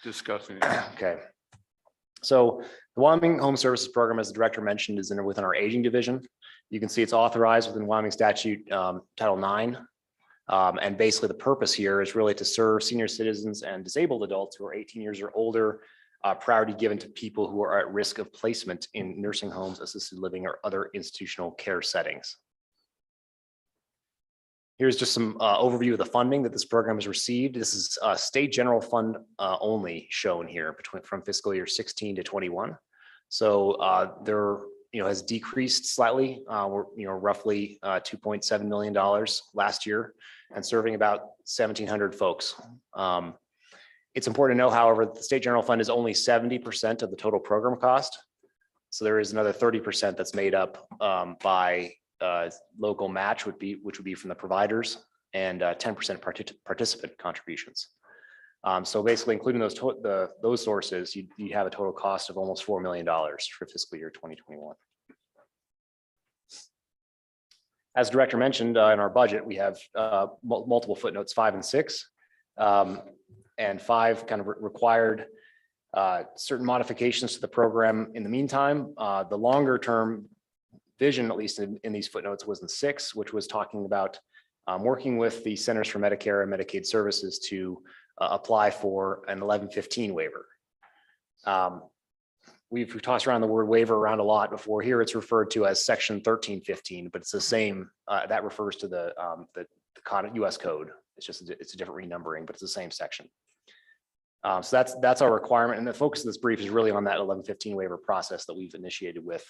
discussing it. Okay. So the Wyoming Home Services Program, as the director mentioned, is within our aging division. You can see it's authorized within Wyoming Statute Title IX. And basically the purpose here is really to serve senior citizens and disabled adults who are 18 years or older, priority given to people who are at risk of placement in nursing homes, assisted living, or other institutional care settings. Here's just some overview of the funding that this program has received. This is state general fund only shown here from fiscal year 16 to 21. So there has decreased slightly. We're roughly $2.7 million last year and serving about 1,700 folks. It's important to know, however, that the state general fund is only 70% of the total program cost. So there is another 30% that's made up by local match which would be from the providers, and 10% participant contributions. So basically, including those sources, you have a total cost of almost $4 million for fiscal year 2021. As director mentioned, in our budget, we have multiple footnotes 5 and 6, and 5 kind of required certain modifications to the program in the meantime. The longer term vision, at least in these footnotes, was in 6, which was talking about working with the Centers for Medicare and Medicaid Services to apply for an 1115 waiver. We've tossed around the word waiver around a lot before. Here it's referred to as section 1315, but it's the same. That refers to the US code. It's a different renumbering, but it's the same section. So that's our requirement, and the focus of this brief is really on that 1115 waiver process that we've initiated with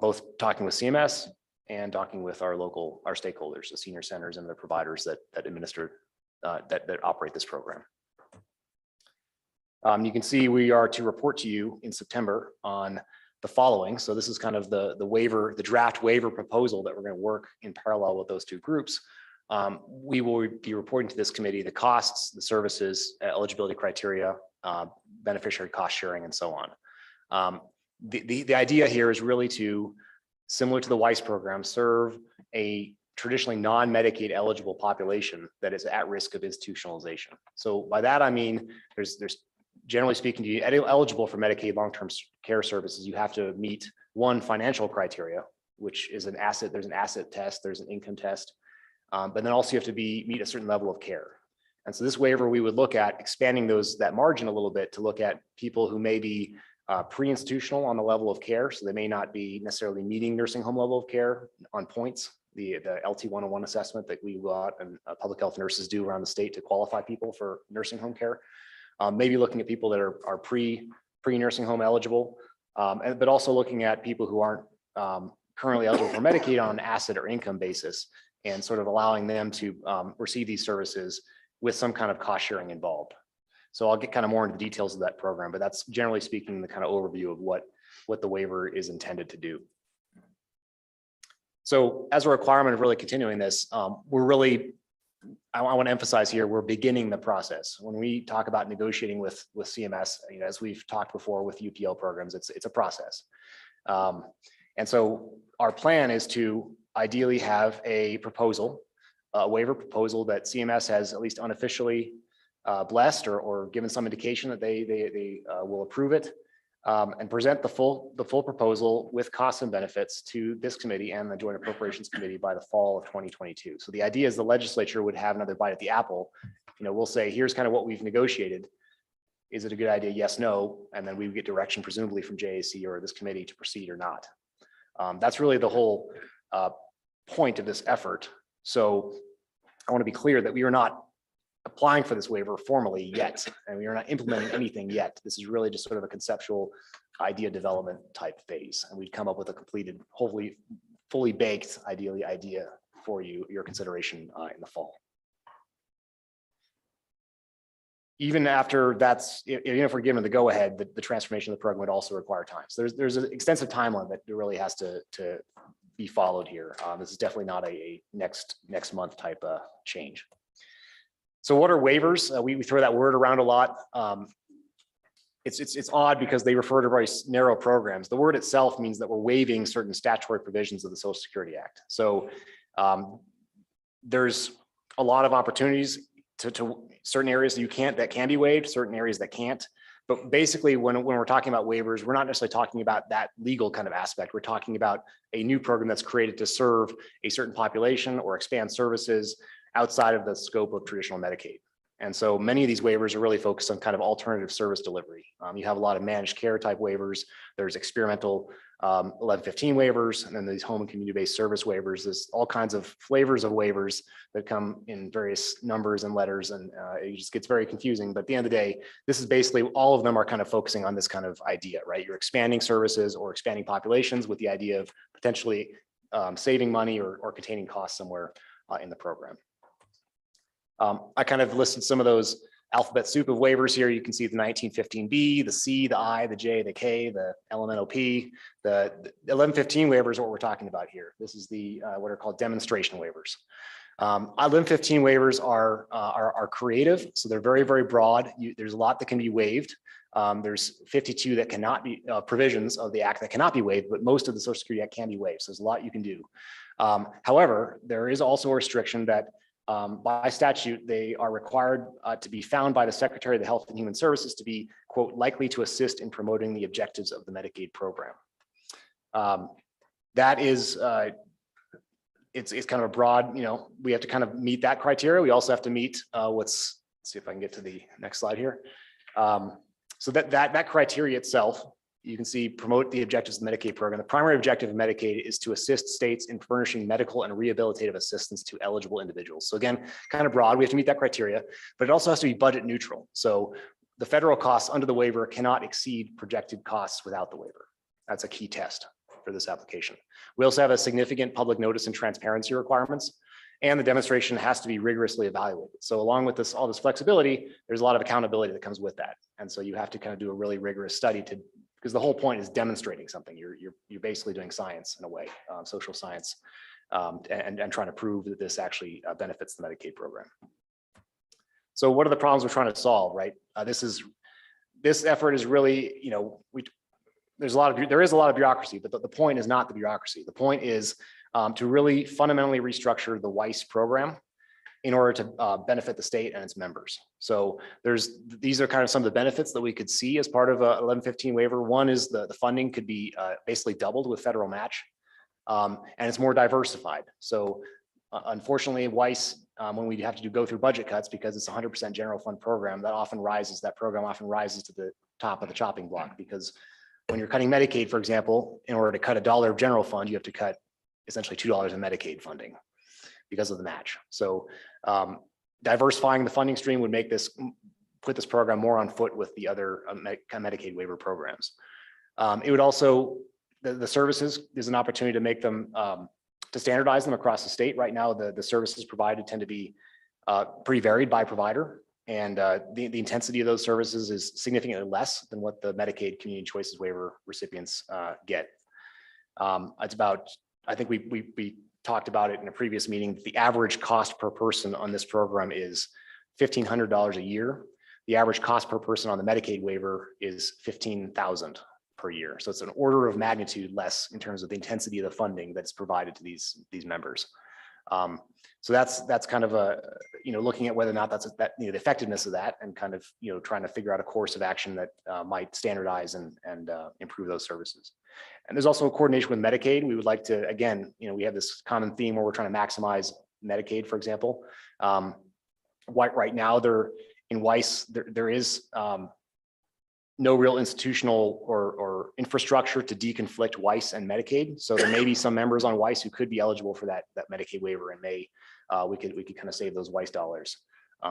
both talking with CMS and talking with our stakeholders, the senior centers and the providers that administer that operate this program. You can see we are to report to you in September on the following. So this is kind of the waiver, the draft waiver proposal that we're going to work in parallel with those two groups. We will be reporting to this committee the costs, the services, eligibility criteria, beneficiary cost sharing, and so on. The idea here is really to, similar to the WISE program, serve a traditionally non-Medicaid eligible population that is at risk of institutionalization. So by that, I mean, there's generally speaking, to be eligible for Medicaid long-term care services, you have to meet one financial criteria, which is an asset. There's an asset test, there's an income test, but then also you have to meet a certain level of care. And so this waiver, we would look at expanding that margin a little bit to look at people who may be pre-institutional on the level of care. So they may not be necessarily meeting nursing home level of care on points, the LT 101 assessment that we got and public health nurses do around the state to qualify people for nursing home care. Maybe looking at people that are pre-nursing home eligible, but also looking at people who aren't currently eligible for Medicaid on an asset or income basis, and sort of allowing them to receive these services with some kind of cost sharing involved. So I'll get kind of more into the details of that program, but that's generally speaking the kind of overview of what the waiver is intended to do. So as a requirement of really continuing this, we're really, I want to emphasize here, we're beginning the process. When we talk about negotiating with CMS, as we've talked before with UPL programs, it's a process. And so our plan is to ideally have a proposal, a waiver proposal that CMS has at least unofficially blessed or given some indication that they will approve it, and present the full proposal with costs and benefits to this committee and the Joint Appropriations Committee by the fall of 2022. So the idea is the legislature would have another bite at the apple. We'll say, here's kind of what we've negotiated. Is it a good idea? Yes, no. And then we would get direction presumably from JAC or this committee to proceed or not. That's really the whole point of this effort. So I want to be clear that we are not applying for this waiver formally yet, and we are not implementing anything yet. This is really just sort of a conceptual idea development type phase, and we'd come up with a completed, hopefully fully baked, ideally, idea for your consideration in the fall. Even after even if we're given the go-ahead, the transformation of the program would also require time. So there's an extensive timeline that really has to be followed here. This is definitely not a next month type change. So what are waivers? We throw that word around a lot. It's odd because they refer to very narrow programs. The word itself means that we're waiving certain statutory provisions of the Social Security Act. So there's a lot of opportunities to certain areas that can be waived, certain areas that can't. But basically, when we're talking about waivers, we're not necessarily talking about that legal kind of aspect. We're talking about a new program that's created to serve a certain population or expand services outside of the scope of traditional Medicaid. And so many of these waivers are really focused on kind of alternative service delivery. You have a lot of managed care type waivers. There's experimental 1115 waivers, and then these home and community-based service waivers. There's all kinds of flavors of waivers that come in various numbers and letters, and it just gets very confusing. But at the end of the day, this is basically all of them are kind of focusing on this kind of idea, right? You're expanding services or expanding populations with the idea of potentially saving money or containing costs somewhere in the program. I kind of listed some of those alphabet soup of waivers here. You can see the 1915B, the C, the I, the J, the K, the LMNOP. The 1115 waivers are what we're talking about here. This is the what are called demonstration waivers. 1115 waivers are creative, so they're very, very broad. There's a lot that can be waived. There's 52 that cannot be provisions of the act that cannot be waived, but most of the Social Security Act can be waived. So there's a lot you can do. However, there is also a restriction that by statute, they are required to be found by the Secretary of the Health and Human Services to be, quote, likely to assist in promoting the objectives of the Medicaid program. That is, it's kind of a broad, we have to kind of meet that criteria. We also have to meet let's see if I can get to the next slide here. So that criteria itself, you can see promote the objectives of the Medicaid program. The primary objective of Medicaid is to assist states in furnishing medical and rehabilitative assistance to eligible individuals. So again, kind of broad, we have to meet that criteria, but it also has to be budget neutral. So the federal costs under the waiver cannot exceed projected costs without the waiver. That's a key test for this application. We also have a significant public notice and transparency requirements, and the demonstration has to be rigorously evaluated. So along with all this flexibility, there's a lot of accountability that comes with that. And so you have to kind of do a really rigorous study because the whole point is demonstrating something. You're basically doing science in a way, social science, and trying to prove that this actually benefits the Medicaid program. So what are the problems we're trying to solve, right? This effort is really, there is a lot of bureaucracy, but the point is not the bureaucracy. The point is to really fundamentally restructure the WICE program in order to benefit the state and its members. So these are kind of some of the benefits that we could see as part of a 1115 waiver. One is the funding could be basically doubled with federal match, and it's more diversified. So unfortunately, WICE, when we have to go through budget cuts because it's 100% general fund program, that program often rises to the top of the chopping block, because when you're cutting Medicaid, for example, in order to cut $1 of general fund, you have to cut essentially $2 in Medicaid funding because of the match. So diversifying the funding stream would put this program more on foot with the other Medicaid waiver programs. It would also, the services, there's an opportunity to make them, to standardize them across the state. Right now, the services provided tend to be pretty varied by provider, and the intensity of those services is significantly less than what the Medicaid Community Choices waiver recipients get. It's about, I think we talked about it in a previous meeting, the average cost per person on this program is $1,500 a year. The average cost per person on the Medicaid waiver is $15,000 per year. So it's an order of magnitude less in terms of the intensity of the funding that's provided to these members. So that's kind of looking at whether or not the effectiveness of that, and kind of trying to figure out a course of action that might standardize and improve those services. And there's also a coordination with Medicaid. We would like to, again, we have this common theme where we're trying to maximize Medicaid, for example. Right now, in WICE, there is no real institutional or infrastructure to deconflict WICE and Medicaid. So there may be some members on WICE who could be eligible for that Medicaid waiver, and we could kind of save those WICE dollars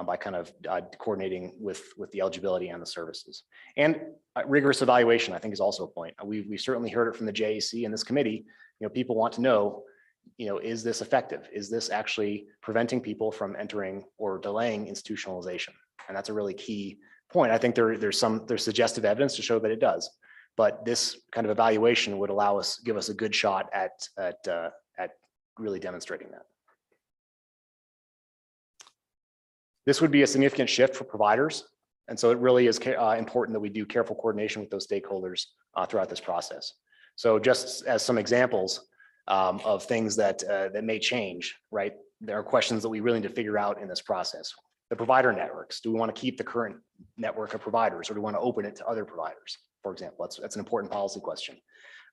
by kind of coordinating with the eligibility and the services. And rigorous evaluation, I think, is also a point. We've certainly heard it from the JAC and this committee. People want to know, is this effective? Is this actually preventing people from entering or delaying institutionalization? And that's a really key point. I think there's suggestive evidence to show that it does, but this kind of evaluation would give us a good shot at really demonstrating that. This would be a significant shift for providers, and so it really is important that we do careful coordination with those stakeholders throughout this process. So just as some examples of things that may change, right? There are questions that we really need to figure out in this process. The provider networks, do we want to keep the current network of providers or do we want to open it to other providers? For example, that's an important policy question.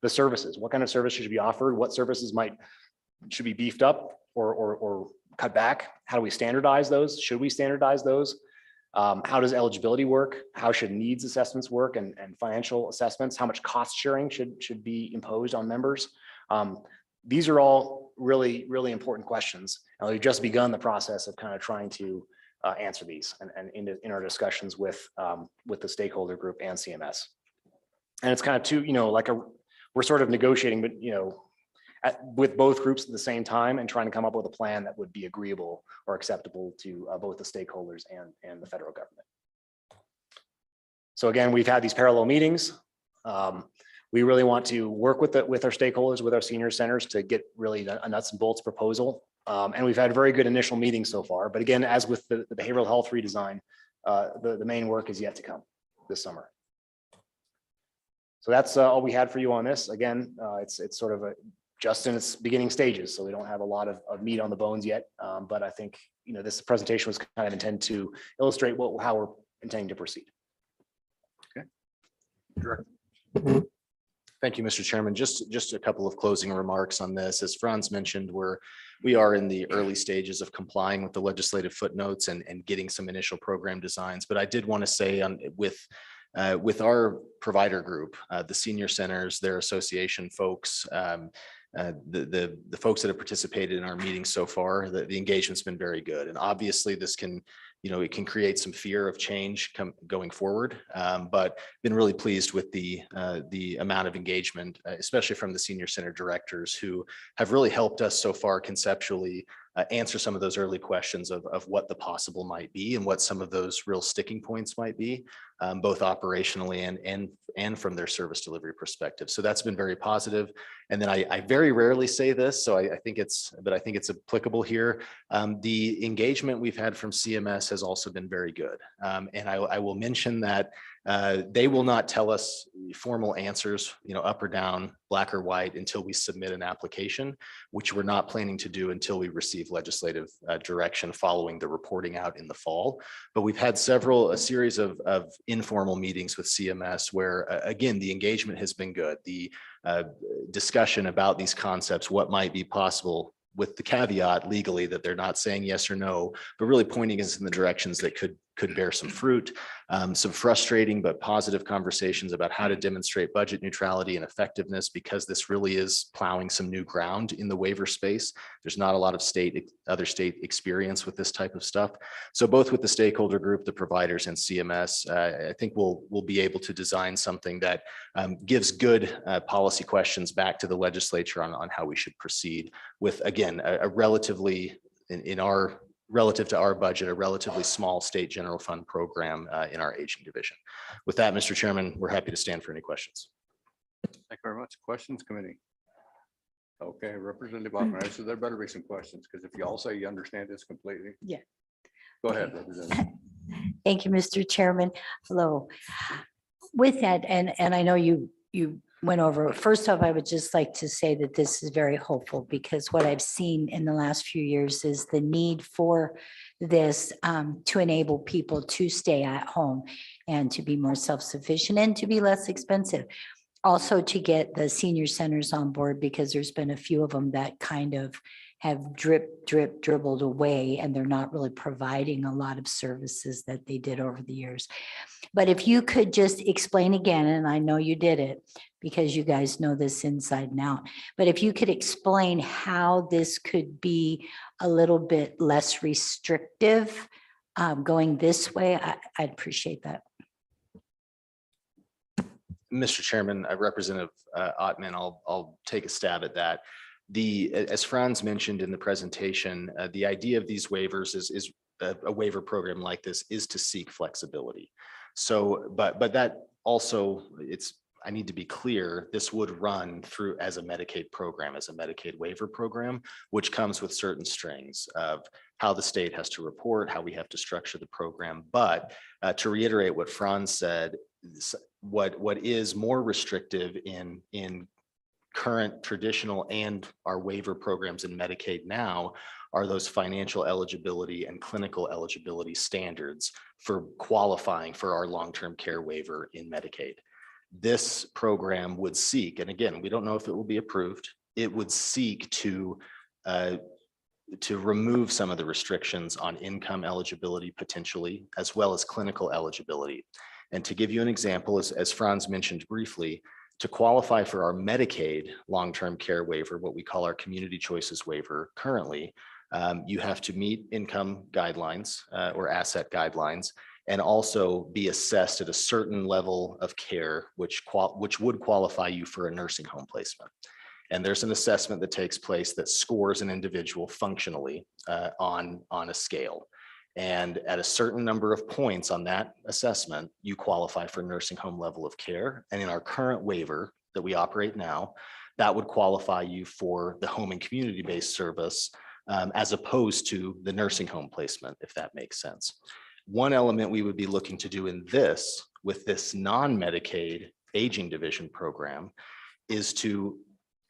The services, what kind of services should be offered? What services should be beefed up or cut back? How do we standardize those? Should we standardize those? How does eligibility work? How should needs assessments work and financial assessments? How much cost sharing should be imposed on members? These are all really, really important questions. And we've just begun the process of kind of trying to answer these and in our discussions with the stakeholder group and CMS. And it's kind of two, we're sort of negotiating, but with both groups at the same time and trying to come up with a plan that would be agreeable or acceptable to both the stakeholders and the federal government. So again, we've had these parallel meetings. We really want to work with our stakeholders, with our senior centers to get really a nuts and bolts proposal. And we've had very good initial meetings so far. But again, as with the behavioral health redesign, the main work is yet to come this summer. So that's all we had for you on this. Again, it's sort of just in its beginning stages, so we don't have a lot of meat on the bones yet. But I think this presentation was kind of intended to illustrate how we're intending to proceed. Okay. Director. Thank you, Mr. Chairman. Just a couple of closing remarks on this. As Franz mentioned, we are in the early stages of complying with the legislative footnotes and getting some initial program designs. But I did want to say with our provider group, the senior centers, their association folks, the folks that have participated in our meetings so far, the engagement's been very good. And obviously this can, it can create some fear of change going forward, but been really pleased with the amount of engagement, especially from the senior center directors who have really helped us so far conceptually answer some of those early questions of what the possible might be and what some of those real sticking points might be, both operationally and from their service delivery perspective. So that's been very positive. And then I very rarely say this, so I think it's applicable here. The engagement we've had from CMS has also been very good. And I will mention that they will not tell us formal answers, up or down, black or white, until we submit an application, which we're not planning to do until we receive legislative direction following the reporting out in the fall. But we've had a series of informal meetings with CMS where, again, the engagement has been good. The discussion about these concepts, what might be possible, with the caveat legally that they're not saying yes or no, but really pointing us in the directions that could bear some fruit. Some frustrating but positive conversations about how to demonstrate budget neutrality and effectiveness, because this really is plowing some new ground in the waiver space. There's not a lot of other state experience with this type of stuff. So both with the stakeholder group, the providers, and CMS, I think we'll be able to design something that gives good policy questions back to the legislature on how we should proceed with, again, a relatively, relative to our budget, a relatively small state general fund program in our aging division. With that, Mr. Chairman, we're happy to stand for any questions. Thank you very much. Questions, committee? Okay, Representative Ottman, so there better be some questions, because if you all say you understand this completely. Yeah. Go ahead, Representative. Thank you, Mr. Chairman. Hello. With that, and I know you went over, first off, I would just like to say that this is very hopeful, because what I've seen in the last few years is the need for this to enable people to stay at home and to be more self-sufficient and to be less expensive. Also to get the senior centers on board, because there's been a few of them that kind of have dribbled away, and they're not really providing a lot of services that they did over the years. But if you could just explain again, and I know you did it because you guys know this inside and out, but if you could explain how this could be a little bit less restrictive going this way, I'd appreciate that. Mr. Chairman, Representative Ottman, I'll take a stab at that. As Franz mentioned in the presentation, the idea of these waivers is a waiver program like this is to seek flexibility. So, but that also, I need to be clear, this would run through as a Medicaid program, as a Medicaid waiver program, which comes with certain strings of how the state has to report, how we have to structure the program. But to reiterate what Franz said, what is more restrictive in current traditional and our waiver programs in Medicaid now are those financial eligibility and clinical eligibility standards for qualifying for our long-term care waiver in Medicaid. This program would seek, and again, we don't know if it will be approved, it would seek to remove some of the restrictions on income eligibility potentially, as well as clinical eligibility. And to give you an example, as Franz mentioned briefly, to qualify for our Medicaid long-term care waiver, what we call our community choices waiver currently, you have to meet income guidelines or asset guidelines, and also be assessed at a certain level of care, which would qualify you for a nursing home placement. And there's an assessment that takes place that scores an individual functionally on a scale. And at a certain number of points on that assessment, you qualify for nursing home level of care. And in our current waiver that we operate now, that would qualify you for the home and community-based service as opposed to the nursing home placement, if that makes sense. One element we would be looking to do in this, with this non-Medicaid aging division program, is to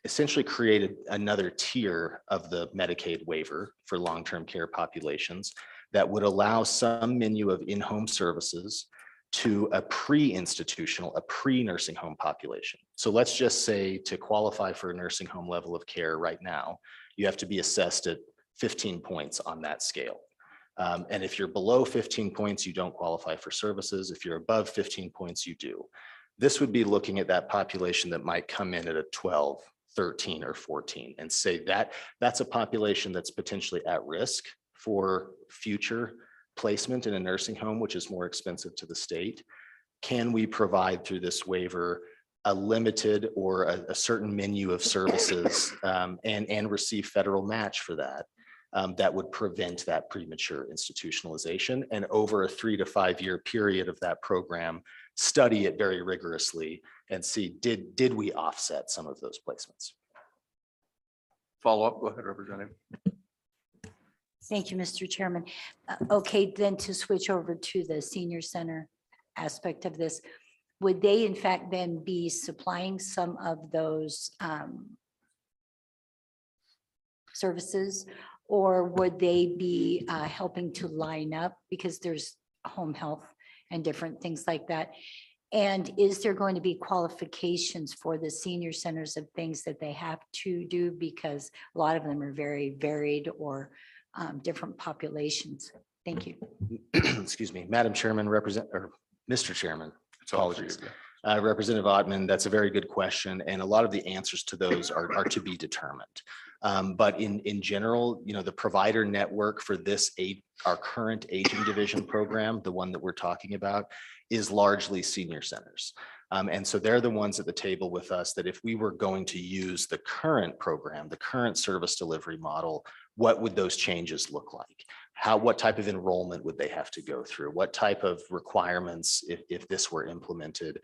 essentially create another tier of the Medicaid waiver for long-term care populations that would allow some menu of in-home services to a pre-institutional, a pre-nursing home population. So let's just say to qualify for a nursing home level of care right now, you have to be assessed at 15 points on that scale. And if you're below 15 points, you don't qualify for services. If you're above 15 points, you do. This would be looking at that population that might come in at a 12, 13, or 14 and say that that's a population that's potentially at risk for future placement in a nursing home, which is more expensive to the state. Can we provide through this waiver a limited or a certain menu of services and receive federal match for that? That would prevent that premature institutionalization, and over a 3 to 5 year period of that program, study it very rigorously and see, did we offset some of those placements? Follow up, go ahead, Representative. Thank you, Mr. Chairman. Okay, then to switch over to the senior center aspect of this, would they in fact then be supplying some of those services? Or would they be helping to line up, because there's home health and different things like that? And is there going to be qualifications for the senior centers of things that they have to do? Because a lot of them are very varied or different populations. Thank you. Excuse me, Madam Chairman, Mr. Chairman, It's all for you. apologies. Representative Ottman, that's a very good question. And a lot of the answers to those are to be determined. But in general, the provider network for our current aging division program, the one that we're talking about, is largely senior centers. And so they're the ones at the table with us that if we were going to use the current program, the current service delivery model, what would those changes look like? What type of enrollment would they have to go through? What type of requirements, if this were implemented,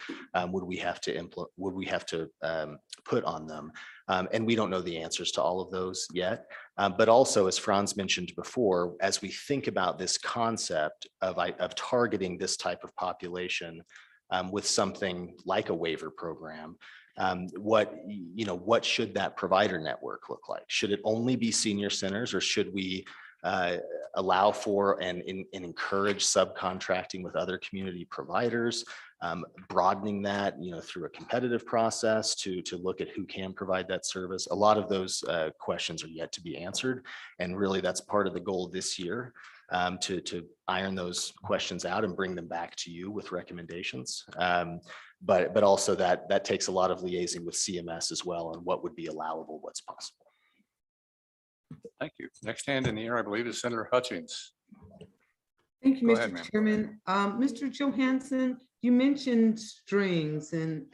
would we have to put on them? And we don't know the answers to all of those yet. But also, as Franz mentioned before, as we think about this concept of targeting this type of population with something like a waiver program, what should that provider network look like? Should it only be senior centers, or should we allow for and encourage subcontracting with other community providers, broadening that through a competitive process to look at who can provide that service? A lot of those questions are yet to be answered, and really that's part of the goal this year, to iron those questions out and bring them back to you with recommendations. But also that takes a lot of liaising with CMS as well on what would be allowable, what's possible. Thank you. Next hand in the air, I believe, is Senator Hutchings. Thank you, Go ahead, Mr. ma'am. Chairman. Mr. Johansson, you mentioned strings, and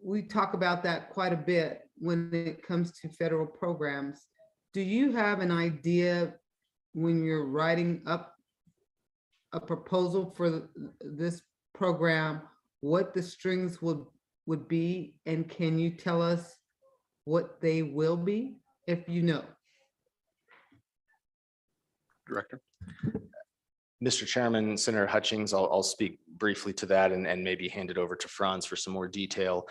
we talk about that quite a bit when it comes to federal programs. Do you have an idea when you're writing up a proposal for this program, what the strings would be? And can you tell us what they will be, if you know? Director. Mr. Chairman, Senator Hutchings, I'll speak briefly to that and maybe hand it over to Franz for some more detail.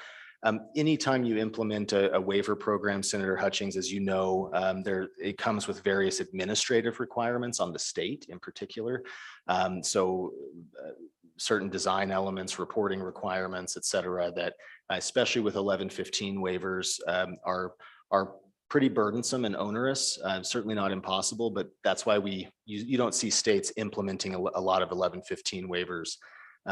Anytime you implement a waiver program, Senator Hutchings, as you know, it comes with various administrative requirements on the state in particular. So certain design elements, reporting requirements, et cetera, that especially with 1115 waivers are pretty burdensome and onerous, certainly not impossible, but that's why you don't see states implementing a lot of 1115 waivers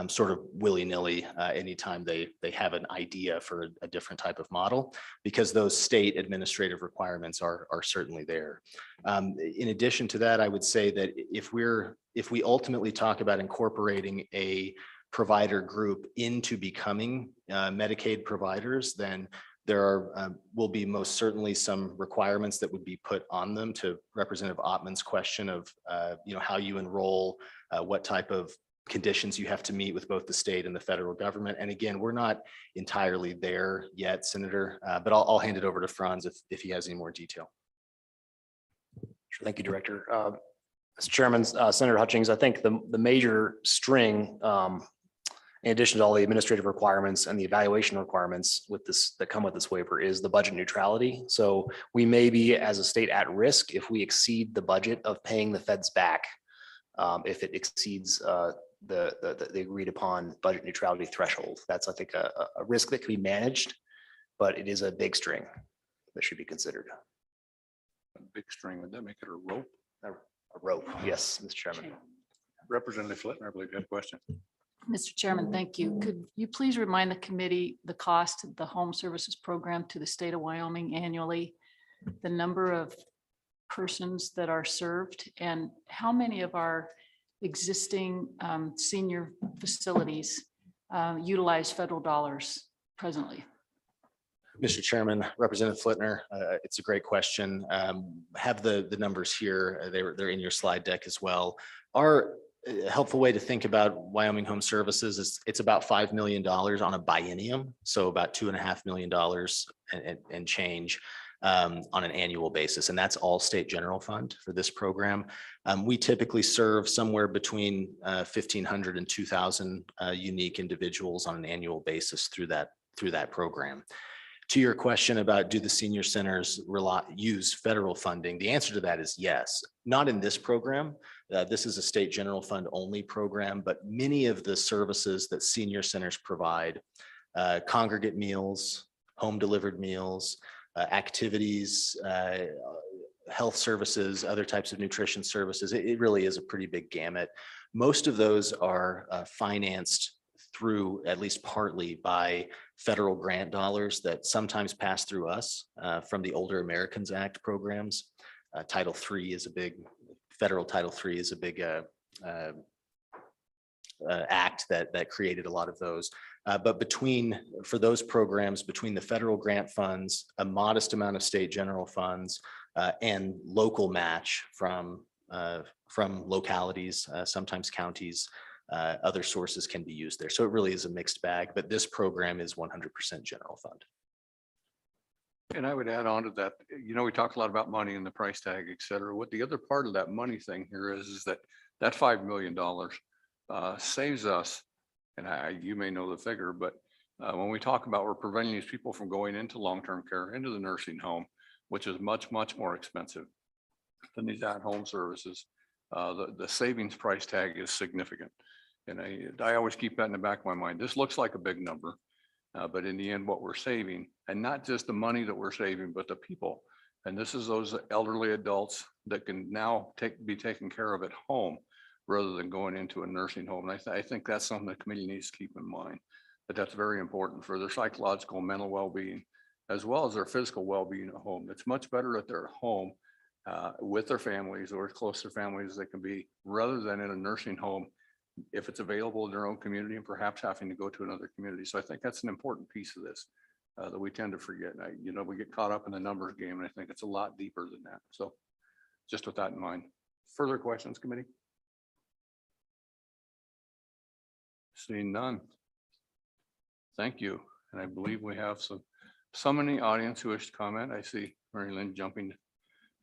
sort of willy-nilly anytime they have an idea for a different type of model, because those state administrative requirements are certainly there. In addition to that, I would say that if we ultimately talk about incorporating a provider group into becoming Medicaid providers, then there will be most certainly some requirements that would be put on them. To Representative Ottman's question of how you enroll, what type of conditions you have to meet with both the state and the federal government. And again, we're not entirely there yet, Senator, but I'll hand it over to Franz if he has any more detail. Sure. Thank you, Director. Mr. Chairman, Senator Hutchings, I think the major string, in addition to all the administrative requirements and the evaluation requirements that come with this waiver, is the budget neutrality. So we may be, as a state, at risk if we exceed the budget of paying the feds back, if it exceeds the agreed upon budget neutrality threshold. That's, I think, a risk that can be managed, but it is a big string that should be considered. A big string, would that make it a rope? A rope, yes, Mr. Chairman. Representative Flittner, I believe you had a question. Mr. Chairman, thank you. Could you please remind the committee the cost of the home services program to the state of Wyoming annually, the number of persons that are served, and how many of our existing senior facilities utilize federal dollars presently? Mr. Chairman, Representative Flittner, it's a great question. Have the numbers here. They're in your slide deck as well. Our helpful way to think about Wyoming Home Services is it's about $5 million on a biennium, so about $2.5 million and change on an annual basis, and that's all state general fund for this program. We typically serve somewhere between 1,500 and 2,000 unique individuals on an annual basis through that program. To your question about do the senior centers use federal funding, the answer to that is yes. Not in this program. This is a state general fund only program, but many of the services that senior centers provide, congregate meals, home delivered meals, activities, health services, other types of nutrition services, it really is a pretty big gamut. Most of those are financed through, at least partly, by federal grant dollars that sometimes pass through us from the Older Americans Act programs. Title III is a big, federal Title III is a big act that created a lot of those. But for those programs, between the federal grant funds, a modest amount of state general funds, and local match from localities, sometimes counties, other sources can be used there. So it really is a mixed bag, but this program is 100% general fund. And I would add on to that, we talk a lot about money and the price tag, et cetera. What the other part of that money thing here is that $5 million saves us, and you may know the figure, but when we talk about we're preventing these people from going into long-term care, into the nursing home, which is much, much more expensive than these at-home services, the savings price tag is significant. And I always keep that in the back of my mind. This looks like a big number, but in the end, what we're saving, and not just the money that we're saving, but the people. And this is those elderly adults that can now be taken care of at home rather than going into a nursing home. And I think that's something the committee needs to keep in mind, that's very important for their psychological and mental well-being, as well as their physical well-being at home. It's much better that they're at home with their families or as close to families as they can be, rather than in a nursing home if it's available in their own community and perhaps having to go to another community. So I think that's an important piece of this that we tend to forget. We get caught up in the numbers game, and I think it's a lot deeper than that. So just with that in mind. Further questions, committee? Seeing none. Thank you. And I believe we have some in the audience who wish to comment. I see Mary Lynn jumping to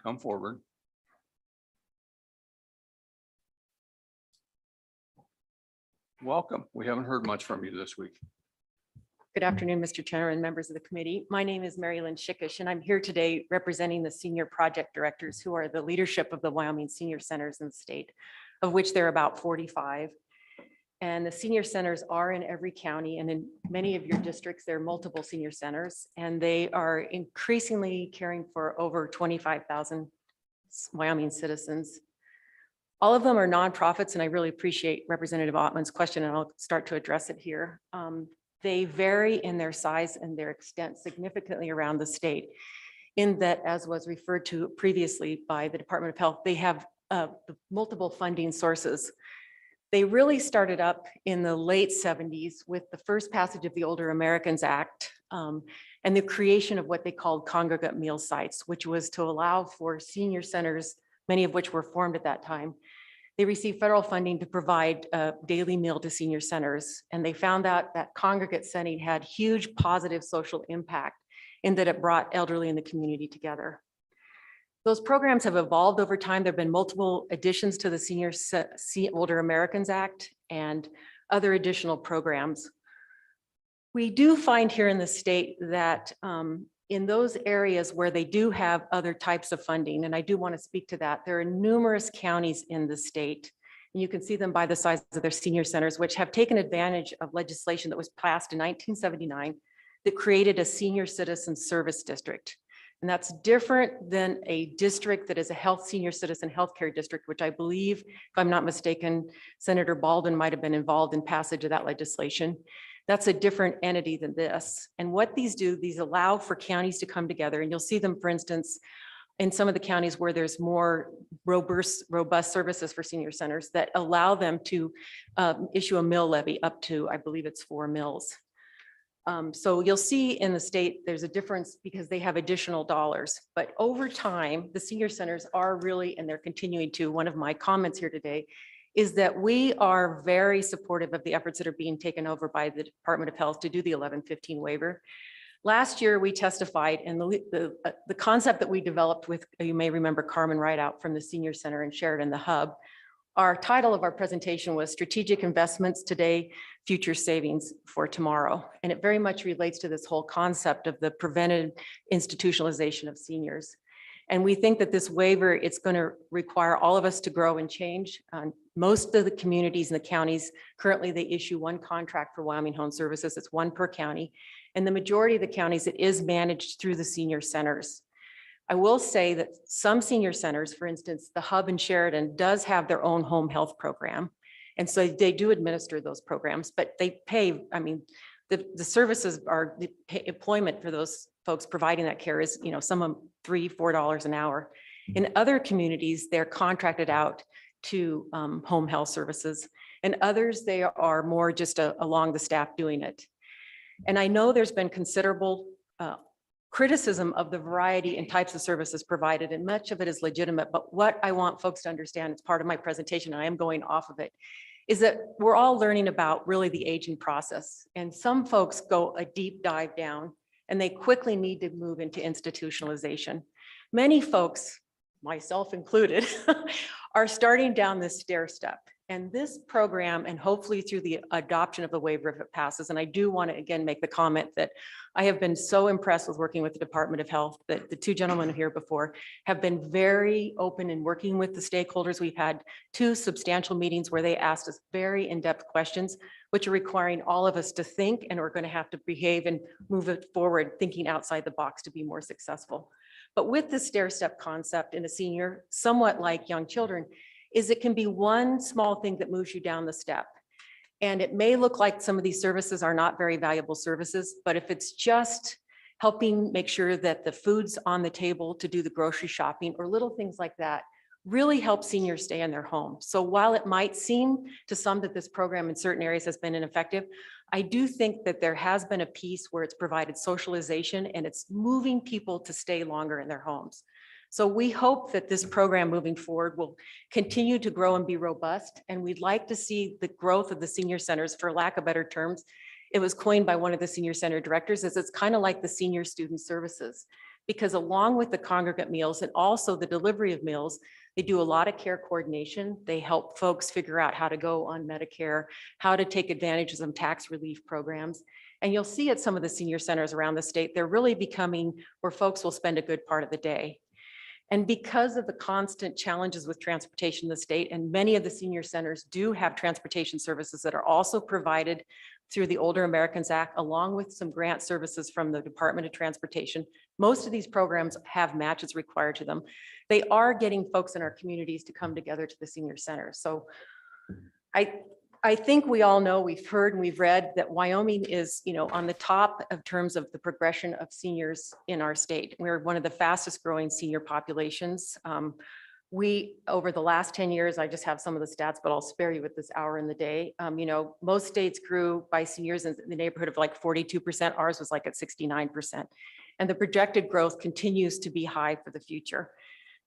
come forward. Welcome. We haven't heard much from you this week. Good afternoon, Mr. Chairman, members of the committee. My name is Mary Lynn Schickish, and I'm here today representing the senior project directors who are the leadership of the Wyoming senior centers in the state, of which there are about 45. And the senior centers are in every county, and in many of your districts, there are multiple senior centers, and they are increasingly caring for over 25,000 Wyoming citizens. All of them are nonprofits, and I really appreciate Representative Ottman's question, and I'll start to address it here. They vary in their size and their extent significantly around the state, in that, as was referred to previously by the Department of Health, they have multiple funding sources. They really started up in the late 70s with the first passage of the Older Americans Act and the creation of what they called congregate meal sites, which was to allow for senior centers, many of which were formed at that time. They received federal funding to provide a daily meal to senior centers. And they found out that congregate setting had huge positive social impact in that it brought elderly in the community together. Those programs have evolved over time. There've been multiple additions to the Older Americans Act and other additional programs. We do find here in the state that in those areas where they do have other types of funding, and I do want to speak to that, there are numerous counties in the state, and you can see them by the size of their senior centers, which have taken advantage of legislation that was passed in 1979 that created a senior citizen service district. And that's different than a district that is a senior citizen healthcare district, which I believe, if I'm not mistaken, Senator Baldwin might have been involved in passage of that legislation. That's a different entity than this. And what these do, these allow for counties to come together, and you'll see them, for instance, in some of the counties where there's more robust services for senior centers that allow them to issue a mill levy up to, I believe it's 4 mills. So you'll see in the state, there's a difference because they have additional dollars. But over time, the senior centers are really, and they're continuing to, one of my comments here today is that we are very supportive of the efforts that are being taken over by the Department of Health to do the 1115 waiver. Last year, we testified, and the concept that we developed with, you may remember Carmen Rideout from the Senior Center and Sheridan, the hub. Our title of our presentation was Strategic Investments Today, Future Savings for Tomorrow. And it very much relates to this whole concept of the prevented institutionalization of seniors. And we think that this waiver, it's going to require all of us to grow and change. Most of the communities in the counties, currently they issue one contract for InHome Services. It's one per county. And the majority of the counties, it is managed through the senior centers. I will say that some senior centers, for instance, the hub in Sheridan does have their own home health program. And so they do administer those programs, but they pay, I mean, the services are, the employment for those folks providing that care is, some of them $3, $4 an hour. In other communities, they're contracted out to home health services, and others, they are more just along the staff doing it. And I know there's been considerable criticism of the variety and types of services provided, and much of it is legitimate. But what I want folks to understand, it's part of my presentation, and I am going off of it, is that we're all learning about really the aging process. And some folks go a deep dive down and they quickly need to move into institutionalization. Many folks, myself included, are starting down this stair step. And this program, and hopefully through the adoption of the waiver if it passes, and I do want to again make the comment that I have been so impressed with working with the Department of Health that the two gentlemen here before have been very open in working with the stakeholders. We've had 2 substantial meetings where they asked us very in-depth questions, which are requiring all of us to think, and we're going to have to behave and move it forward, thinking outside the box to be more successful. But with the stair step concept in a senior, somewhat like young children, is it can be one small thing that moves you down the step. And it may look like some of these services are not very valuable services, but if it's just helping make sure that the food's on the table to do the grocery shopping or little things like that, really help seniors stay in their home. So while it might seem to some that this program in certain areas has been ineffective, I do think that there has been a piece where it's provided socialization and it's moving people to stay longer in their homes. So we hope that this program moving forward will continue to grow and be robust. And we'd like to see the growth of the senior centers, for lack of better terms. It was coined by one of the senior center directors as it's kind of like the senior student services, because along with the congregate meals and also the delivery of meals, they do a lot of care coordination. They help folks figure out how to go on Medicare, how to take advantage of some tax relief programs. And you'll see at some of the senior centers around the state, they're really becoming where folks will spend a good part of the day. And because of the constant challenges with transportation in the state, and many of the senior centers do have transportation services that are also provided through the Older Americans Act, along with some grant services from the Department of Transportation. Most of these programs have matches required to them. They are getting folks in our communities to come together to the senior centers. So I think we all know, we've heard and we've read that Wyoming is, on the top of terms of the progression of seniors in our state. We're one of the fastest growing senior populations. We, over the last 10 years, I just have some of the stats, but I'll spare you with this hour in the day. Most states grew by seniors in the neighborhood of like 42%. Ours was like at 69%. And the projected growth continues to be high for the future.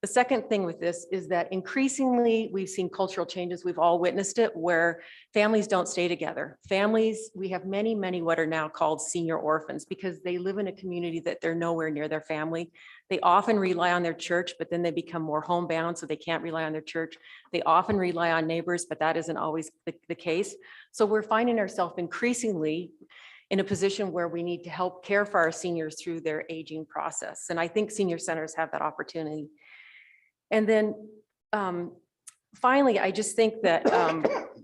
The second thing with this is that increasingly we've seen cultural changes. We've all witnessed it where families don't stay together. Families, we have many, many what are now called senior orphans because they live in a community that they're nowhere near their family. They often rely on their church, but then they become more homebound, so they can't rely on their church. They often rely on neighbors, but that isn't always the case. So we're finding ourselves increasingly in a position where we need to help care for our seniors through their aging process. And I think senior centers have that opportunity. And then finally, I just think that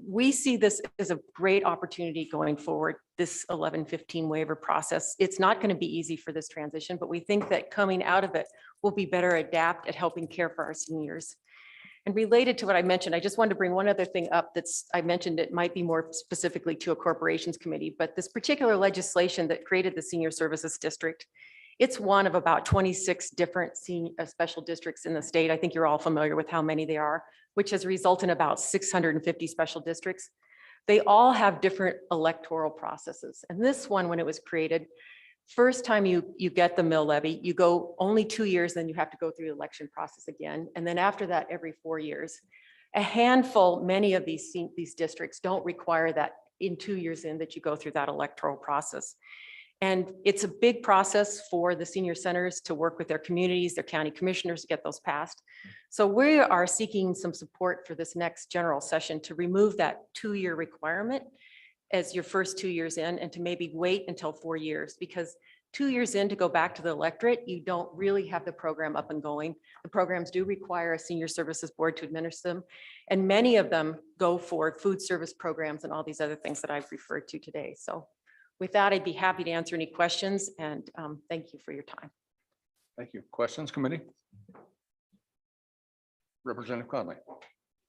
we see this as a great opportunity going forward, this 1115 waiver process. It's not going to be easy for this transition, but we think that coming out of it, we'll be better adapt at helping care for our seniors. And related to what I mentioned, I just wanted to bring one other thing up I mentioned it might be more specifically to a corporations committee, but this particular legislation that created the Senior Services District, it's one of about 26 different special districts in the state. I think you're all familiar with how many they are, which has resulted in about 650 special districts. They all have different electoral processes. And this one, when it was created, first time you get the mill levy, you go only 2 years, then you have to go through the election process again. And then after that, every 4 years. A handful, many of these districts don't require that in 2 years in that you go through that electoral process. And it's a big process for the senior centers to work with their communities, their county commissioners to get those passed. So we are seeking some support for this next general session to remove that 2-year requirement as your first 2 years in, and to maybe wait until 4 years, because 2 years in to go back to the electorate, you don't really have the program up and going. The programs do require a senior services board to administer them. And many of them go for food service programs and all these other things that I've referred to today. So with that, I'd be happy to answer any questions, and thank you for your time. Thank you. Questions, committee? Representative Conley.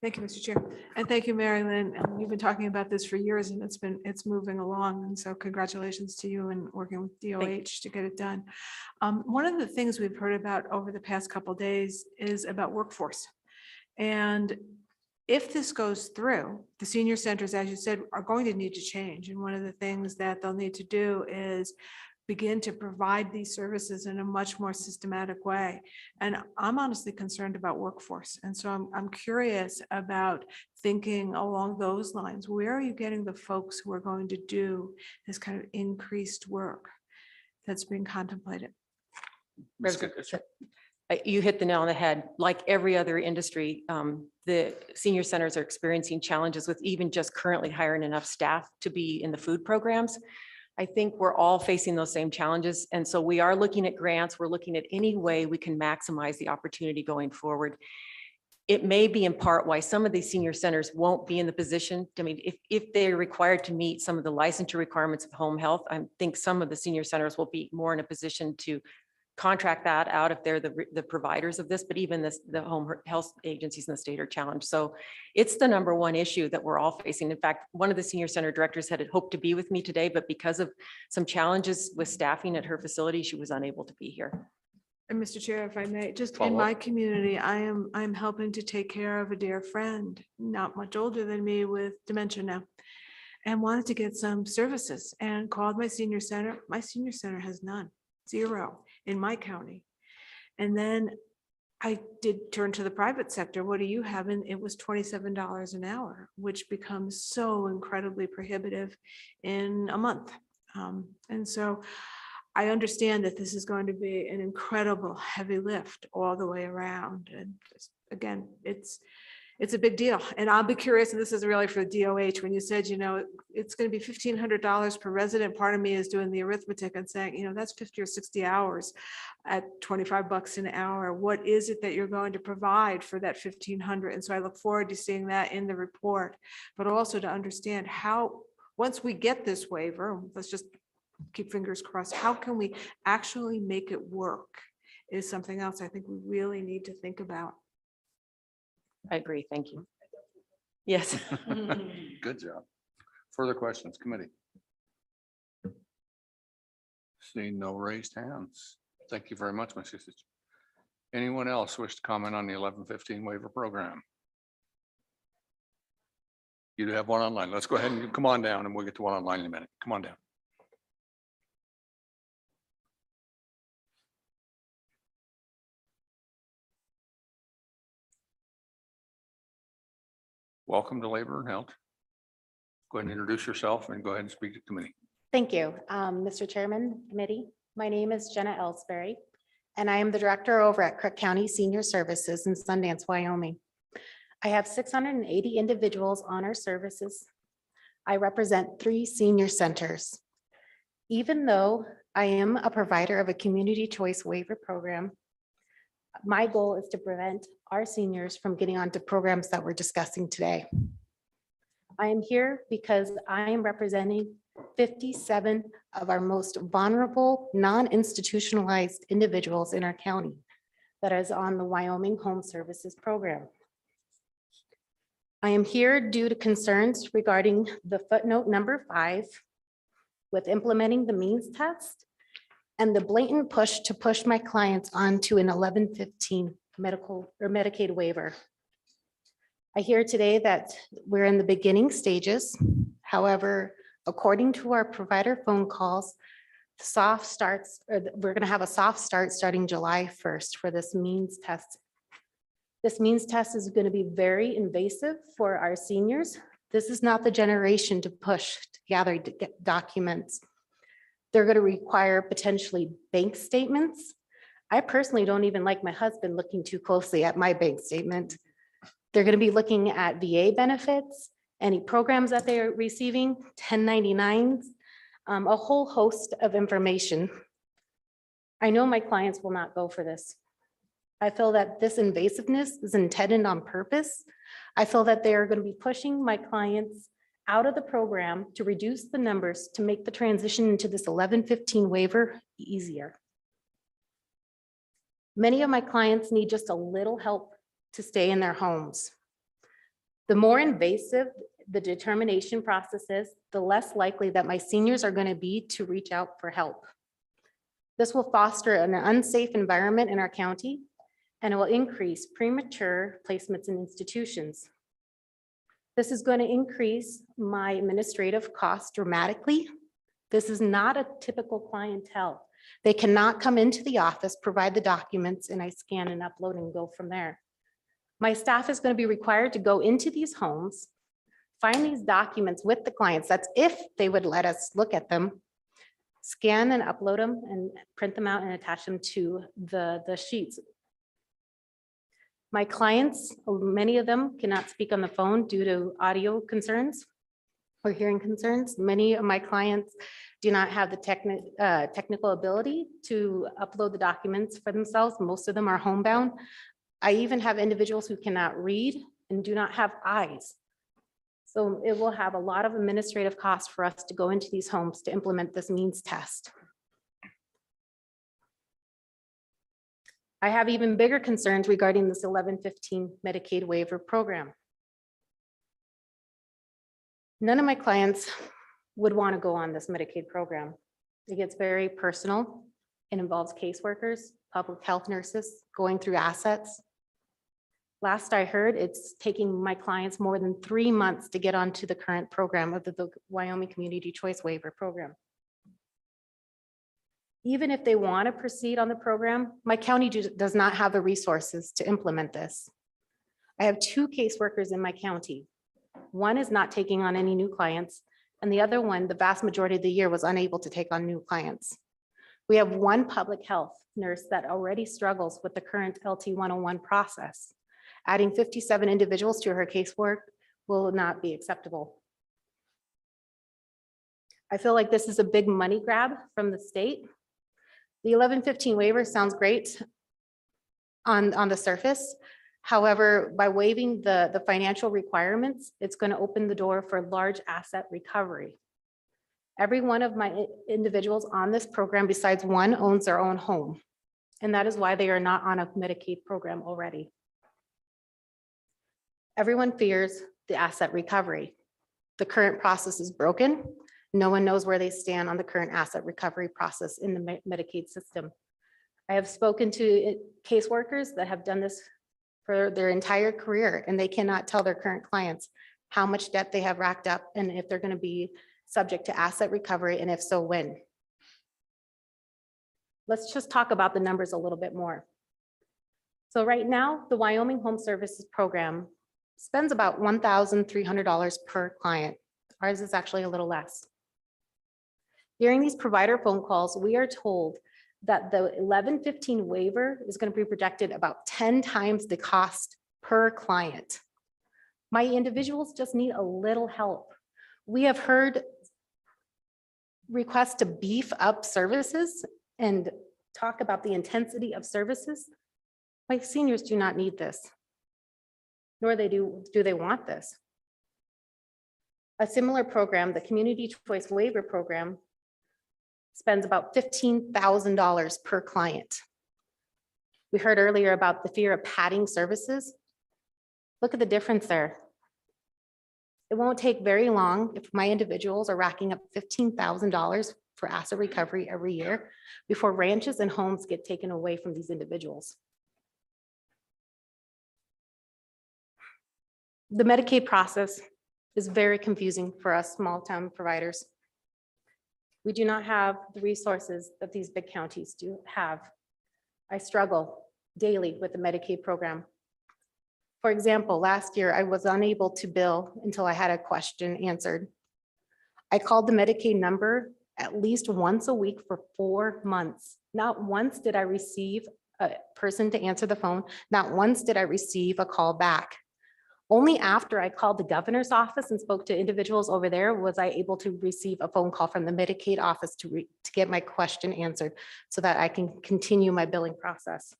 Thank you, Mr. Chair. And thank you, Mary Lynn. You've been talking about this for years and it's moving along. And so congratulations to you and working with DOH to get it done. One of the things we've heard about over the past couple of days is about workforce. And if this goes through, the senior centers, as you said, are going to need to change. And one of the things that they'll need to do is begin to provide these services in a much more systematic way. And I'm honestly concerned about workforce. And so I'm curious about thinking along those lines. Where are you getting the folks who are going to do this kind of increased work that's being contemplated? You hit the nail on the head. Like every other industry, the senior centers are experiencing challenges with even just currently hiring enough staff to be in the food programs. I think we're all facing those same challenges. And so we are looking at grants. We're looking at any way we can maximize the opportunity going forward. It may be in part why some of these senior centers won't be in the position. I mean, if they're required to meet some of the licensure requirements of home health, I think some of the senior centers will be more in a position to contract that out if they're the providers of this, but even the home health agencies in the state are challenged. So it's the number one issue that we're all facing. In fact, one of the senior center directors had hoped to be with me today, but because of some challenges with staffing at her facility, she was unable to be here. And Mr. Chair, if I may, just Follow in up. my community, I'm helping to take care of a dear friend, not much older than me, with dementia now, and wanted to get some services and called my senior center. My senior center has none, 0 in my county. And then I did turn to the private sector. What do you have? And it was $27 an hour, which becomes so incredibly prohibitive in a month. And so I understand that this is going to be an incredible heavy lift all the way around. And just, again, it's it's a big deal. And I'll be curious, and this is really for the DOH, when you said, it's going to be $1,500 per resident, part of me is doing the arithmetic and saying, that's 50 or 60 hours at $25 an hour. What is it that you're going to provide for that 1,500? And so I look forward to seeing that in the report, but also to understand how, once we get this waiver, let's just keep fingers crossed, how can we actually make it work is something else I think we really need to think about. I agree. Thank you. Yes. Good job. Further questions, committee? Seeing no raised hands. Thank you very much, my sisters. Anyone else wish to comment on the 1115 waiver program? You do have one online. Let's go ahead and come on down and we'll get to one online in a minute. Come on down. Welcome to Labor and Health. Go ahead and introduce yourself and go ahead and speak to the committee. Thank you, Mr. Chairman, committee. My name is Jenna Ellsberry, and I am the director over at Crook County Senior Services in Sundance, Wyoming. I have 680 individuals on our services. I represent 3 senior centers. Even though I am a provider of a community choice waiver program, my goal is to prevent our seniors from getting onto programs that we're discussing today. I am here because I am representing 57 of our most vulnerable, non-institutionalized individuals in our county that is on the Wyoming Home Services program. I am here due to concerns regarding the footnote number 5 with implementing the means test and the blatant push to push my clients onto an 1115 medical or Medicaid waiver. I hear today that we're in the beginning stages. However, according to our provider phone calls, soft starts, or we're going to have a soft start starting July 1st for this means test. This means test is going to be very invasive for our seniors. This is not the generation to push to gather documents. They're going to require potentially bank statements. I personally don't even like my husband looking too closely at my bank statement. They're going to be looking at VA benefits, any programs that they are receiving, 1099s, a whole host of information. I know my clients will not go for this. I feel that this invasiveness is intended on purpose. I feel that they are going to be pushing my clients out of the program to reduce the numbers to make the transition into this 1115 waiver easier. Many of my clients need just a little help to stay in their homes. The more invasive the determination process is, the less likely that my seniors are going to be to reach out for help. This will foster an unsafe environment in our county, and it will increase premature placements in institutions. This is going to increase my administrative costs dramatically. This is not a typical clientele. They cannot come into the office, provide the documents, and I scan and upload and go from there. My staff is going to be required to go into these homes, find these documents with the clients. That's if they would let us look at them, scan and upload them and print them out and attach them to the sheets. My clients, many of them cannot speak on the phone due to audio concerns or hearing concerns. Many of my clients do not have the technical ability to upload the documents for themselves. Most of them are homebound. I even have individuals who cannot read and do not have eyes. So it will have a lot of administrative costs for us to go into these homes to implement this means test. I have even bigger concerns regarding this 1115 Medicaid waiver program. None of my clients would want to go on this Medicaid program. It gets very personal. It involves caseworkers, public health nurses, going through assets. Last I heard, it's taking my clients more than 3 months to get onto the current program of the Wyoming Community Choice Waiver Program. Even if they want to proceed on the program, my county does not have the resources to implement this. I have 2 caseworkers in my county. One is not taking on any new clients, and the other one, the vast majority of the year, was unable to take on new clients. We have 1 public health nurse that already struggles with the current LT 101 process. Adding 57 individuals to her casework will not be acceptable. I feel like this is a big money grab from the state. The 1115 waiver sounds great on the surface. However, by waiving the financial requirements, it's going to open the door for large asset recovery. Every one of my individuals on this program besides one owns their own home. And that is why they are not on a Medicaid program already. Everyone fears the asset recovery. The current process is broken. No one knows where they stand on the current asset recovery process in the Medicaid system. I have spoken to caseworkers that have done this for their entire career, and they cannot tell their current clients how much debt they have racked up and if they're going to be subject to asset recovery, and if so, when. Let's just talk about the numbers a little bit more. So right now, the Wyoming Home Services Program spends about $1,300 per client. Ours is actually a little less. During these provider phone calls, we are told that the 1115 waiver is going to be projected about 10 times the cost per client. My individuals just need a little help. We have heard requests to beef up services and talk about the intensity of services. My seniors do not need this, nor do they want this. A similar program, the Community Choice Waiver Program, spends about $15,000 per client. We heard earlier about the fear of padding services. Look at the difference there. It won't take very long if my individuals are racking up $15,000 for asset recovery every year before ranches and homes get taken away from these individuals. The Medicaid process is very confusing for us small town providers. We do not have the resources that these big counties do have. I struggle daily with the Medicaid program. For example, last year I was unable to bill until I had a question answered. I called the Medicaid number at least once a week for 4 months. Not once did I receive a person to answer the phone. Not once did I receive a call back. Only after I called the governor's office and spoke to individuals over there was I able to receive a phone call from the Medicaid office to get my question answered so that I can continue my billing process.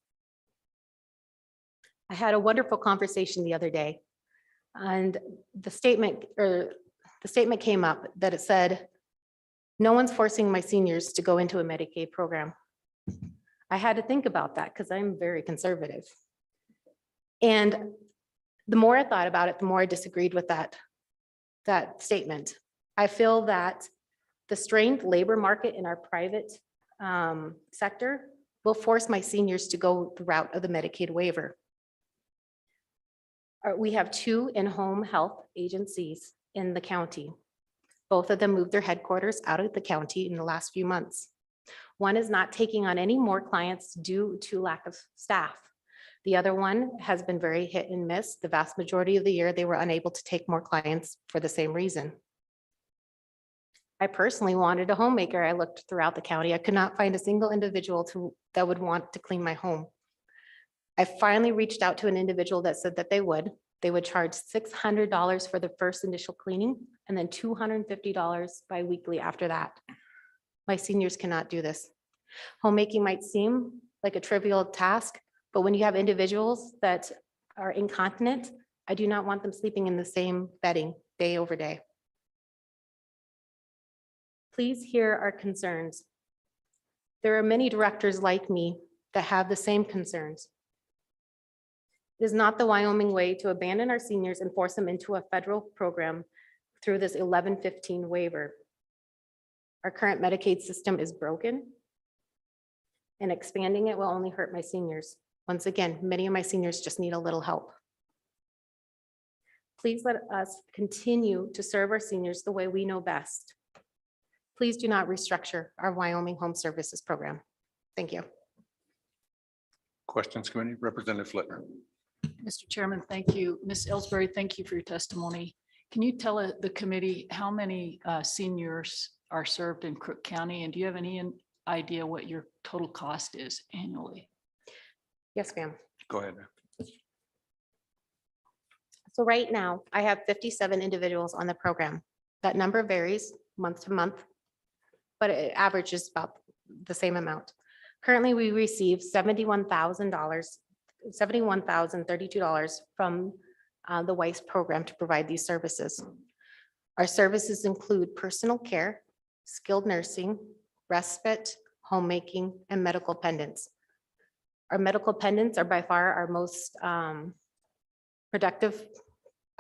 I had a wonderful conversation the other day, and the statement came up that it said, no one's forcing my seniors to go into a Medicaid program. I had to think about that because I'm very conservative. And the more I thought about it, the more I disagreed with that statement. I feel that the strained labor market in our private sector will force my seniors to go the route of the Medicaid waiver. We have 2 in-home health agencies in the county. Both of them moved their headquarters out of the county in the last few months. One is not taking on any more clients due to lack of staff. The other one has been very hit and miss. The vast majority of the year, they were unable to take more clients for the same reason. I personally wanted a homemaker. I looked throughout the county. I could not find a single individual that would want to clean my home. I finally reached out to an individual that said that they would. They would charge $600 for the first initial cleaning and then $250 bi-weekly after that. My seniors cannot do this. Homemaking might seem like a trivial task, but when you have individuals that are incontinent, I do not want them sleeping in the same bedding day over day. Please hear our concerns. There are many directors like me that have the same concerns. It is not the Wyoming way to abandon our seniors and force them into a federal program through this 1115 waiver. Our current Medicaid system is broken, and expanding it will only hurt my seniors. Once again, many of my seniors just need a little help. Please let us continue to serve our seniors the way we know best. Please do not restructure our Wyoming Home Services program. Thank you. Questions, committee? Representative Flitner. Mr. Chairman, thank you. Ms. Ellsberry, thank you for your testimony. Can you tell the committee how many seniors are served in Crook County? And do you have any idea what your total cost is annually? Yes, ma'am. Go ahead. So right now, I have 57 individuals on the program. That number varies month to month, but it averages about the same amount. Currently, we receive $71,000, $71,032 from the WISE program to provide these services. Our services include personal care, skilled nursing, respite, homemaking, and medical pendants. Our medical pendants are by far our most productive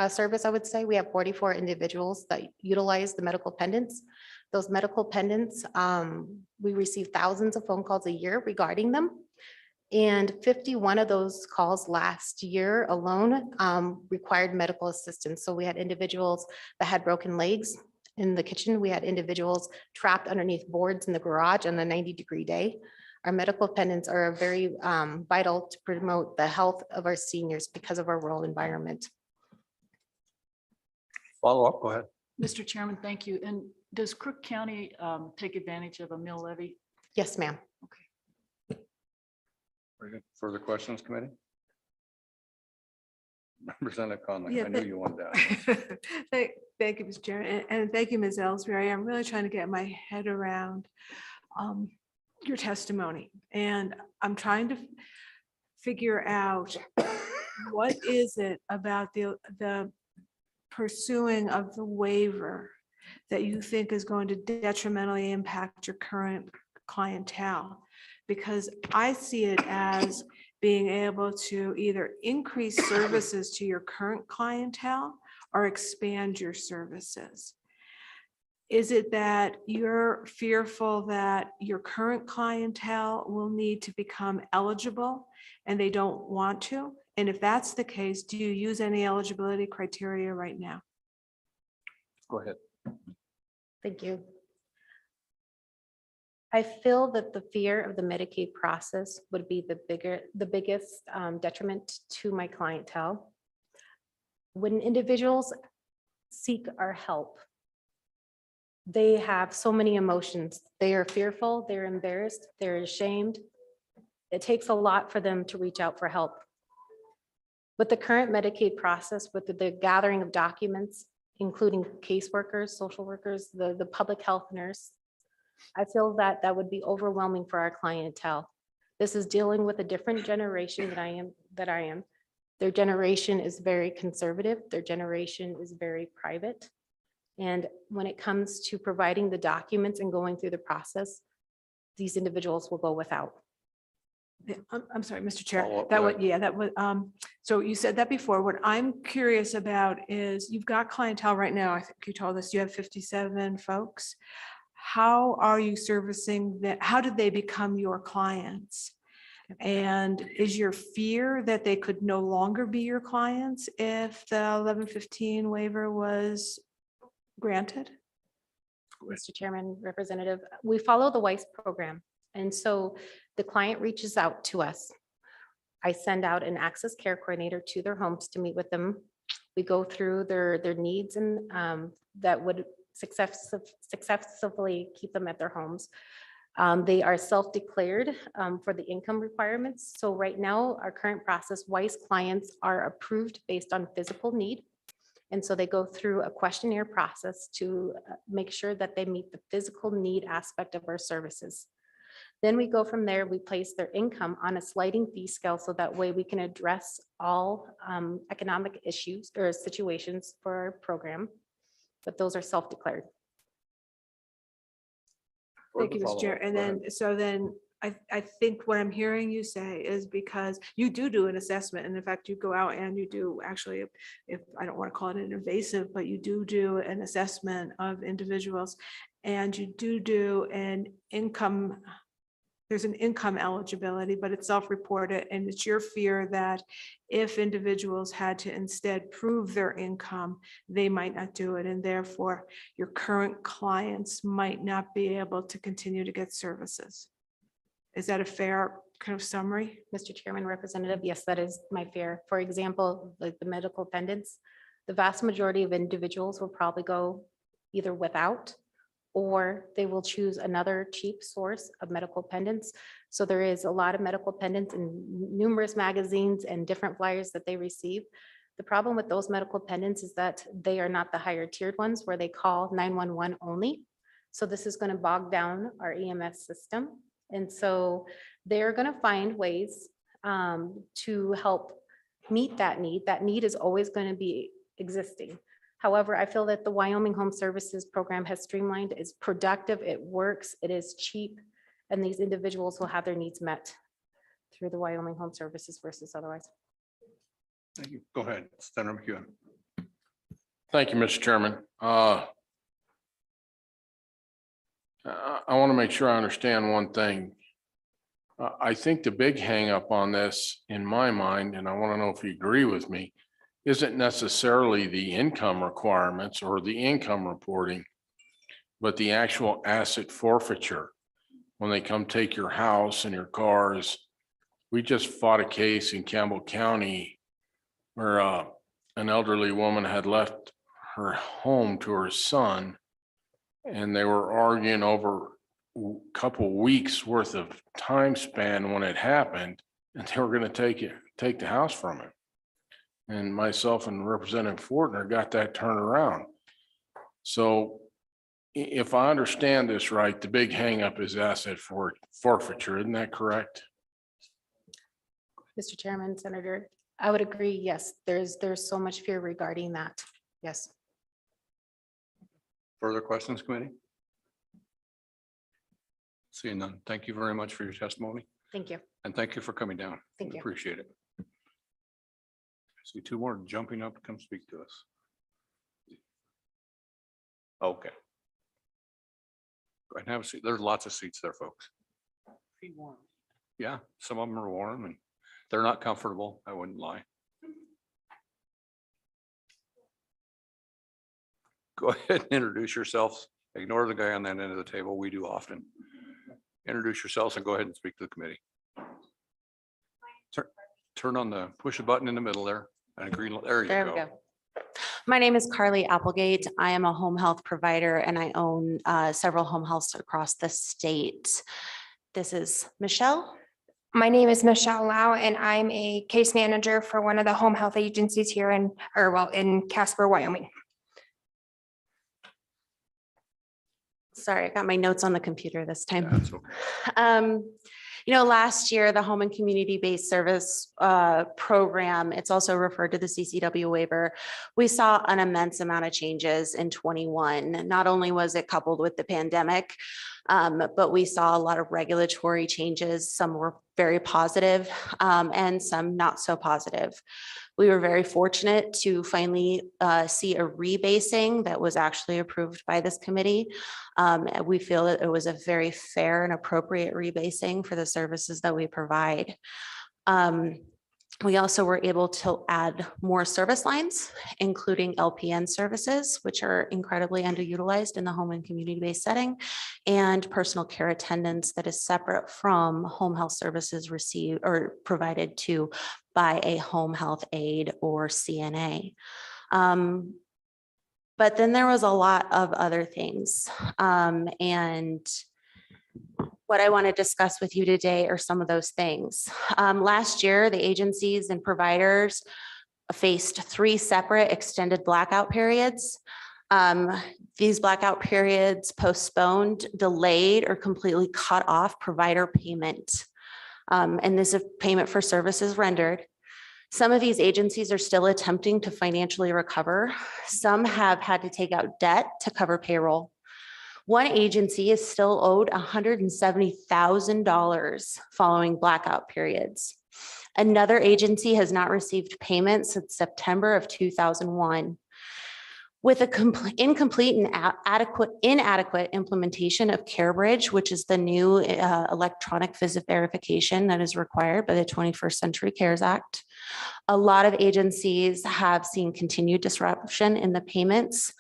service, I would say. We have 44 individuals that utilize the medical pendants. Those medical pendants, we receive thousands of phone calls a year regarding them. And 51 of those calls last year alone required medical assistance. So we had individuals that had broken legs in the kitchen. We had individuals trapped underneath boards in the garage on a 90-degree day. Our medical pendants are very vital to promote the health of our seniors because of our rural environment. Follow up, go ahead. Mr. Chairman, thank you. And does Crook County take advantage of a mill levy? Yes, ma'am. Very good. Further questions, committee? Representative Conley, Yeah, I knew but- you wanted that. Thank you, Mr. Chair, and thank you, Ms. Ellsberry. I'm really trying to get my head around your testimony, and I'm trying to figure out what is it about the pursuing of the waiver that you think is going to detrimentally impact your current clientele? Because I see it as being able to either increase services to your current clientele or expand your services. Is it that you're fearful that your current clientele will need to become eligible and they don't want to? And if that's the case, do you use any eligibility criteria right now? Go ahead. Thank you. I feel that the fear of the Medicaid process would be the biggest detriment to my clientele. When individuals seek our help, they have so many emotions. They are fearful, they're embarrassed, they're ashamed. It takes a lot for them to reach out for help. With the current Medicaid process, with the gathering of documents, including caseworkers, social workers, the public health nurse, I feel that that would be overwhelming for our clientele. This is dealing with a different generation that I am. Their generation is very conservative. Their generation is very private. And when it comes to providing the documents and going through the process, these individuals will go without. Yeah, I'm sorry, Mr. Chair, Follow up, that go would, ahead. yeah, that would, so you said that before. What I'm curious about is you've got clientele right now. I think you told us you have 57 folks. How are you servicing that? How did they become your clients? And is your fear that they could no longer be your clients if the 1115 waiver was granted? Mr. Chairman, Representative, we follow the WISE program. And so the client reaches out to us. I send out an access care coordinator to their homes to meet with them. We go through their needs and that would successfully keep them at their homes. They are self-declared for the income requirements. So right now, our current process, WISE clients are approved based on physical need. And so they go through a questionnaire process to make sure that they meet the physical need aspect of our services. Then we go from there, we place their income on a sliding fee scale so that way we can address all economic issues or situations for our program, but those are self-declared. Thank you, Further Mr. Chair. follow-up, And go ahead. then, so then I think what I'm hearing you say is because you do an assessment. And in fact, you go out and you do actually, if I don't want to call it an invasive, but you do an assessment of individuals and you do an income. There's an income eligibility, but it's self-reported, and it's your fear that if individuals had to instead prove their income, they might not do it, and therefore your current clients might not be able to continue to get services. Is that a fair kind of summary? Mr. Chairman, Representative, yes, that is my fear. For example, like the medical pendants, the vast majority of individuals will probably go either without or they will choose another cheap source of medical pendants. So there is a lot of medical pendants in numerous magazines and different flyers that they receive. The problem with those medical pendants is that they are not the higher tiered ones where they call 911 only. So this is going to bog down our EMS system. And so they're going to find ways to help meet that need. That need is always going to be existing. However, I feel that the Wyoming Home Services program has streamlined, it's productive, it works, it is cheap, and these individuals will have their needs met through the Wyoming Home Services versus otherwise. Thank you. Go ahead, Senator McEwen. Thank you, Mr. Chairman. I want to make sure I understand one thing. I think the big hangup on this, in my mind, and I want to know if you agree with me, isn't necessarily the income requirements or the income reporting, but the actual asset forfeiture. When they come take your house and your cars. We just fought a case in Campbell County where an elderly woman had left her home to her son, and they were arguing over a couple weeks worth of time span when it happened, and they were going to take the house from him. And myself and Representative Fortner got that turned around. So if I understand this right, the big hangup is asset forfeiture. Isn't that correct? Mr. Chairman, Senator, I would agree. Yes, there's so much fear regarding that. Yes. Further questions, committee? Seeing none. Thank you very much for your testimony, Thank you. and thank you for coming down. Thank you. Appreciate it. I see two more jumping up to come speak to us. Okay. Go ahead and have a seat. There's lots of seats there, folks. Yeah, some of them are warm and they're not comfortable. I wouldn't lie. Go ahead and introduce yourselves. Ignore the guy on that end of the table. We do often. Introduce yourselves and go ahead and speak to the committee. Turn on the, push a button in the middle there and a green, there you There we go. go. My name is Carly Applegate. I am a home health provider and I own several home healths across the state. This is Michelle. My name is Michelle Lau, and I'm a case manager for one of the home health agencies here in Casper, Wyoming. Sorry, I got my notes on the computer this time. That's okay. Last year, the Home and Community-Based Service Program, it's also referred to the CCW waiver. We saw an immense amount of changes in 21. Not only was it coupled with the pandemic, but we saw a lot of regulatory changes. Some were very positive and some not so positive. We were very fortunate to finally see a rebasing that was actually approved by this committee. We feel that it was a very fair and appropriate rebasing for the services that we provide. We also were able to add more service lines, including LPN services, which are incredibly underutilized in the home and community-based setting, and personal care attendants that is separate from home health services received or provided to by a home health aide or CNA. But then there was a lot of other things. And what I want to discuss with you today are some of those things. Last year, the agencies and providers faced 3 separate extended blackout periods. These blackout periods postponed, delayed, or completely cut off provider payment. And this is payment for services rendered. Some of these agencies are still attempting to financially recover. Some have had to take out debt to cover payroll. One agency is still owed $170,000 following blackout periods. Another agency has not received payment since September of 2001. With a incomplete and inadequate implementation of CareBridge, which is the new electronic visit verification that is required by the 21st Century CARES Act, a lot of agencies have seen continued disruption in the payments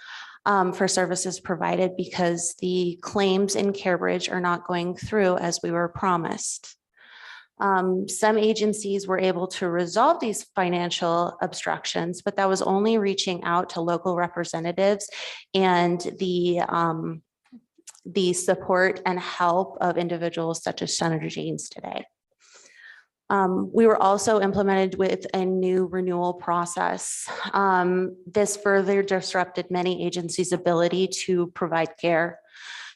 for services provided because the claims in CareBridge are not going through as we were promised. Some agencies were able to resolve these financial obstructions, but that was only reaching out to local representatives and the support and help of individuals such as Senator James today. We were also implemented with a new renewal process. This further disrupted many agencies' ability to provide care.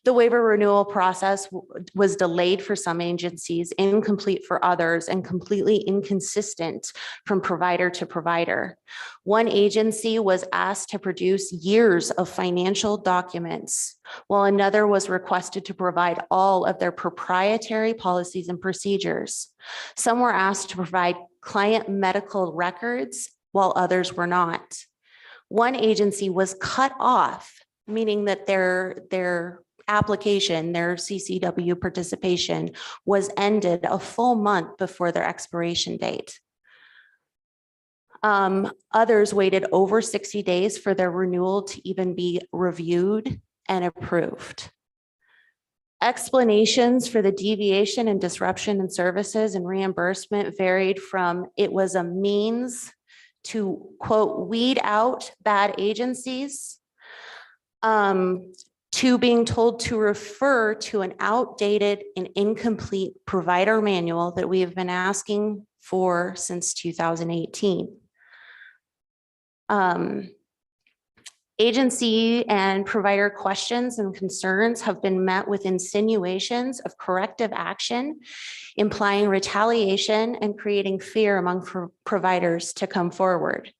The waiver renewal process was delayed for some agencies, incomplete for others, and completely inconsistent from provider to provider. One agency was asked to produce years of financial documents, while another was requested to provide all of their proprietary policies and procedures. Some were asked to provide client medical records, while others were not. One agency was cut off, meaning that their application, their CCW participation was ended a full month before their expiration date. Others waited over 60 days for their renewal to even be reviewed and approved. Explanations for the deviation and disruption in services and reimbursement varied from it was a means to, quote, weed out bad agencies, to being told to refer to an outdated and incomplete provider manual that we have been asking for since 2018. Agency and provider questions and concerns have been met with insinuations of corrective action, implying retaliation and creating fear among providers to come forward.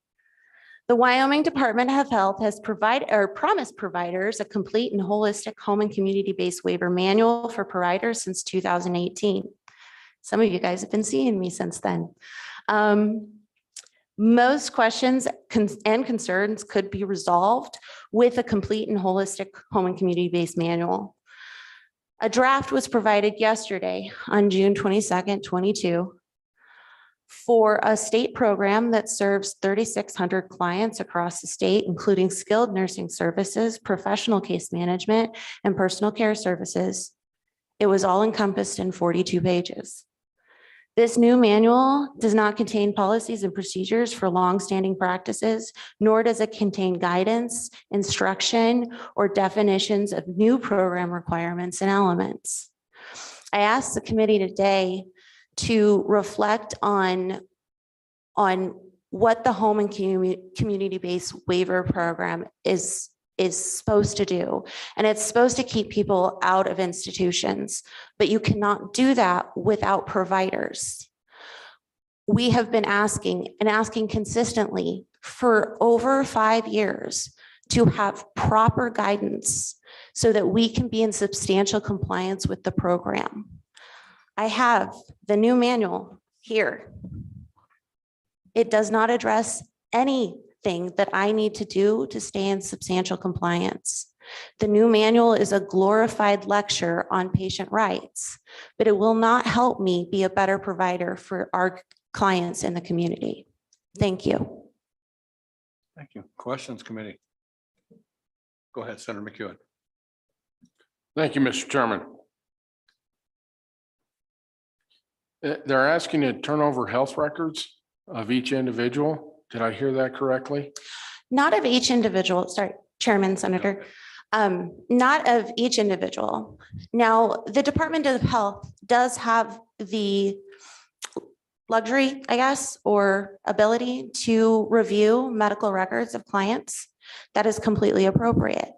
The Wyoming Department of Health has promised providers a complete and holistic home and community-based waiver manual for providers since 2018. Some of you guys have been seeing me since then. Most questions and concerns could be resolved with a complete and holistic home and community-based manual. A draft was provided yesterday on June 22nd, 22, for a state program that serves 3,600 clients across the state, including skilled nursing services, professional case management, and personal care services. It was all encompassed in 42 pages. This new manual does not contain policies and procedures for longstanding practices, nor does it contain guidance, instruction, or definitions of new program requirements and elements. I asked the committee today to reflect on what the home and community-based waiver program is supposed to do. And it's supposed to keep people out of institutions, but you cannot do that without providers. We have been asking consistently for over 5 years to have proper guidance so that we can be in substantial compliance with the program. I have the new manual here. It does not address anything that I need to do to stay in substantial compliance. The new manual is a glorified lecture on patient rights, but it will not help me be a better provider for our clients in the community. Thank you. Thank you. Questions, committee? Go ahead, Senator McEwen. Thank you, Mr. Chairman. They're asking to turn over health records of each individual. Did I hear that correctly? Not of each individual, sorry, Chairman, Senator. Not of each individual. Now, the Department of Health does have the luxury, I guess, or ability to review medical records of clients. That is completely appropriate.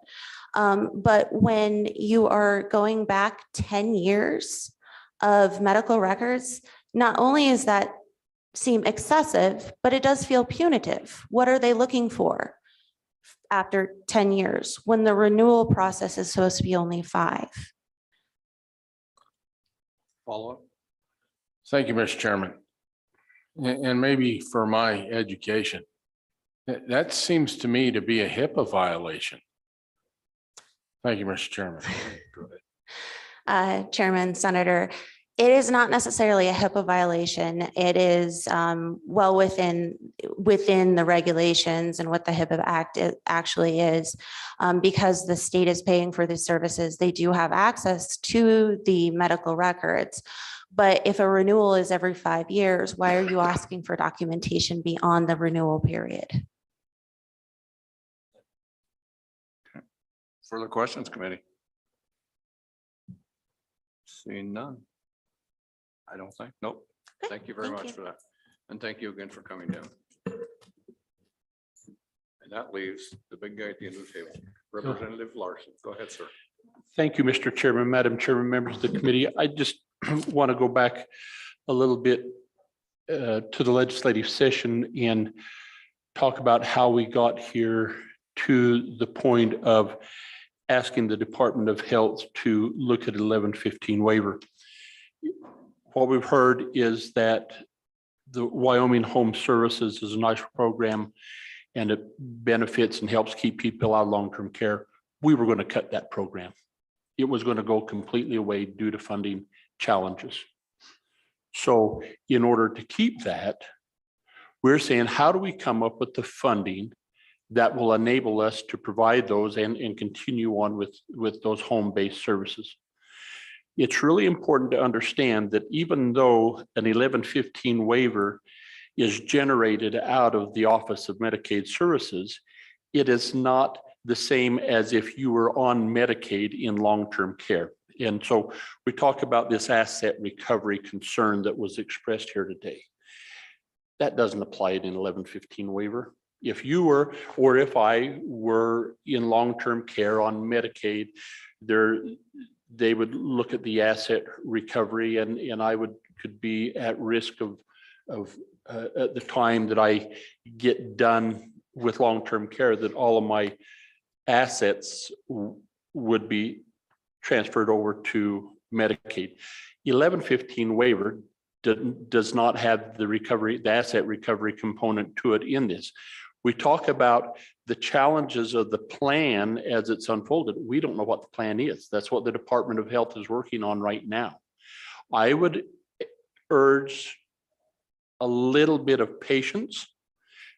But when you are going back 10 years of medical records, not only is that seem excessive, but it does feel punitive. What are they looking for after 10 years when the renewal process is supposed to be only 5? Follow up. Thank you, Mr. Chairman. And maybe for my education, that seems to me to be a HIPAA violation. Thank you, Mr. Chairman. Go ahead. Chairman, Senator, it is not necessarily a HIPAA violation. It is well within the regulations and what the HIPAA Act actually is. Because the state is paying for the services, they do have access to the medical records. But if a renewal is every 5 years, why are you asking for documentation beyond the renewal period? Okay. Further questions, committee? Seeing none. I don't think, nope. Thank you very thank much you. for that. And thank you again for coming down. And that leaves the big guy at the end of the table, Representative Larson. Go ahead, sir. Thank you, Mr. Chairman, Madam Chairman, members of the committee. I just want to go back a little bit to the legislative session and talk about how we got here to the point of asking the Department of Health to look at 1115 waiver. What we've heard is that the Wyoming Home Services is a nice program and it benefits and helps keep people out of long-term care. We were going to cut that program. It was going to go completely away due to funding challenges. So in order to keep that, we're saying, how do we come up with the funding that will enable us to provide those and continue on with those home-based services? It's really important to understand that even though an 1115 waiver is generated out of the Office of Medicaid Services, it is not the same as if you were on Medicaid in long-term care. And so we talk about this asset recovery concern that was expressed here today. That doesn't apply in an 1115 waiver. If you were, or if I were in long-term care on Medicaid, they would look at the asset recovery and I could be at risk of at the time that I get done with long-term care, that all of my assets would be transferred over to Medicaid. 1115 waiver does not have the asset recovery component to it in this. We talk about the challenges of the plan as it's unfolded. We don't know what the plan is. That's what the Department of Health is working on right now. I would urge a little bit of patience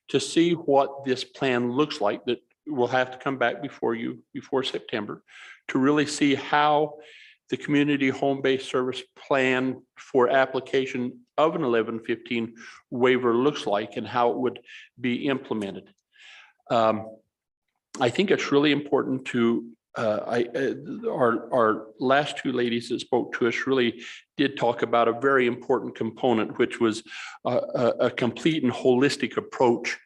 to see what this plan looks like. That will have to come back before you before September to really see how the community home-based service plan for application of an 1115 waiver looks like and how it would be implemented. I think it's really important to, our last two ladies that spoke to us really did talk about a very important component, which was a complete and holistic approach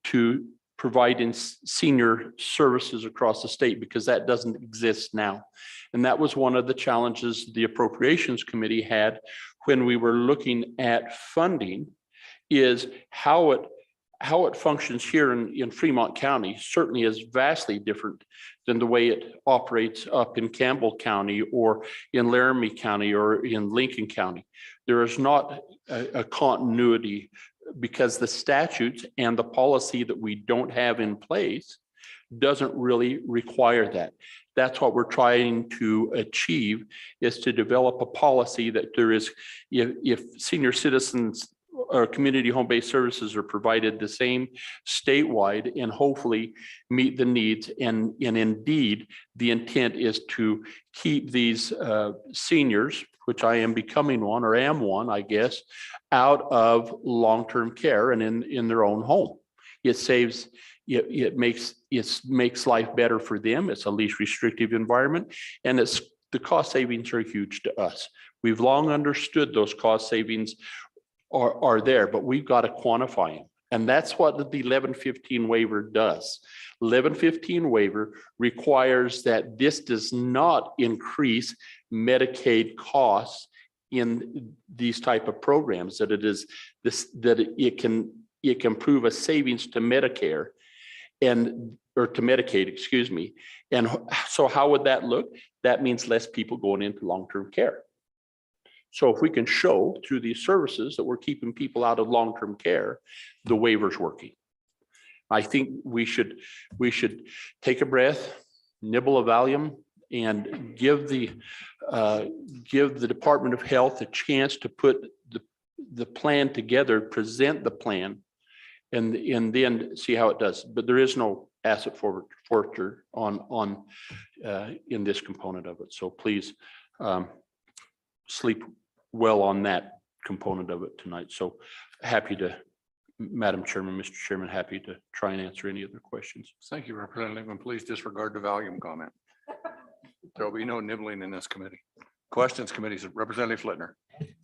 to providing senior services across the state, because that doesn't exist now. And that was one of the challenges the Appropriations Committee had when we were looking at funding, is how it functions here in Fremont County certainly is vastly different than the way it operates up in Campbell County or in Laramie County or in Lincoln County. There is not a continuity, because the statutes and the policy that we don't have in place doesn't really require that. That's what we're trying to achieve, is to develop a policy that there is, if senior citizens or community home-based services are provided the same statewide, and hopefully meet the needs. And indeed, the intent is to keep these seniors, which I am becoming one, or am one, I guess, out of long-term care and in their own home. It saves, it makes life better for them. It's a least restrictive environment, and the cost savings are huge to us. We've long understood those cost savings are there, but we've got to quantify them. And that's what the 1115 waiver does. 1115 waiver requires that this does not increase Medicaid costs in these type of programs, that it can prove a savings to Medicare or to Medicaid, excuse me. And so how would that look? That means less people going into long-term care. So if we can show through these services that we're keeping people out of long-term care, the waiver's working. I think we should take a breath, nibble a Valium, and give the Department of Health a chance to put the plan together, present the plan, and then see how it does. But there is no asset forfeiture on in this component of it. So please sleep well on that component of it tonight. So happy to, Madam Chairman, Mr. Chairman, happy to try and answer any other questions. Thank you, Representative, and please disregard the volume comment. There will be no nibbling in this committee. Questions, committees, Representative Flitner.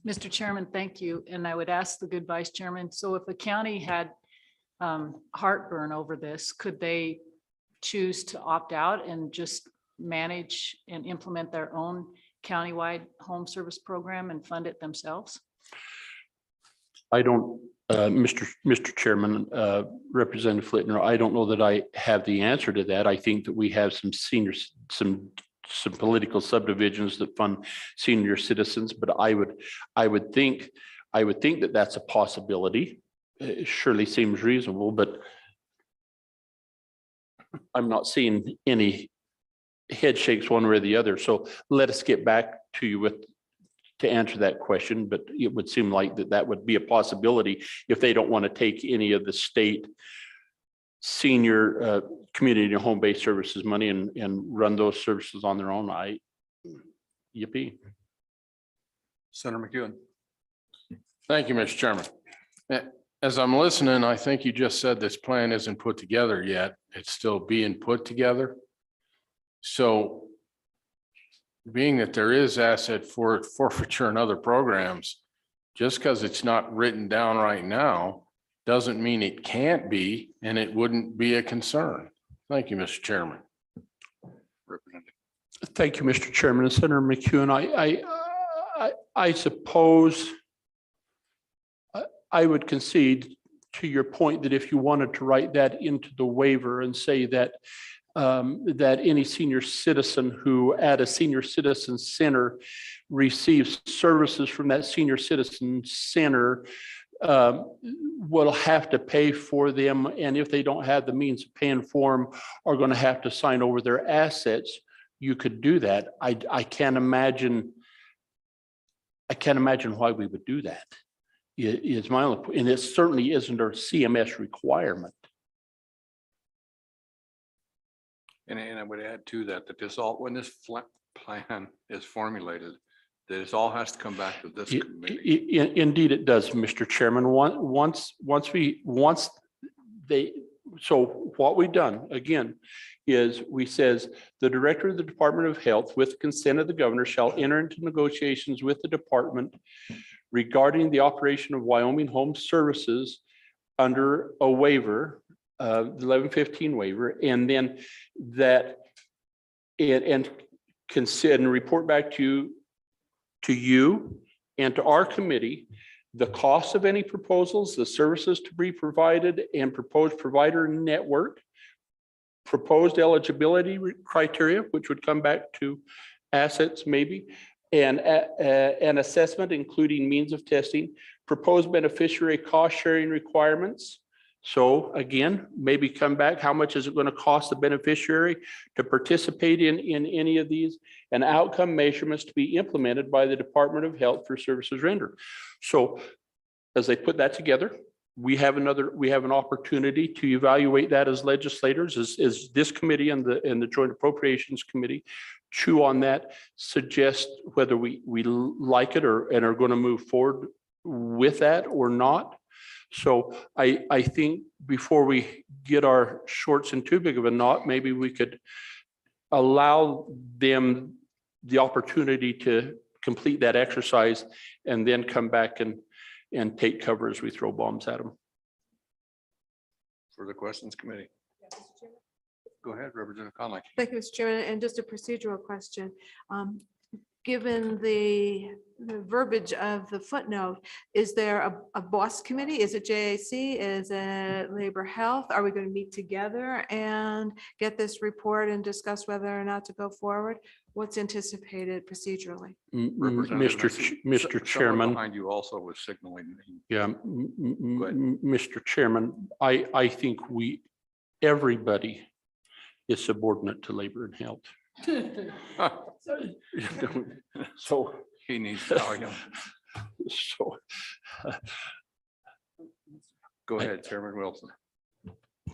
Mr. Chairman, thank you. And I would ask the good vice chairman, so if the county had heartburn over this, could they choose to opt out and just manage and implement their own countywide home service program and fund it themselves? I don't, Mr. Chairman, Representative Flitner, I don't know that I have the answer to that. I think that we have some seniors, some political subdivisions that fund senior citizens, but I would think that that's a possibility. It surely seems reasonable, but I'm not seeing any head shakes one way or the other. So let us get back to you to answer that question, but it would seem like that would be a possibility if they don't want to take any of the state senior community and home-based services money and run those services on their own. Yippee. Senator McEwen. Thank you, Mr. Chairman. As I'm listening, I think you just said this plan isn't put together yet. It's still being put together. So being that there is asset forfeiture and other programs, just because it's not written down right now, doesn't mean it can't be, and it wouldn't be a concern. Thank you, Mr. Chairman. Representative. Thank you, Mr. Chairman. And Senator McEwen, I suppose I would concede to your point that if you wanted to write that into the waiver and say that that any senior citizen who at a senior citizen center receives services from that senior citizen center will have to pay for them, and if they don't have the means of paying for them, are going to have to sign over their assets. You could do that. I can't imagine why we would do that. Is my only, and it certainly isn't a CMS requirement. And I would add to that, when this plan is formulated, that it all has to come back to this committee. Indeed, it does, Mr. Chairman. So what we've done again is we says the director of the Department of Health, with consent of the governor, shall enter into negotiations with the department regarding the operation of Wyoming Home Services under a waiver, the 1115 waiver, and then that and consent and report back to you and to our committee the cost of any proposals, the services to be provided, and proposed provider network, proposed eligibility criteria, which would come back to assets maybe, and an assessment including means of testing, proposed beneficiary cost sharing requirements. So again, maybe come back, how much is it going to cost the beneficiary to participate in any of these, and outcome measurements to be implemented by the Department of Health for services rendered. So as they put that together, we have an opportunity to evaluate that as legislators, as this committee and the Joint Appropriations Committee chew on that, suggest whether we like it and are going to move forward with that or not. So I think before we get our shorts in too big of a knot, maybe we could allow them the opportunity to complete that exercise and then come back and take cover as we throw bombs at them. Further questions, committee? Go ahead, Representative Conley. Thank you, Mr. Chairman. And just a procedural question. Given the verbiage of the footnote, is there a boss committee? Is it JAC? Is it Labor Health? Are we going to meet together and get this report and discuss whether or not to go forward? What's anticipated procedurally? Mr. Chairman. Behind you also was signaling. Yeah, Mr. Chairman, I think everybody is subordinate to labor and health. So he needs to. So go ahead, Chairman Wilson.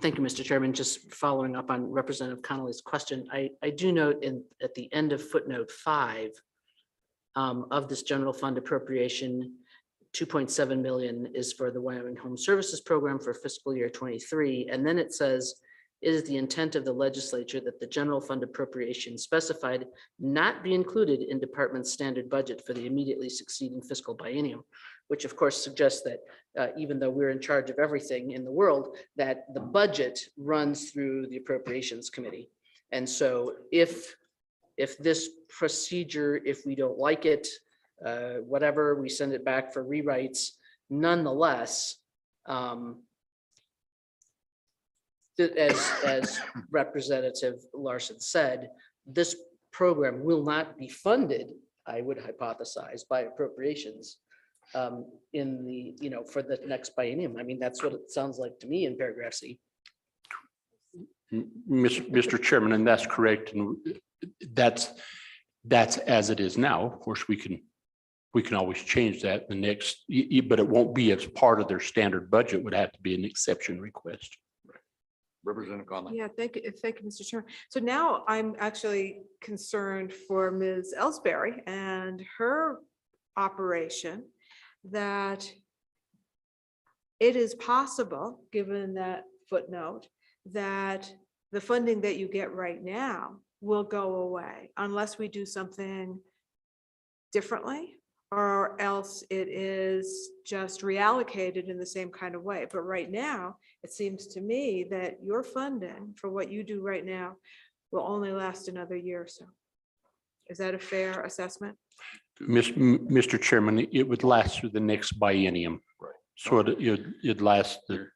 Thank you, Mr. Chairman. Just following up on Representative Connolly's question, I do note at the end of footnote 5 of this general fund appropriation, 2.7 million is for the Wyoming Home Services Program for fiscal year 23. And then it says it is the intent of the legislature that the general fund appropriation specified not be included in department's standard budget for the immediately succeeding fiscal biennium, which of course suggests that even though we're in charge of everything in the world, that the budget runs through the appropriations committee. And so if this procedure, if we don't like it, whatever, we send it back for rewrites, nonetheless, as Representative Larson said, this program will not be funded, I would hypothesize, by appropriations in the, for the next biennium. I mean, that's what it sounds like to me in paragraph C. Mr. Chairman, and that's correct. And that's as it is now. Of course, we can always change that in the next, but it won't be as part of their standard budget. Would have to be an exception request. Representative Conley. Yeah, thank you, Mr. Chairman. So now I'm actually concerned for Ms. Ellsberry and her operation, that it is possible, given that footnote, that the funding that you get right now will go away unless we do something differently, or else it is just reallocated in the same kind of way. But right now, it seems to me that your funding for what you do right now will only last another year or so. Is that a fair assessment? Mr. Chairman, it would last through the next biennium. Right. So it'd last the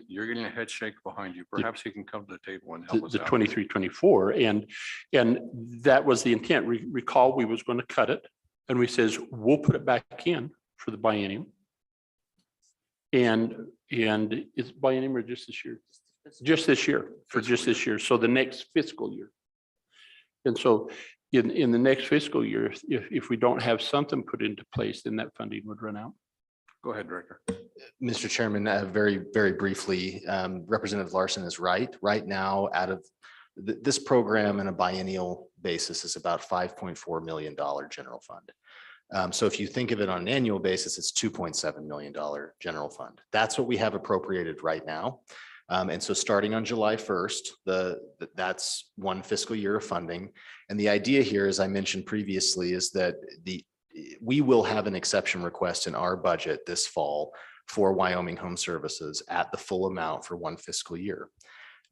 You're getting a head shake behind you. Perhaps he can come to the table and help us the out. 23-24, and that was the intent. Recall, we was going to cut it, and we says we'll put it back in for the biennium. And it's biennium or just this year? Just this year, for just this year. So the next fiscal year. And so in the next fiscal year, if we don't have something put into place, then that funding would run out. Go ahead, Director. Mr. Chairman, very, very briefly, Representative Larson is right. Right now, out of this program on a biennial basis is about $5.4 million general fund. So if you think of it on an annual basis, it's $2.7 million general fund. That's what we have appropriated right now. And so starting on July 1st, that's one fiscal year of funding. And the idea here, as I mentioned previously, is that we will have an exception request in our budget this fall for Wyoming Home Services at the full amount for one fiscal year.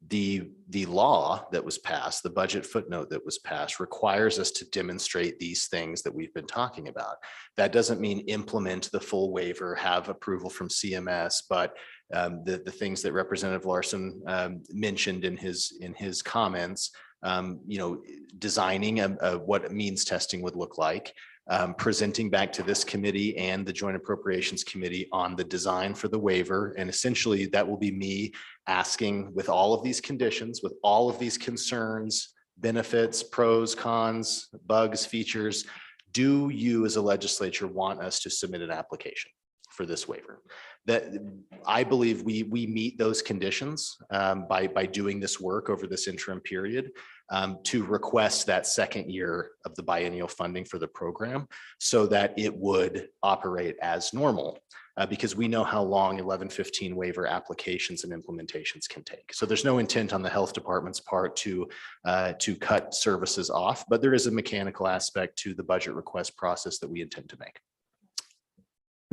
The law that was passed, the budget footnote that was passed, requires us to demonstrate these things that we've been talking about. That doesn't mean implement the full waiver, have approval from CMS, but the things that Representative Larson mentioned in his comments, designing what means testing would look like, presenting back to this committee and the Joint Appropriations Committee on the design for the waiver. And essentially that will be me asking, with all of these conditions, with all of these concerns, benefits, pros, cons, bugs, features, do you as a legislature want us to submit an application for this waiver? That I believe we meet those conditions by doing this work over this interim period to request that second year of the biennial funding for the program so that it would operate as normal because we know how long 1115 waiver applications and implementations can take. So there's no intent on the health department's part to cut services off, but there is a mechanical aspect to the budget request process that we intend to make.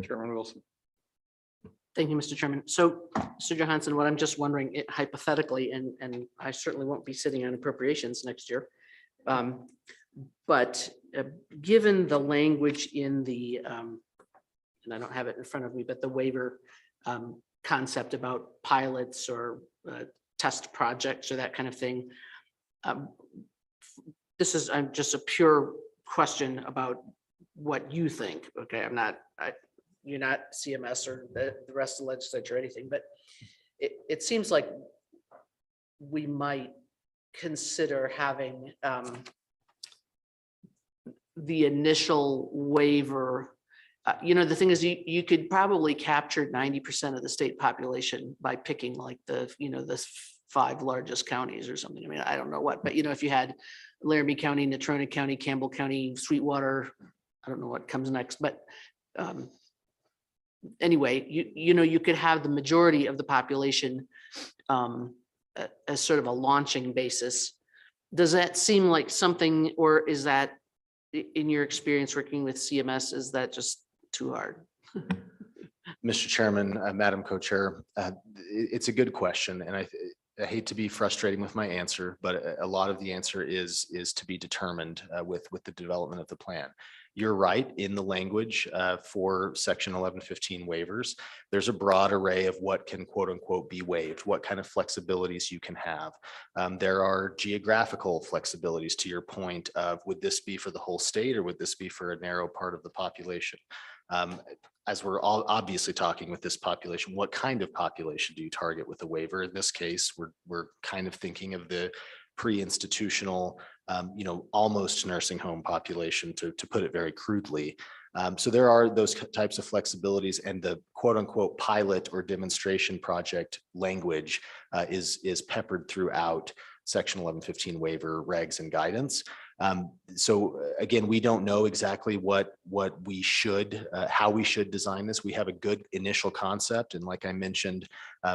Chairman Wilson. Thank you, Mr. Chairman. So, Mr. Johansson, what I'm just wondering, hypothetically, and I certainly won't be sitting on appropriations next year, but given the language in the, and I don't have it in front of me, but the waiver concept about pilots or test projects or that kind of thing, this is just a pure question about what you think. Okay, you're not CMS or the rest of the legislature or anything, but it seems like we might consider having the initial waiver. The thing is, you could probably capture 90% of the state population by picking like the 5 largest counties or something. I mean, I don't know what, but if you had Laramie County, Natrona County, Campbell County, Sweetwater, I don't know what comes next, but anyway, you could have the majority of the population as sort of a launching basis. Does that seem like something, or is that in your experience working with CMS, is that just too hard? Mr. Chairman, Madam Co-Chair, it's a good question, and I hate to be frustrating with my answer, but a lot of the answer is to be determined with the development of the plan. You're right in the language for section 1115 waivers. There's a broad array of what can quote unquote be waived, what kind of flexibilities you can have. There are geographical flexibilities to your point of would this be for the whole state or would this be for a narrow part of the population? As we're all obviously talking with this population, what kind of population do you target with a waiver? In this case, we're kind of thinking of the pre-institutional, almost nursing home population to put it very crudely. So there are those types of flexibilities, and the quote unquote pilot or demonstration project language is peppered throughout section 1115 waiver regs and guidance. So again, we don't know exactly what we should, how we should design this. We have a good initial concept. And like I mentioned,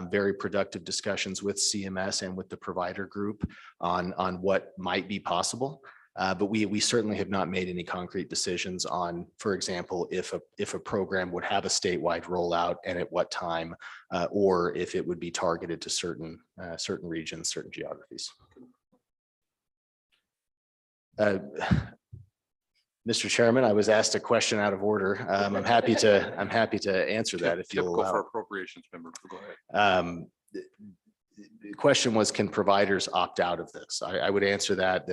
very productive discussions with CMS and with the provider group on what might be possible. But we certainly have not made any concrete decisions on, for example, if a program would have a statewide rollout and at what time, or if it would be targeted to certain regions, certain geographies. Mr. Chairman, I was asked a question out of order. I'm happy to answer that if you'll Typical for allow. appropriations member. Go ahead. The question was, can providers opt out of this? I would answer that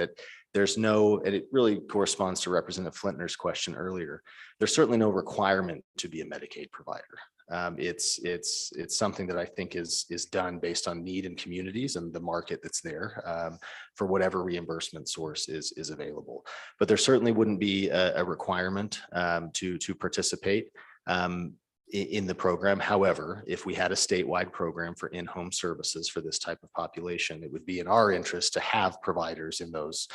there's no, and it really corresponds to Representative Flintner's question earlier. There's certainly no requirement to be a Medicaid provider. It's something that I think is done based on need in communities and the market that's there for whatever reimbursement source is available. But there certainly wouldn't be a requirement to participate in the program. However, if we had a statewide program for in-home services for this type of population, it would be in our interest to have providers in those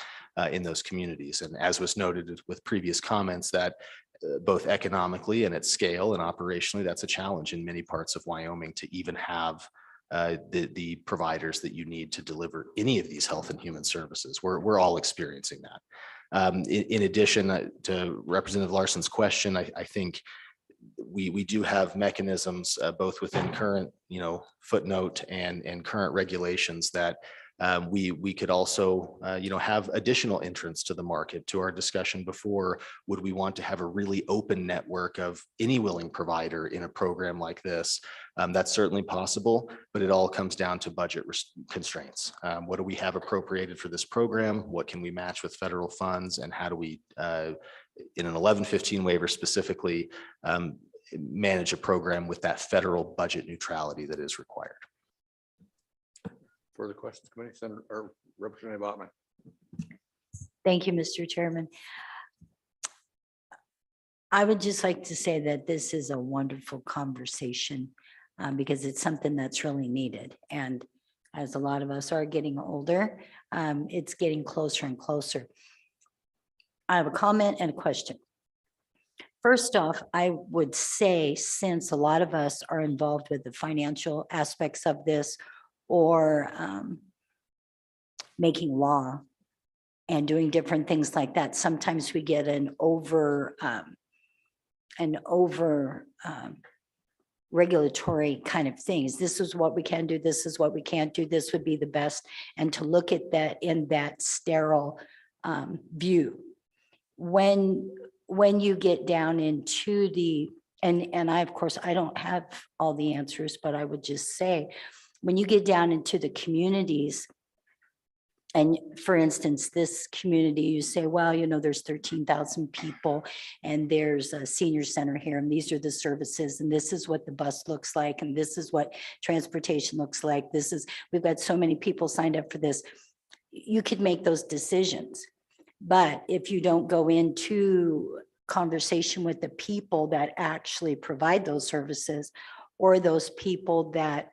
communities. And as was noted with previous comments, that both economically and at scale and operationally, that's a challenge in many parts of Wyoming to even have the providers that you need to deliver any of these health and human services. We're all experiencing that. In addition to Representative Larson's question, I think we do have mechanisms both within current footnote and current regulations that we could also have additional entrance to the market. To our discussion before, would we want to have a really open network of any willing provider in a program like this? That's certainly possible, but it all comes down to budget constraints. What do we have appropriated for this program? What can we match with federal funds? And how do we, in an 1115 waiver specifically, manage a program with that federal budget neutrality that is required? Further questions, committee, Senator or Representative Ottman? Thank you, Mr. Chairman. I would just like to say that this is a wonderful conversation because it's something that's really needed. And as a lot of us are getting older, it's getting closer and closer. I have a comment and a question. First off, I would say, since a lot of us are involved with the financial aspects of this or making law and doing different things like that, sometimes we get an over regulatory kind of things. This is what we can do. This is what we can't do. This would be the best. And to look at that in that sterile view. When you get down into and I, of course, I don't have all the answers, but I would just say, when you get down into the communities, and for instance, this community, you say, well, there's 13,000 people and there's a senior center here and these are the services and this is what the bus looks like and this is what transportation looks like. We've got so many people signed up for this. You could make those decisions. But if you don't go into conversation with the people that actually provide those services or those people that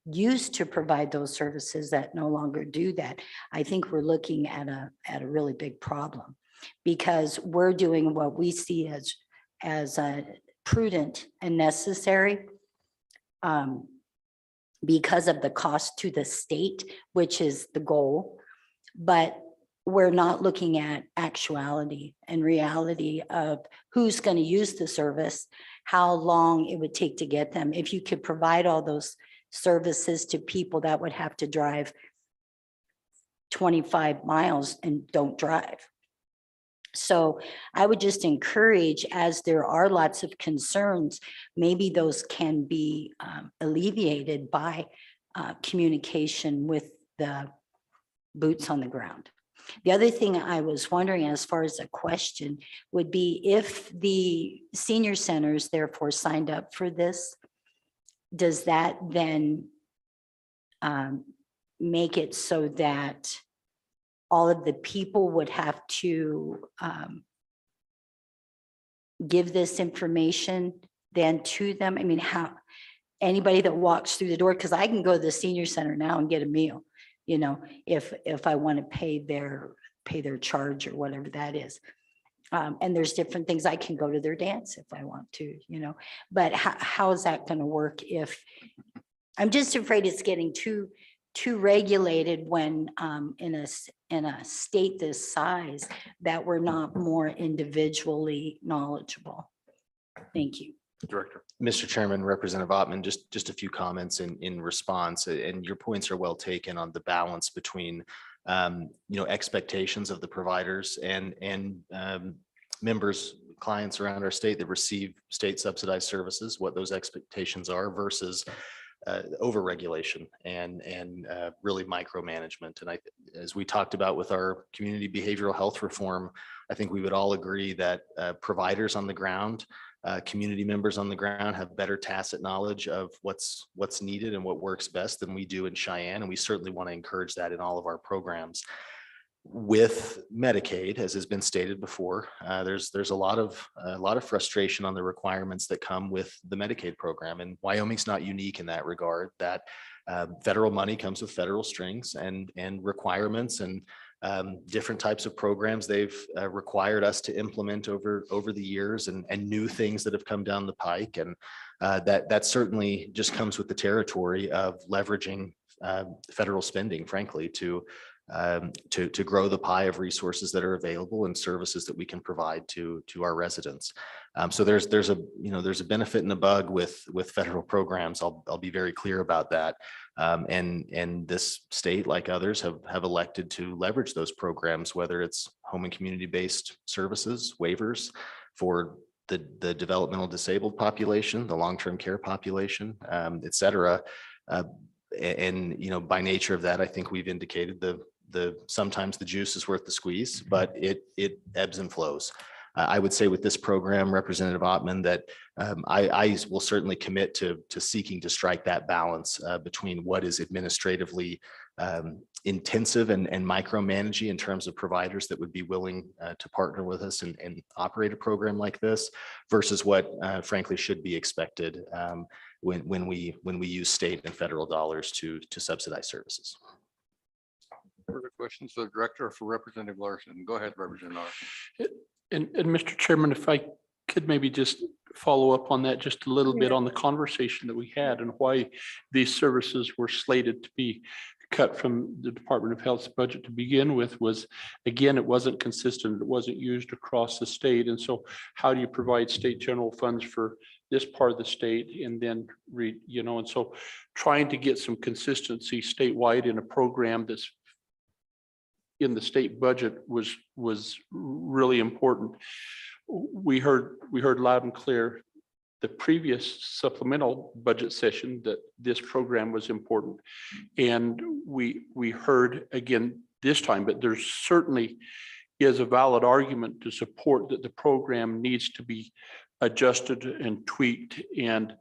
used to provide those services that no longer do that, I think we're looking at a really big problem because we're doing what we see as prudent and necessary. because of the cost to the state, which is the goal. But we're not looking at actuality and reality of who's going to use the service, how long it would take to get them. If you could provide all those services to people that would have to drive 25 miles and don't drive. So I would just encourage, as there are lots of concerns, maybe those can be alleviated by communication with the boots on the ground. The other thing I was wondering, as far as a question, would be if the senior centers therefore signed up for this, does that then make it so that all of the people would have to give this information then to them? I mean, how anybody that walks through the door, because I can go to the senior center now and get a meal, you know, if I want to pay their charge or whatever that is. And there's different things. I can go to their dance if I want to, you know, but how is that going to work? If I'm just afraid it's getting too regulated when in a state this size that we're not more individually knowledgeable. Thank you. Director. Mr. Chairman, Representative Ottman, just a few comments in response, and your points are well taken on the balance between expectations of the providers and members, clients around our state that receive state subsidized services, what those expectations are versus overregulation and really micromanagement. And as we talked about with our community behavioral health reform, I think we would all agree that providers on the ground, community members on the ground have better tacit knowledge of what's needed and what works best than we do in Cheyenne. And we certainly want to encourage that in all of our programs. With Medicaid, as has been stated before, there's a lot of frustration on the requirements that come with the Medicaid program, and Wyoming's not unique in that regard. That federal money comes with federal strings and requirements and different types of programs they've required us to implement over the years, and new things that have come down the pike, and that certainly just comes with the territory of leveraging federal spending, frankly, to grow the pie of resources that are available and services that we can provide to our residents. So there's a benefit and a bug with federal programs. I'll be very clear about that. And this state, like others, have elected to leverage those programs, whether it's home and community-based services, waivers for the developmental disabled population, the long-term care population, et cetera. And by nature of that, I think we've indicated sometimes the juice is worth the squeeze, but it ebbs and flows. I would say with this program, Representative Ottman, that I will certainly commit to seeking to strike that balance between what is administratively intensive and micromanaging in terms of providers that would be willing to partner with us and operate a program like this versus what frankly should be expected when we use state and federal dollars to subsidize services. Further questions for the director or for Representative Larson? Go ahead, Representative Larson. And Mr. Chairman, if I could maybe just follow up on that just a little bit on the conversation that we had and why these services were slated to be cut from the Department of Health's budget to begin with was, again, it wasn't consistent. It wasn't used across the state. And so how do you provide state general funds for this part of the state and then and so trying to get some consistency statewide in a program that's in the state budget was really important. We heard loud and clear the previous supplemental budget session that this program was important. And we heard again this time, but there certainly is a valid argument to support that the program needs to be adjusted and tweaked and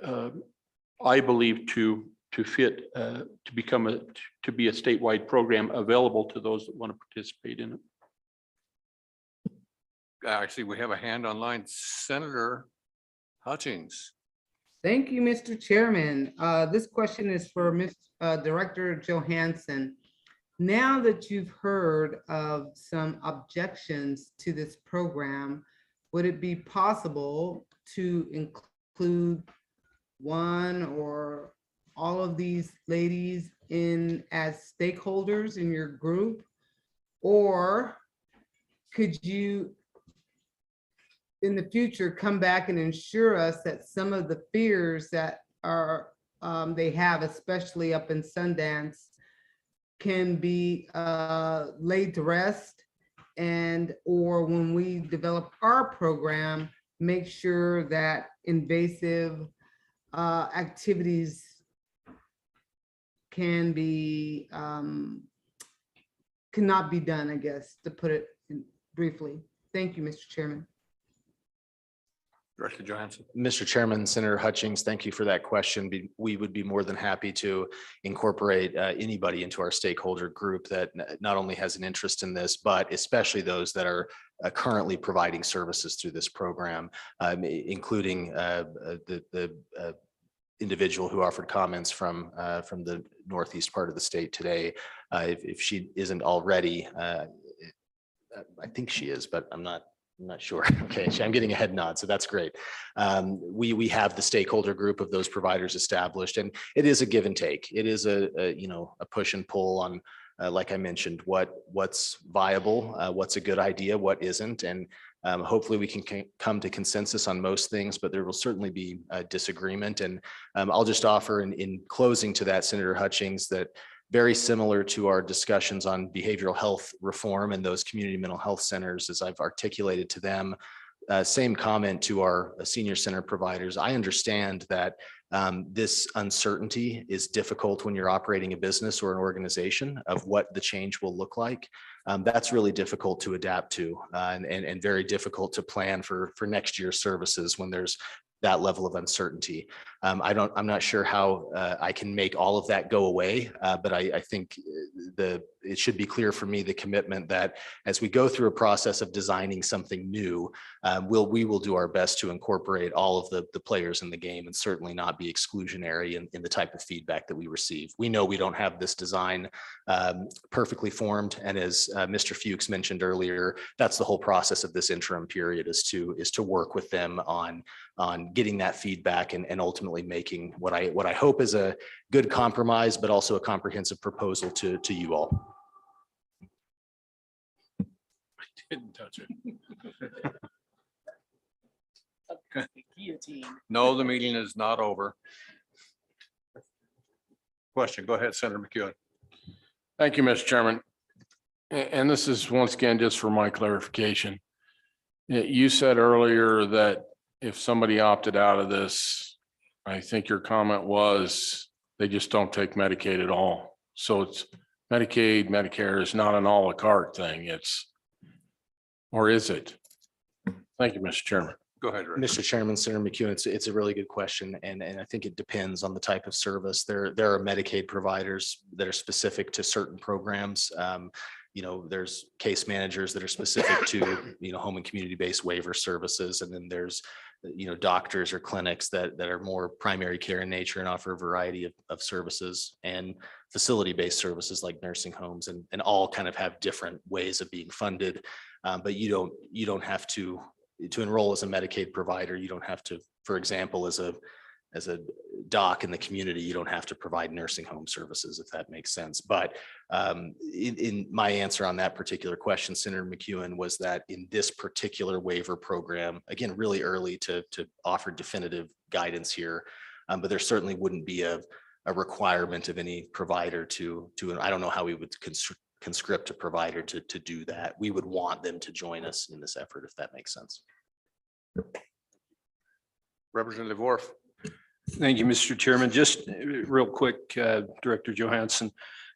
I believe to fit to be a statewide program available to those that want to participate in it. Actually, we have a hand online. Senator Hutchings. Thank you, Mr. Chairman. This question is for Ms. Director Johansson. Now that you've heard of some objections to this program, would it be possible to include one or all of these ladies in as stakeholders in your group? Or could you, in the future, come back and ensure us that some of the fears that are they have, especially up in Sundance, can be laid to rest? And or when we develop our program, make sure that invasive activities can be cannot be done, I guess, to put it briefly. Thank you, Mr. Chairman. Director Johansson. Mr. Chairman, Senator Hutchings, thank you for that question. We would be more than happy to incorporate anybody into our stakeholder group that not only has an interest in this, but especially those that are currently providing services through this program, including the individual who offered comments from the northeast part of the state today. If she isn't already, I think she is, but I'm not sure. Okay, I'm getting a head nod, so that's great. We have the stakeholder group of those providers established, and it is a give and take. It is a push and pull on, like I mentioned, what's viable, what's a good idea, what isn't, and hopefully we can come to consensus on most things, but there will certainly be a disagreement. And I'll just offer in closing to that, Senator Hutchings, that very similar to our discussions on behavioral health reform and those community mental health centers, as I've articulated to them, same comment to our senior center providers. I understand that this uncertainty is difficult when you're operating a business or an organization of what the change will look like. That's really difficult to adapt to and very difficult to plan for next year's services when there's that level of uncertainty. I'm not sure how I can make all of that go away, but I think it should be clear for me, the commitment that as we go through a process of designing something new, we will do our best to incorporate all of the players in the game and certainly not be exclusionary in the type of feedback that we receive. We know we don't have this design perfectly formed. And as Mr. Fuchs mentioned earlier, that's the whole process of this interim period, is to work with them on getting that feedback and ultimately making what I hope is a good compromise, but also a comprehensive proposal to you all. Didn't touch it. No, the meeting is not over. Question, go ahead, Senator McEwen. Thank you, Mr. Chairman. And this is once again, just for my clarification. You said earlier that if somebody opted out of this, I think your comment was they just don't take Medicaid at all. So it's Medicaid, Medicare is not an a la carte thing. Or is it? Thank you, Mr. Chairman. Go ahead, Rick. Mr. Chairman, Senator McEwen, it's a really good question. And I think it depends on the type of service. There are Medicaid providers that are specific to certain programs. There's case managers that are specific to, home and community-based waiver services. And then there's, doctors or clinics that are more primary care in nature and offer a variety of services, and facility-based services like nursing homes, and all kind of have different ways of being funded. But you don't have to enroll as a Medicaid provider. You don't have to, for example, as a doc in the community, you don't have to provide nursing home services, if that makes sense. But in my answer on that particular question, Senator McEwen, was that in this particular waiver program, again, really early to offer definitive guidance here, but there certainly wouldn't be a requirement of any provider to, I don't know how we would conscript a provider to do that. We would want them to join us in this effort, if that makes sense. Representative Worf. Thank you, Mr. Chairman. Just real quick, Director Johansson,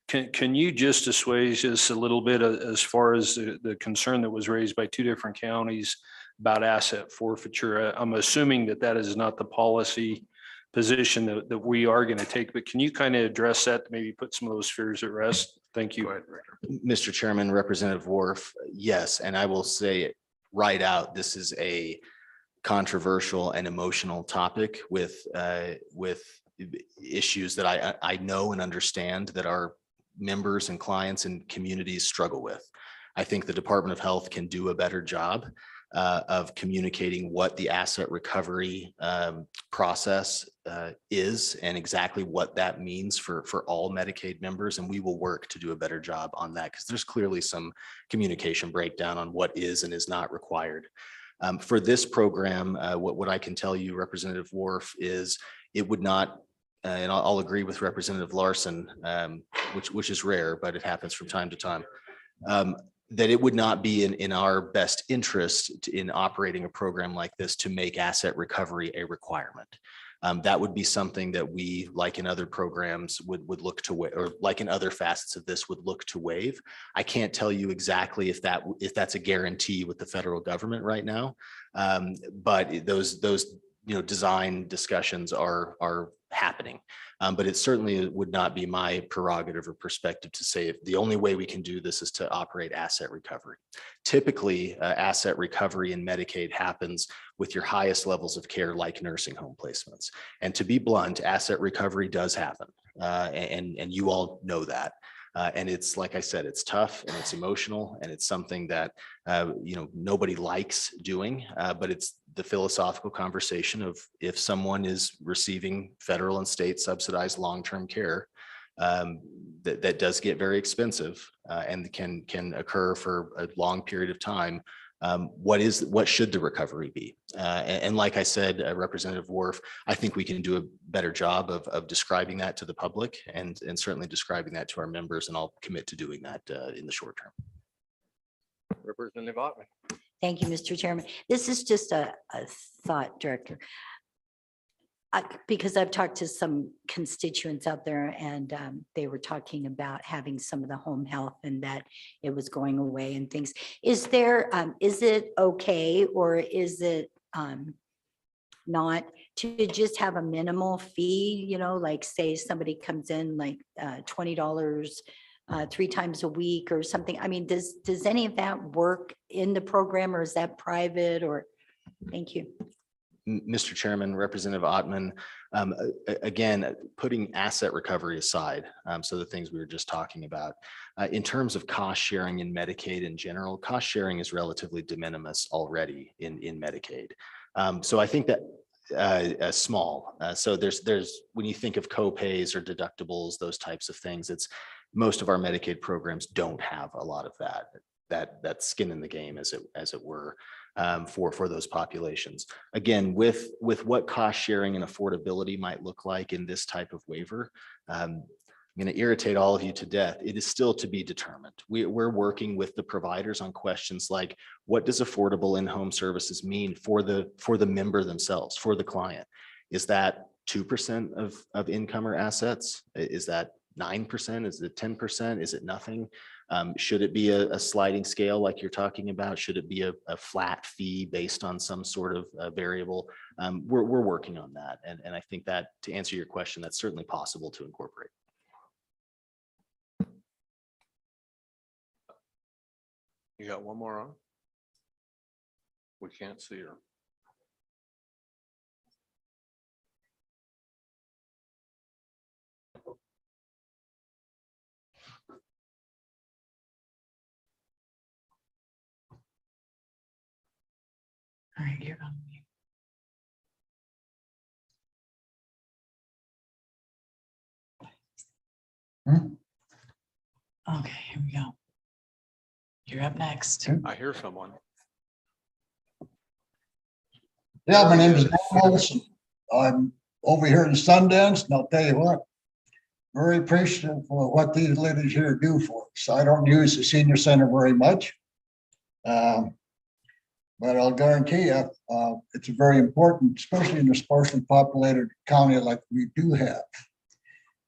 can you just assuage us a little bit as far as the concern that was raised by two different counties about asset forfeiture? I'm assuming that is not the policy position that we are going to take, but can you kind of address that, maybe put some of those fears at rest? Thank you. Go ahead, Mr. Chairman, Representative Worf, yes, and I will say it right out, this is a controversial and emotional topic with issues that I know and understand that our members and clients and communities struggle with. I think the Department of Health can do a better job of communicating what the asset recovery process is and exactly what that means for all Medicaid members. And we will work to do a better job on that because there's clearly some communication breakdown on what is and is not required. For this program, what I can tell you, Representative Worf, is it would not, and I'll agree with Representative Larson, which is rare, but it happens from time to time, that it would not be in our best interest in operating a program like this to make asset recovery a requirement. That would be something that we, like in other programs, would look to, or like in other facets of this, would look to waive. I can't tell you exactly if that's a guarantee with the federal government right now, but those design discussions are happening. But it certainly would not be my prerogative or perspective to say if the only way we can do this is to operate asset recovery. Typically, asset recovery in Medicaid happens with your highest levels of care, like nursing home placements. And to be blunt, asset recovery does happen. And you all know that. And it's, like I said, it's tough and it's emotional and it's something that, nobody likes doing, but it's the philosophical conversation of if someone is receiving federal and state subsidized long-term care, that does get very expensive and can occur for a long period of time. What should the recovery be? And like I said, Representative Worf, I think we can do a better job of describing that to the public and certainly describing that to our members. And I'll commit to doing that in the short term. Representative Ottman. Thank you, Mr. Chairman. This is just a thought, Director. Because I've talked to some constituents out there and they were talking about having some of the home health and that it was going away and things. Is it okay or is it not to just have a minimal fee, like say somebody comes in like $20 3 times a week or something? I mean, does any of that work in the program or is that private or? Thank you. Mr. Chairman, Representative Ottman, again, putting asset recovery aside, so the things we were just talking about, in terms of cost sharing in Medicaid in general, cost sharing is relatively de minimis already in Medicaid. So I think that small. So there's when you think of co-pays or deductibles, those types of things, it's most of our Medicaid programs don't have a lot of that skin in the game, as it were. For those populations. Again, with what cost sharing and affordability might look like in this type of waiver, I'm going to irritate all of you to death. It is still to be determined. We're working with the providers on questions like, what does affordable in-home services mean for the member themselves, for the client? Is that 2% of income or assets? Is that 9%? Is it 10%? Is it nothing? Should it be a sliding scale like you're talking about? Should it be a flat fee based on some sort of variable? We're working on that. And I think that, to answer your question, that's certainly possible to incorporate. You got one more on? We can't see her. All right, you're on mute. Okay, here we go. You're up next. I hear someone. Yeah, my name is Matt Wilson. I'm over here in Sundance, and I'll tell you what, very appreciative for what these ladies here do for us. I don't use the senior center very much. But I'll guarantee you, it's very important, especially in a sparsely populated county like we do have.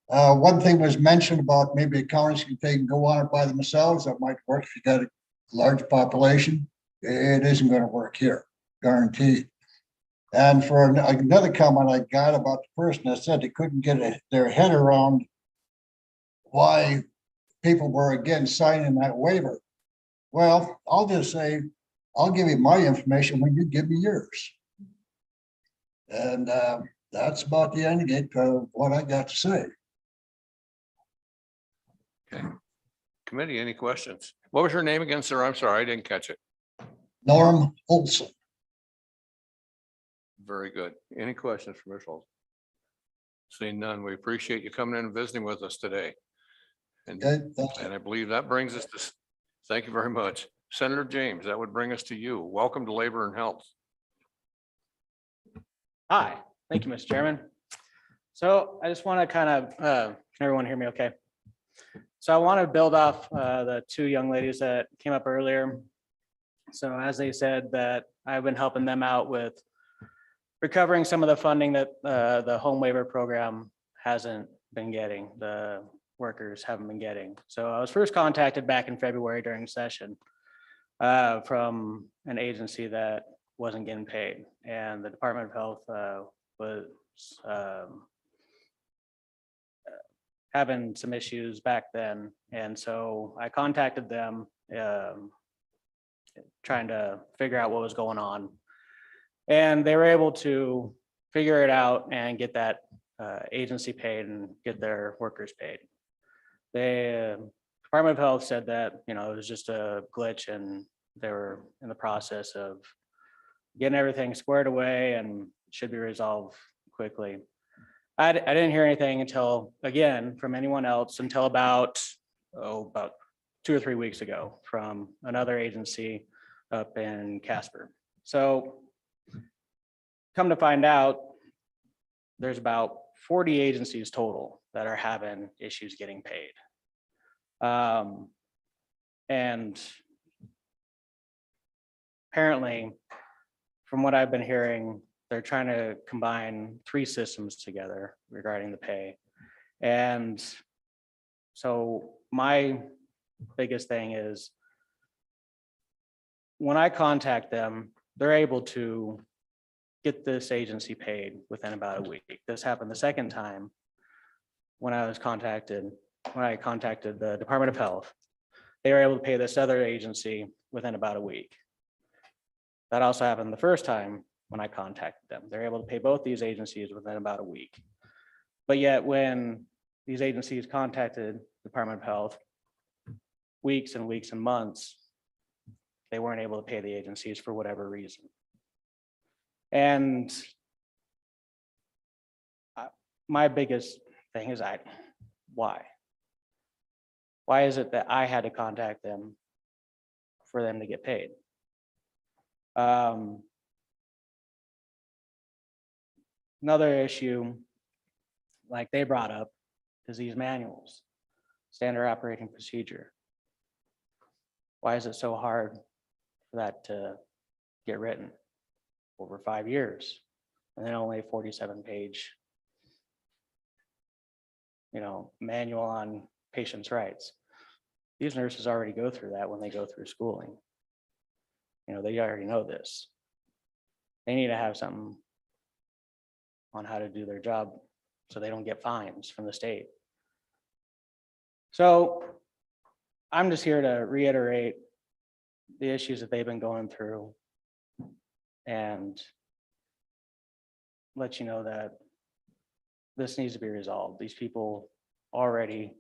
One thing was mentioned about maybe counties can go on it by themselves. That might work if you got a large population. It isn't going to work here, guaranteed. And for another comment I got about the person that said they couldn't get their head around why people were again signing that waiver. Well, I'll just say, I'll give you my information when you give me yours. And that's about the end of what I got to say. Okay. Committee, any questions? What was your name again, sir? I'm sorry, I didn't catch it. Norm Olson. Very good. Any questions for Ms. Olson? Seeing none, we appreciate you coming in and visiting with us today. And, Okay, thank you. and I believe that brings us to, thank you very much. Senator James, that would bring us to you. Welcome to Labor and Health. Hi, thank you, Mr. Chairman. So I just want to kind of, can everyone hear me okay? So I want to build off the two young ladies that came up earlier. So as they said, that I've been helping them out with recovering some of the funding that the home waiver program hasn't been getting, the workers haven't been getting. So I was first contacted back in February during session from an agency that wasn't getting paid, and the Department of Health was having some issues back then. And so I contacted them trying to figure out what was going on. And they were able to figure it out and get that agency paid and get their workers paid. The Department of Health said that, it was just a glitch and they were in the process of getting everything squared away and should be resolved quickly. I didn't hear anything until, again, from anyone else until about 2 or 3 weeks ago from another agency up in Casper. So come to find out, there's about 40 agencies total that are having issues getting paid. And apparently, from what I've been hearing, they're trying to combine 3 systems together regarding the pay. And so my biggest thing is when I contact them, they're able to get this agency paid within about a week. This happened the second time when I contacted the Department of Health. They were able to pay this other agency within about a week. That also happened the first time when I contacted them. They're able to pay both these agencies within about a week. But yet when these agencies contacted the Department of Health, weeks and weeks and months, they weren't able to pay the agencies for whatever reason. And my biggest thing is why? Why is it that I had to contact them for them to get paid? Another issue, like they brought up, is these manuals, standard operating procedure. Why is it so hard for that to get written over 5 years? And then only a 47-page, manual on patients' rights. These nurses already go through that when they go through schooling. They already know this. They need to have something on how to do their job so they don't get fines from the state. So I'm just here to reiterate the issues that they've been going through and let you know that this needs to be resolved. These people already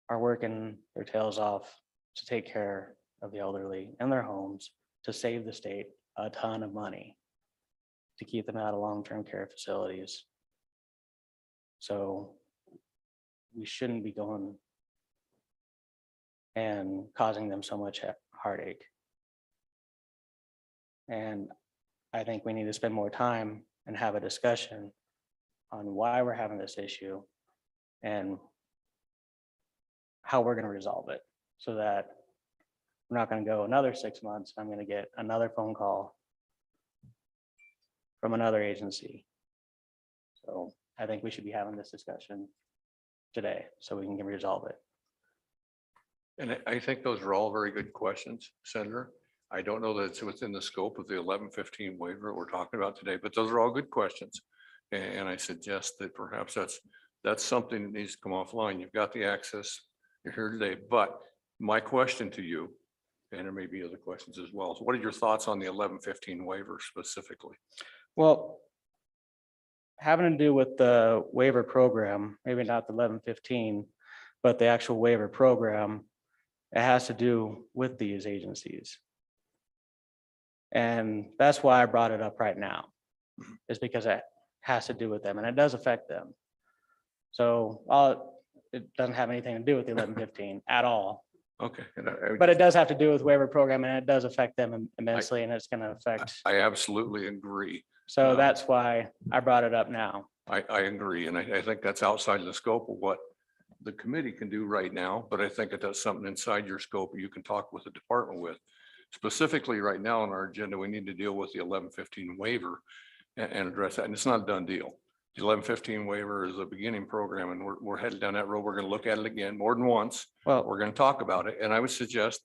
are working their tails off to take care of the elderly in their homes, to save the state a ton of money, to keep them out of long-term care facilities. So we shouldn't be going and causing them so much heartache. And I think we need to spend more time and have a discussion on why we're having this issue and how we're going to resolve it, so that we're not going to go another 6 months. I'm going to get another phone call from another agency. So I think we should be having this discussion today so we can resolve it. And I think those are all very good questions, Senator. I don't know that it's within the scope of the 1115 waiver we're talking about today, but those are all good questions. And I suggest that perhaps that's something that needs to come offline. You've got the access, you're here today, but my question to you, and there may be other questions as well. So what are your thoughts on the 1115 waiver specifically? Well, having to do with the waiver program, maybe not the 1115, but the actual waiver program, it has to do with these agencies. And that's why I brought it up right now, is because it has to do with them and it does affect them. So it doesn't have anything to do with the 1115 at all, Okay. but it does have to do with waiver program and it does affect them immensely and it's going to affect. I absolutely agree. So that's why I brought it up now. I agree. And I think that's outside the scope of what the committee can do right now, but I think it does something inside your scope you can talk with the department with. Specifically, right now on our agenda, we need to deal with the 1115 waiver and address that. And it's not a done deal. The 1115 waiver is a beginning program and we're headed down that road. We're going to look at it again more than once. Well, We're going to talk about it. And I would suggest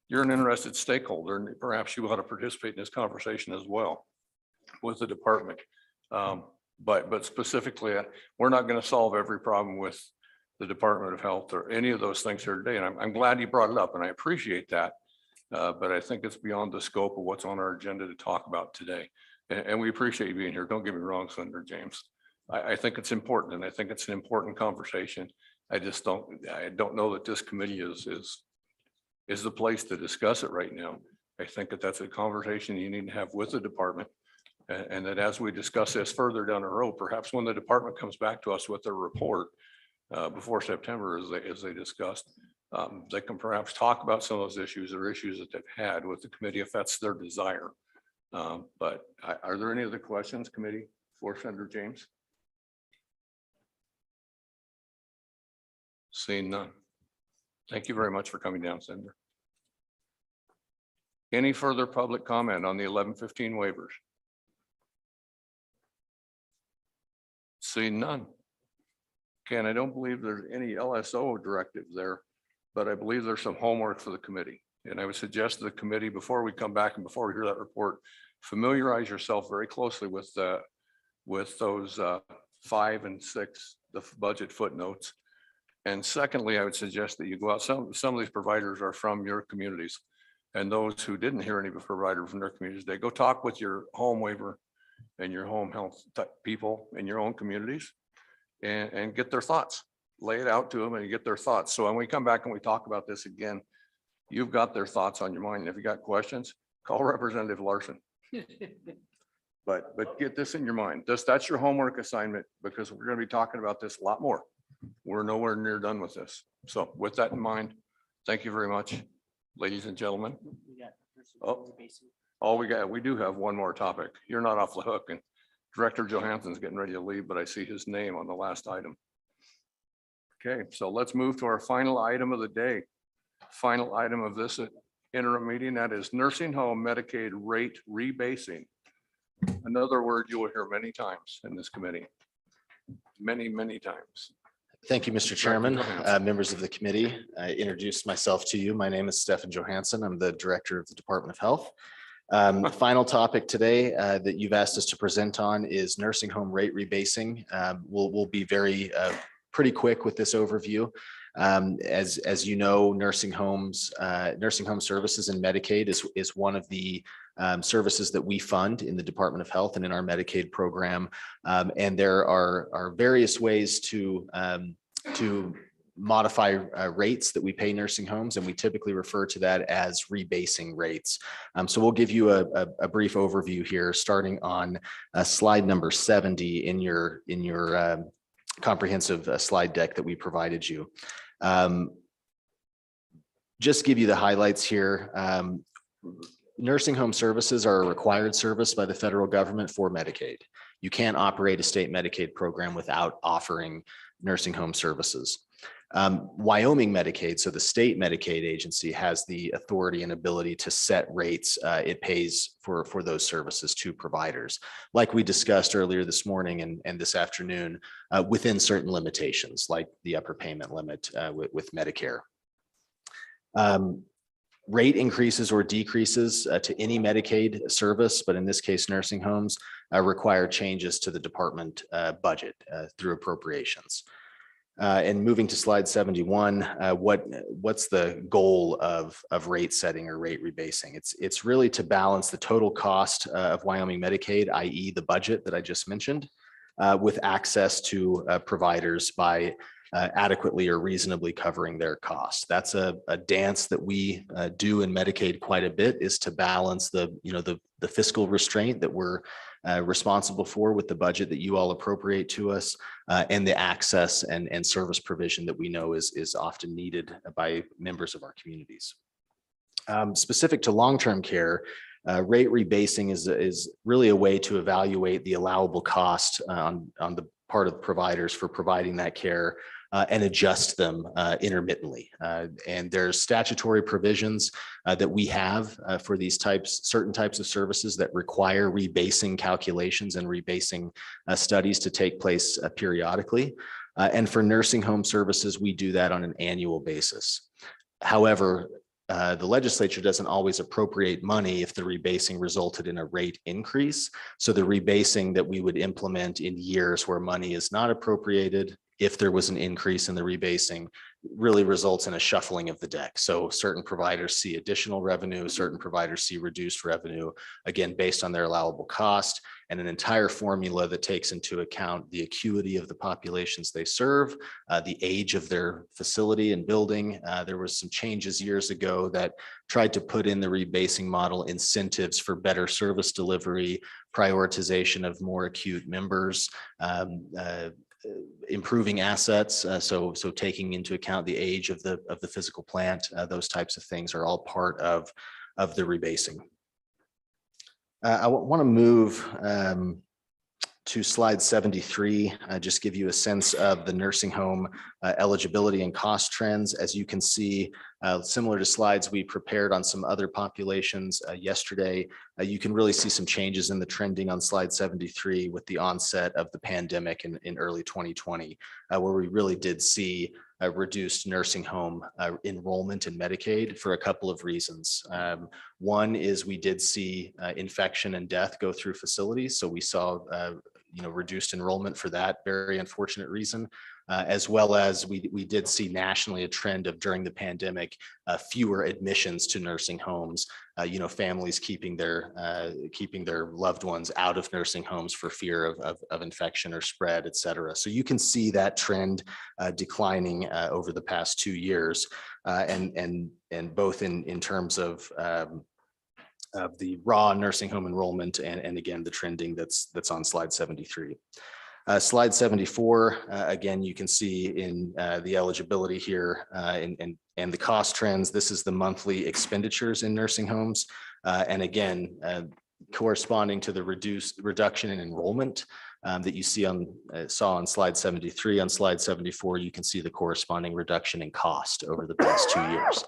you're an interested stakeholder and perhaps you ought to participate in this conversation as well with the department. But specifically, we're not going to solve every problem with the Department of Health or any of those things here today. And I'm glad you brought it up and I appreciate that. But I think it's beyond the scope of what's on our agenda to talk about today. And we appreciate you being here. Don't get me wrong, Senator James. I think it's important and I think it's an important conversation. I don't know that this committee is the place to discuss it right now. I think that that's a conversation you need to have with the department. And that as we discuss this further down the road, perhaps when the department comes back to us with their report before September, as they discussed, they can perhaps talk about some of those issues or issues that they've had with the committee if that's their desire. But are there any other questions, committee, for Senator James? Seeing none. Thank you very much for coming down, Senator. Any further public comment on the 1115 waivers? Seeing none. Okay, and I don't believe there's any LSO directive there, but I believe there's some homework for the committee. And I would suggest to the committee, before we come back and before we hear that report, familiarize yourself very closely with those 5 and 6, the budget footnotes. And secondly, I would suggest that you go out, some of these providers are from your communities. And those who didn't hear any provider from their communities, they go talk with your home waiver and your home health type people in your own communities and get their thoughts, lay it out to them and get their thoughts. So when we come back and we talk about this again, you've got their thoughts on your mind. If you got questions, call Representative Larson. But get this in your mind. That's your homework assignment because we're going to be talking about this a lot more. We're nowhere near done with this. So with that in mind, thank you very much, ladies and gentlemen. We do have one more topic. You're not off the hook and Director Johansson's getting ready to leave, but I see his name on the last item. Okay, so let's move to our final item of the day. Final item of this interim meeting, that is nursing home Medicaid rate rebasing. Another word you will hear many times in this committee. Many times. Thank you, Mr. Chairman, members of the committee. I introduced myself to you. My name is Stephen Johansson. I'm the Director of the Department of Health. The final topic today that you've asked us to present on is nursing home rate rebasing. We'll be very pretty quick with this overview. As you know, nursing home services and Medicaid is one of the services that we fund in the Department of Health and in our Medicaid program. And there are various ways to modify rates that we pay nursing homes, and we typically refer to that as rebasing rates. So we'll give you a brief overview here, starting on slide number 70 in your comprehensive slide deck that we provided you. Just give you the highlights here. Nursing home services are a required service by the federal government for Medicaid. You can't operate a state Medicaid program without offering nursing home services. Wyoming Medicaid, so the state Medicaid agency, has the authority and ability to set rates it pays for those services to providers, like we discussed earlier this morning and this afternoon, within certain limitations, like the upper payment limit with Medicare. Rate increases or decreases to any Medicaid service, but in this case, nursing homes, require changes to the department budget through appropriations. And moving to slide 71, what's the goal of rate setting or rate rebasing? It's really to balance the total cost of Wyoming Medicaid, i.e. the budget that I just mentioned, with access to providers by adequately or reasonably covering their costs. That's a dance that we do in Medicaid quite a bit, is to balance the fiscal restraint that we're responsible for with the budget that you all appropriate to us, and the access and service provision that we know is often needed by members of our communities. Specific to long-term care, rate rebasing is really a way to evaluate the allowable cost on the part of providers for providing that care and adjust them intermittently. And there's statutory provisions that we have for these certain types of services that require rebasing calculations and rebasing studies to take place periodically. And for nursing home services, we do that on an annual basis. However, the legislature doesn't always appropriate money if the rebasing resulted in a rate increase. So the rebasing that we would implement in years where money is not appropriated, if there was an increase in the rebasing, really results in a shuffling of the deck. So certain providers see additional revenue, certain providers see reduced revenue, again, based on their allowable cost, and an entire formula that takes into account the acuity of the populations they serve, the age of their facility and building. There was some changes years ago that tried to put in the rebasing model incentives for better service delivery, prioritization of more acute members, improving assets. So taking into account the age of the physical plant, those types of things are all part of the rebasing. I want to move to slide 73, just give you a sense of the nursing home eligibility and cost trends. As you can see, similar to slides we prepared on some other populations yesterday, you can really see some changes in the trending on slide 73 with the onset of the pandemic in early 2020, where we really did see a reduced nursing home enrollment in Medicaid for a couple of reasons. One is we did see infection and death go through facilities. So we saw reduced enrollment for that very unfortunate reason, as well as we did see nationally a trend of, during the pandemic, fewer admissions to nursing homes, families keeping their loved ones out of nursing homes for fear of infection or spread, et cetera. So you can see that trend declining over the past 2 years, and both in terms of the raw nursing home enrollment and again, the trending that's on slide 73. Slide 74, again, you can see in the eligibility here and the cost trends. This is the monthly expenditures in nursing homes. And again, corresponding to the reduction in enrollment that you saw on slide 73. On slide 74, you can see the corresponding reduction in cost over the past 2 years.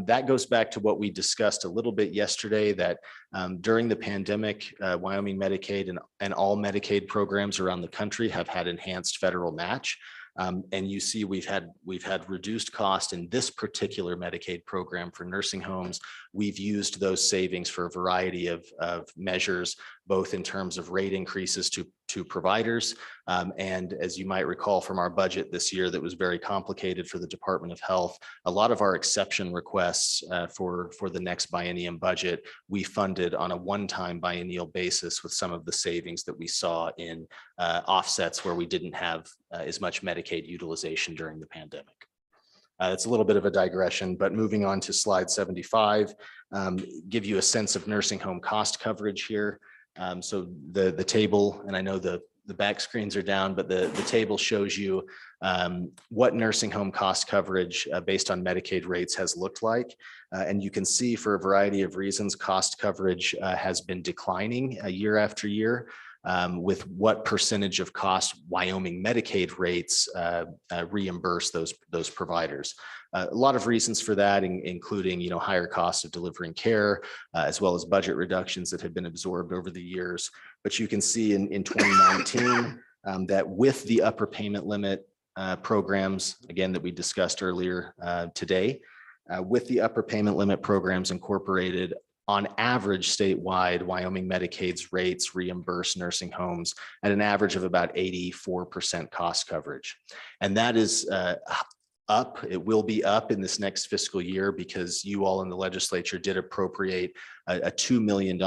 That goes back to what we discussed a little bit yesterday, that during the pandemic, Wyoming Medicaid and all Medicaid programs around the country have had enhanced federal match. And you see we've had reduced cost in this particular Medicaid program for nursing homes. We've used those savings for a variety of measures, both in terms of rate increases to providers. And as you might recall from our budget this year, that was very complicated for the Department of Health. A lot of our exception requests for the next biennium budget, we funded on a one-time biennial basis with some of the savings that we saw in offsets where we didn't have as much Medicaid utilization during the pandemic. It's a little bit of a digression, but moving on to slide 75, give you a sense of nursing home cost coverage here. So the table, and I know the back screens are down, but the table shows you what nursing home cost coverage based on Medicaid rates has looked like. And you can see for a variety of reasons, cost coverage has been declining year after year. With what percentage of cost Wyoming Medicaid rates reimburse those providers. A lot of reasons for that, including higher costs of delivering care, as well as budget reductions that have been absorbed over the years. But you can see in 2019 that with the upper payment limit programs, again, that we discussed earlier today, with the upper payment limit programs incorporated, on average statewide, Wyoming Medicaid's rates reimburse nursing homes at an average of about 84% cost coverage. And that is up. It will be up in this next fiscal year because you all in the legislature did appropriate a $2 million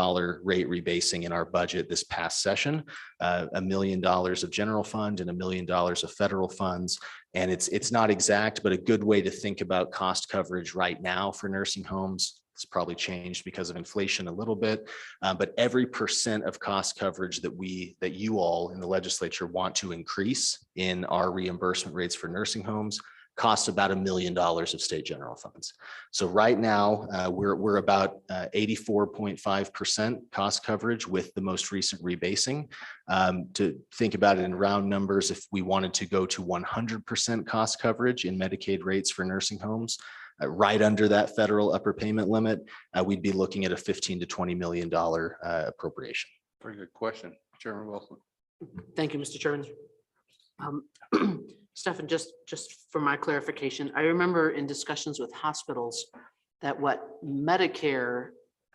rate rebasing in our budget this past session, $1 million of general fund and $1 million of federal funds. And it's not exact, but a good way to think about cost coverage right now for nursing homes. It's probably changed because of inflation a little bit, but every % of cost coverage that you all in the legislature want to increase in our reimbursement rates for nursing homes costs about $1 million of state general funds. So right now, we're about 84.5% cost coverage with the most recent rebasing. To think about it in round numbers, if we wanted to go to 100% cost coverage in Medicaid rates for nursing homes, right under that federal upper payment limit, we'd be looking at a $15 to $20 million appropriation. Very good question, Chairman Wilson. Thank you, Mr. Chairman. Stefan, just for my clarification, I remember in discussions with hospitals that the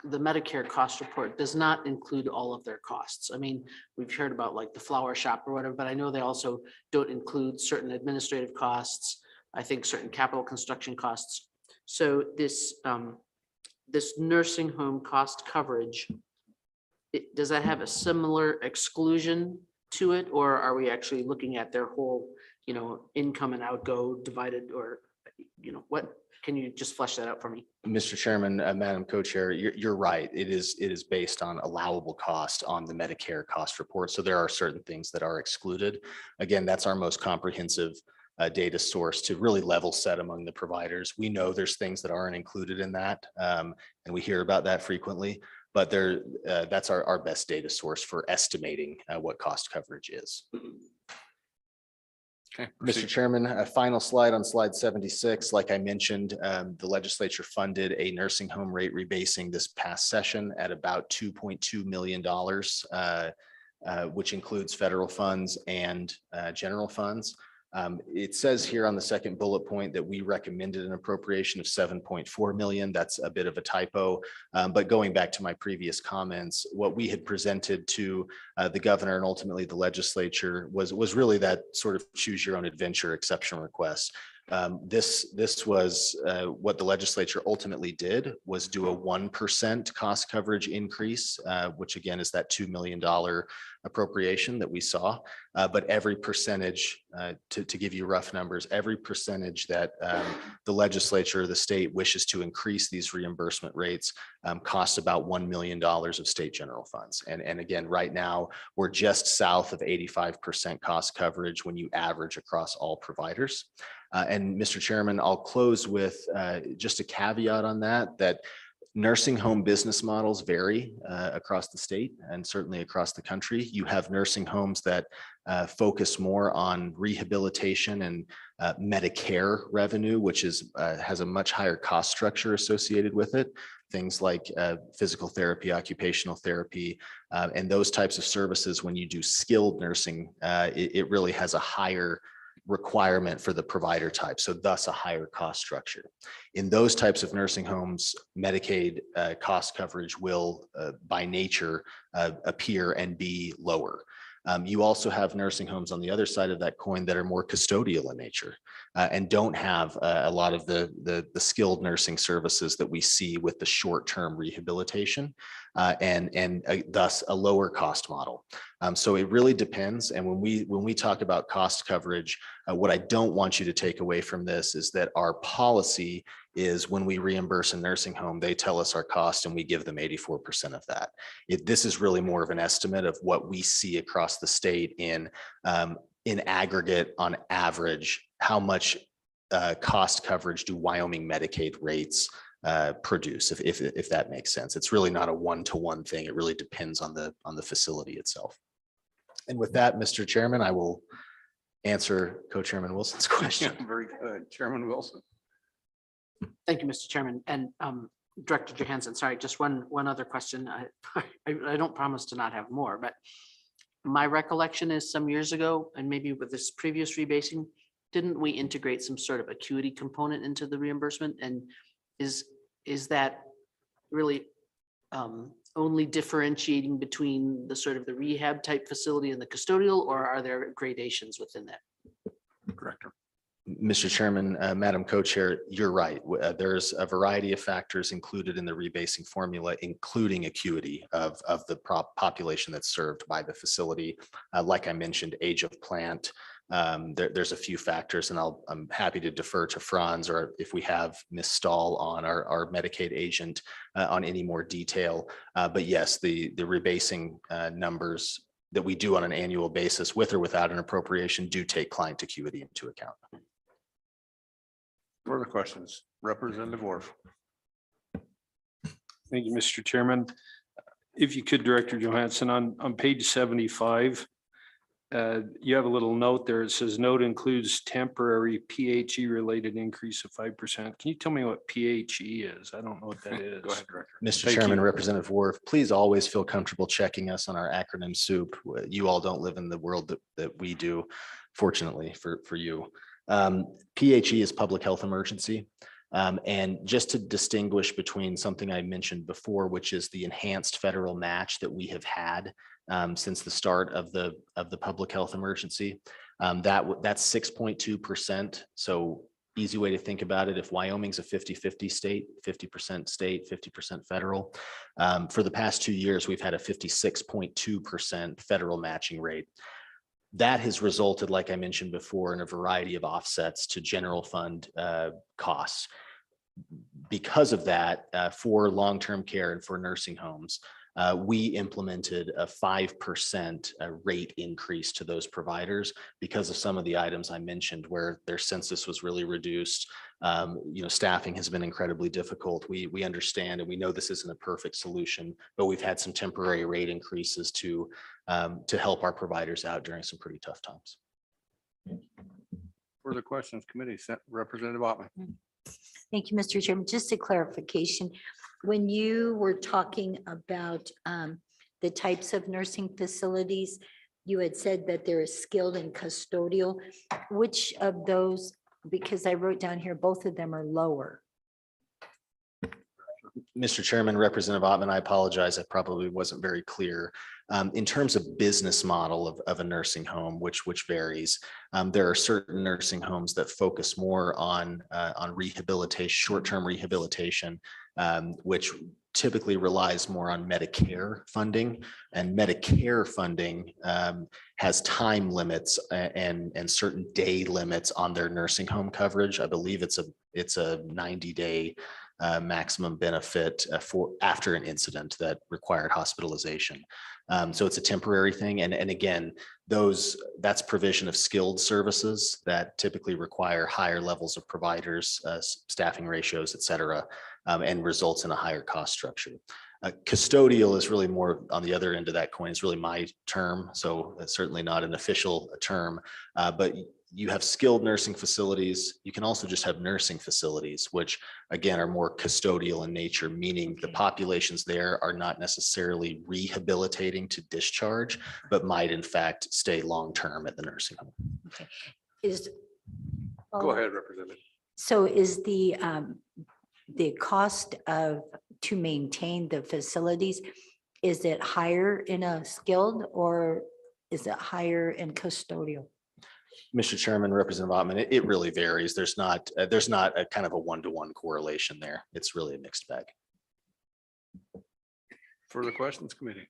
Medicare cost report does not include all of their costs. I mean, we've heard about like the flower shop or whatever, but I know they also don't include certain administrative costs, I think certain capital construction costs. So this nursing home cost coverage, does that have a similar exclusion to it, or are we actually looking at their whole, income and outgo divided, or, what? Can you just flesh that out for me? Mr. Chairman, Madam Co-Chair, you're right. It is based on allowable cost on the Medicare cost report. So there are certain things that are excluded. Again, that's our most comprehensive data source to really level set among the providers. We know there's things that aren't included in that, and we hear about that frequently, but that's our best data source for estimating what cost coverage is. Okay, Mr. Chairman, a final slide on slide 76. Like I mentioned, the legislature funded a nursing home rate rebasing this past session at about $2.2 million, which includes federal funds and general funds. It says here on the second bullet point that we recommended an appropriation of 7.4 million. That's a bit of a typo. But going back to my previous comments, what we had presented to the governor and ultimately the legislature was really that sort of choose your own adventure exception request. This was what the legislature ultimately did was do a 1% cost coverage increase, which again is that $2 million appropriation that we saw. But every percentage, to give you rough numbers, every percentage that the legislature or the state wishes to increase these reimbursement rates costs about $1 million of state general funds. And again, right now, we're just south of 85% cost coverage when you average across all providers. And Mr. Chairman, I'll close with just a caveat on that nursing home business models vary across the state and certainly across the country. You have nursing homes that focus more on rehabilitation and Medicare revenue, which has a much higher cost structure associated with it. Things like physical therapy, occupational therapy, and those types of services. When you do skilled nursing, it really has a higher requirement for the provider type, so thus a higher cost structure. In those types of nursing homes, Medicaid cost coverage will by nature appear and be lower. You also have nursing homes on the other side of that coin that are more custodial in nature and don't have a lot of the skilled nursing services that we see with the short-term rehabilitation and thus a lower cost model. So it really depends. And when we talk about cost coverage, what I don't want you to take away from this is that our policy is when we reimburse a nursing home, they tell us our cost and we give them 84% of that. This is really more of an estimate of what we see across the state in aggregate on average, how much cost coverage do Wyoming Medicaid rates produce, if that makes sense. It's really not a one-to-one thing. It really depends on the facility itself. And with that, Mr. Chairman, I will answer Co-Chairman Wilson's question. Very good, Chairman Wilson. Thank you, Mr. Chairman. And Director Johansson, sorry, just one other question. I don't promise to not have more, but my recollection is some years ago, and maybe with this previous rebasing, didn't we integrate some sort of acuity component into the reimbursement? And is that really only differentiating between the sort of the rehab type facility and the custodial, or are there gradations within that? Director. Mr. Chairman, Madam Co-Chair, you're right. There's a variety of factors included in the rebasing formula, including acuity of the population that's served by the facility. Like I mentioned, age of plant. There's a few factors, and I'm happy to defer to Franz, or if we have Ms. Stahl on, our Medicaid agent, on any more detail. But yes, the rebasing numbers that we do on an annual basis, with or without an appropriation, do take client acuity into account. Further questions? Representative Worf. Thank you, Mr. Chairman. If you could, Director Johansson, on page 75, you have a little note there. It says note includes temporary PHE related increase of 5%. Can you tell me what PHE is? I don't know what that is. Go ahead, Director. Mr. Thank Chairman, you. Representative Worf, please always feel comfortable checking us on our acronym soup. You all don't live in the world that we do, fortunately for you. PHE is public health emergency. And just to distinguish between something I mentioned before, which is the enhanced federal match that we have had since the start of the public health emergency, that's 6.2%. So easy way to think about it, if Wyoming's a 50-50 state, 50% state, 50% federal, for the past 2 years, we've had a 56.2% federal matching rate. That has resulted, like I mentioned before, in a variety of offsets to general fund costs. Because of that, for long-term care and for nursing homes, we implemented a 5% rate increase to those providers because of some of the items I mentioned where their census was really reduced. Staffing has been incredibly difficult. We understand, and we know this isn't a perfect solution, but we've had some temporary rate increases to help our providers out during some pretty tough times. Further questions, committee? Representative Ottman. Thank you, Mr. Chairman. Just a clarification, when you were talking about the types of nursing facilities, you had said that there is skilled and custodial. Which of those, because I wrote down here, both of them are lower. Mr. Chairman, Representative Ottman, I apologize. I probably wasn't very clear. In terms of business model of a nursing home, which varies, there are certain nursing homes that focus more on rehabilitation, short-term rehabilitation, which typically relies more on Medicare funding, and Medicare funding has time limits and certain day limits on their nursing home coverage. I believe it's a 90-day maximum benefit for after an incident that required hospitalization. So it's a temporary thing. And again, that's provision of skilled services that typically require higher levels of providers, staffing ratios, et cetera, and results in a higher cost structure. Custodial is really more on the other end of that coin. It's really my term. So it's certainly not an official term, but you have skilled nursing facilities. You can also just have nursing facilities, which again are more custodial in nature, meaning the populations there are not necessarily rehabilitating to discharge, but might in fact stay long-term at the nursing home. Okay. Go ahead, Representative. So is the cost to maintain the facilities, is it higher in a skilled or is it higher in custodial? Mr. Chairman, Representative Ottman, it really varies. There's not a kind of a one-to-one correlation there. It's really a mixed bag. Further questions, committee?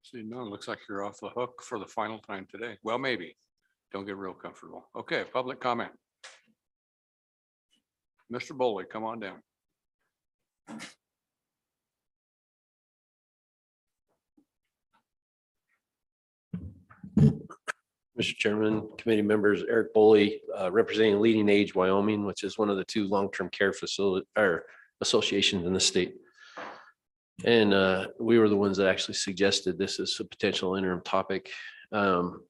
See none, looks like you're off the hook for the final time today. Well, maybe. Don't get real comfortable. Okay, public comment. Mr. Boley, come on down. Mr. Chairman, committee members, Eric Boley, representing Leading Age Wyoming, which is one of the 2 long-term care facility or associations in the state. And we were the ones that actually suggested this as a potential interim topic. The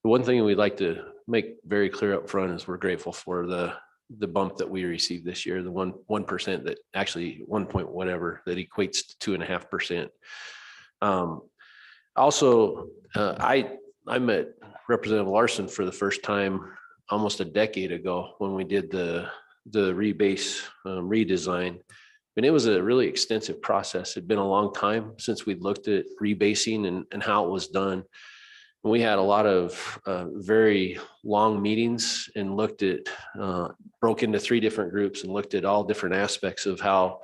one thing we'd like to make very clear up front is we're grateful for the bump that we received this year, the 1% that actually 1 point whatever that equates to 2.5%. Also, I met Representative Larson for the first time almost a decade ago when we did the rebase redesign. And it was a really extensive process. It'd been a long time since we'd looked at rebasing and how it was done. We had a lot of very long meetings and looked at, broke into 3 different groups and looked at all different aspects of how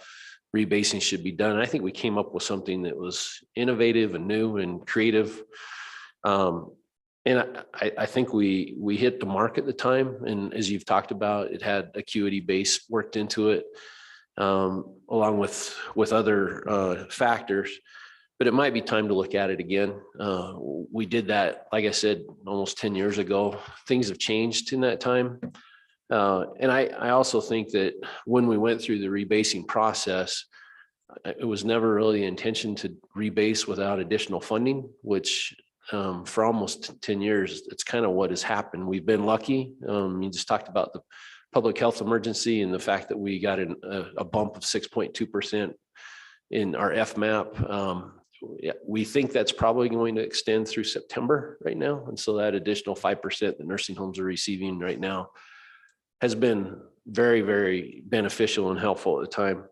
rebasing should be done. And I think we came up with something that was innovative and new and creative. And I think we hit the mark at the time. And as you've talked about, it had acuity base worked into it, along with other factors. But it might be time to look at it again. We did that, like I said, almost 10 years ago. Things have changed in that time. And I also think that when we went through the rebasing process, it was never really the intention to rebase without additional funding, which for almost 10 years, it's kind of what has happened. We've been lucky. You just talked about the public health emergency and the fact that we got a bump of 6.2% in our FMAP. We think that's probably going to extend through September right now. And so that additional 5% that nursing homes are receiving right now has been very, very beneficial and helpful at the time.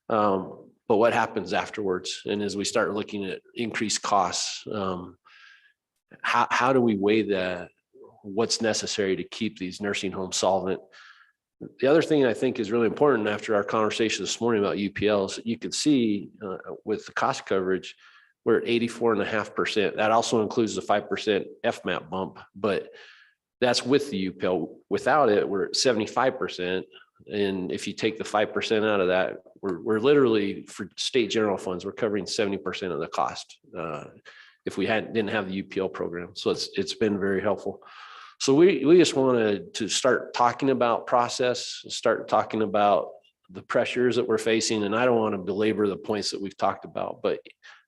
But what happens afterwards? And as we start looking at increased costs, how do we weigh that? What's necessary to keep these nursing homes solvent? The other thing I think is really important after our conversation this morning about UPLs, you can see with the cost coverage, we're at 84.5%. That also includes the 5% FMAP bump, but that's with the UPL. Without it, we're at 75%. And if you take the 5% out of that, we're literally, for state general funds, we're covering 70% of the cost if we didn't have the UPL program. So it's been very helpful. So we just wanted to start talking about process, start talking about the pressures that we're facing. And I don't want to belabor the points that we've talked about, but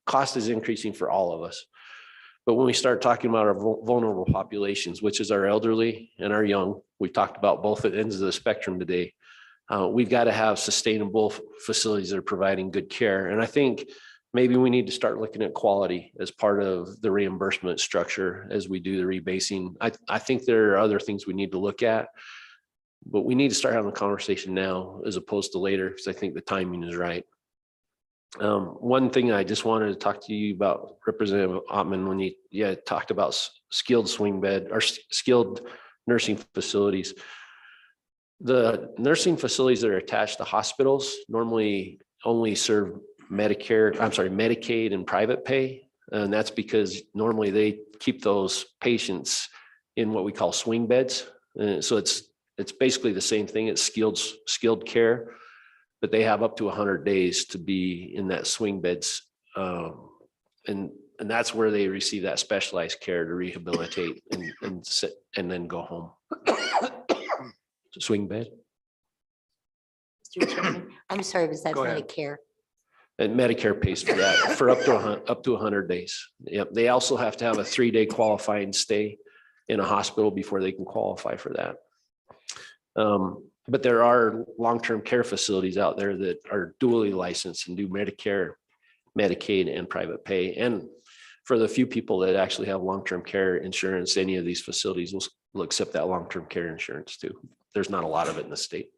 cost is increasing for all of us. But when we start talking about our vulnerable populations, which is our elderly and our young, we've talked about both ends of the spectrum today. We've got to have sustainable facilities that are providing good care. And I think maybe we need to start looking at quality as part of the reimbursement structure as we do the rebasing. I think there are other things we need to look at, but we need to start having a conversation now as opposed to later, because I think the timing is right. One thing I just wanted to talk to you about, Representative Ottman, when you talked about skilled swing bed or skilled nursing facilities. The nursing facilities that are attached to hospitals normally only serve Medicaid and private pay. And that's because normally they keep those patients in what we call swing beds. So it's basically the same thing. It's skilled care, but they have up to 100 days to be in that swing beds. And that's where they receive that specialized care to rehabilitate and sit and then go home. Swing bed. Mr. Chairman, I'm sorry, was that Go ahead. Medicare? And Medicare pays for that for up to 100 days. Yep. They also have to have a 3-day qualifying stay in a hospital before they can qualify for that. But there are long-term care facilities out there that are dually licensed and do Medicare, Medicaid, and private pay. And for the few people that actually have long-term care insurance, any of these facilities will accept that long-term care insurance too. There's not a lot of it in the state.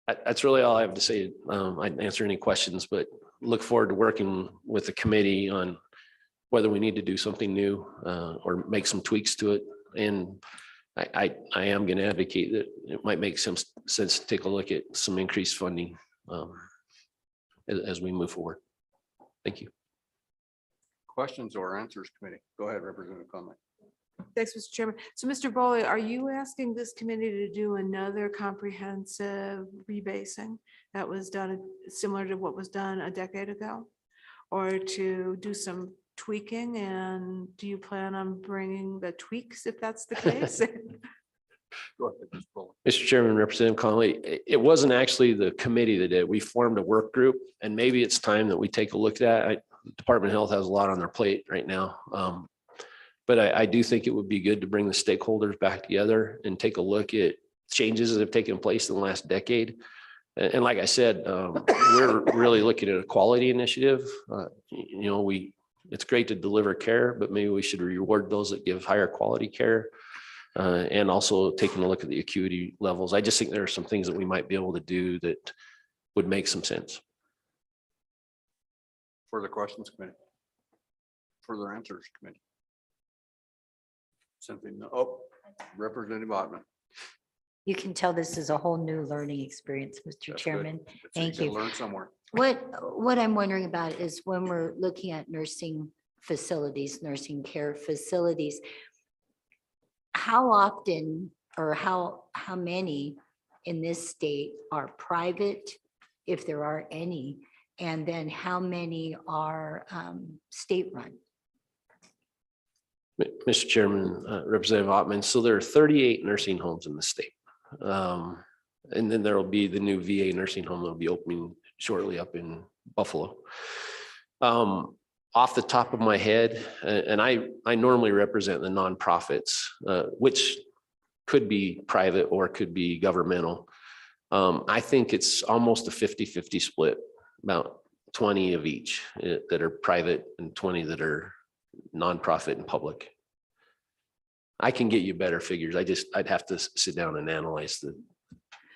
That's really all I have to say. I'd answer any questions, but look forward to working with the committee on whether we need to do something new or make some tweaks to it. And I am going to advocate that it might make some sense to take a look at some increased funding as we move forward. Thank you. Questions or answers, committee? Go ahead, Representative Conley. Thanks, Mr. Chairman. So Mr. Boley, are you asking this committee to do another comprehensive rebasing that was done similar to what was done a decade ago? Or to do some tweaking? And do you plan on bringing the tweaks if that's the case? Mr. Chairman, Representative Conley, it wasn't actually the committee that did. We formed a work group, and maybe it's time that we take a look at that. Department of Health has a lot on their plate right now. But I do think it would be good to bring the stakeholders back together and take a look at changes that have taken place in the last decade. And like I said, we're really looking at a quality initiative. It's great to deliver care, but maybe we should reward those that give higher quality care. And also taking a look at the acuity levels. I just think there are some things that we might be able to do that would make some sense. Further questions, committee? Further answers, committee? Simply, no. Oh, Representative Ottman. You can tell this is a whole new learning experience, Mr. That's good. Chairman. So Thank gotta you. Learn somewhere. What I'm wondering about is when we're looking at nursing facilities, nursing care facilities, how often or how many in this state are private, if there are any, and then how many are state-run? Mr. Chairman, Representative Ottman, so there are 38 nursing homes in the state. And then there will be the new VA nursing home that will be opening shortly up in Buffalo. Off the top of my head, and I normally represent the nonprofits, which could be private or could be governmental. I think it's almost a 50-50 split, about 20 of each that are private and 20 that are nonprofit and public. I can get you better figures. I'd have to sit down and analyze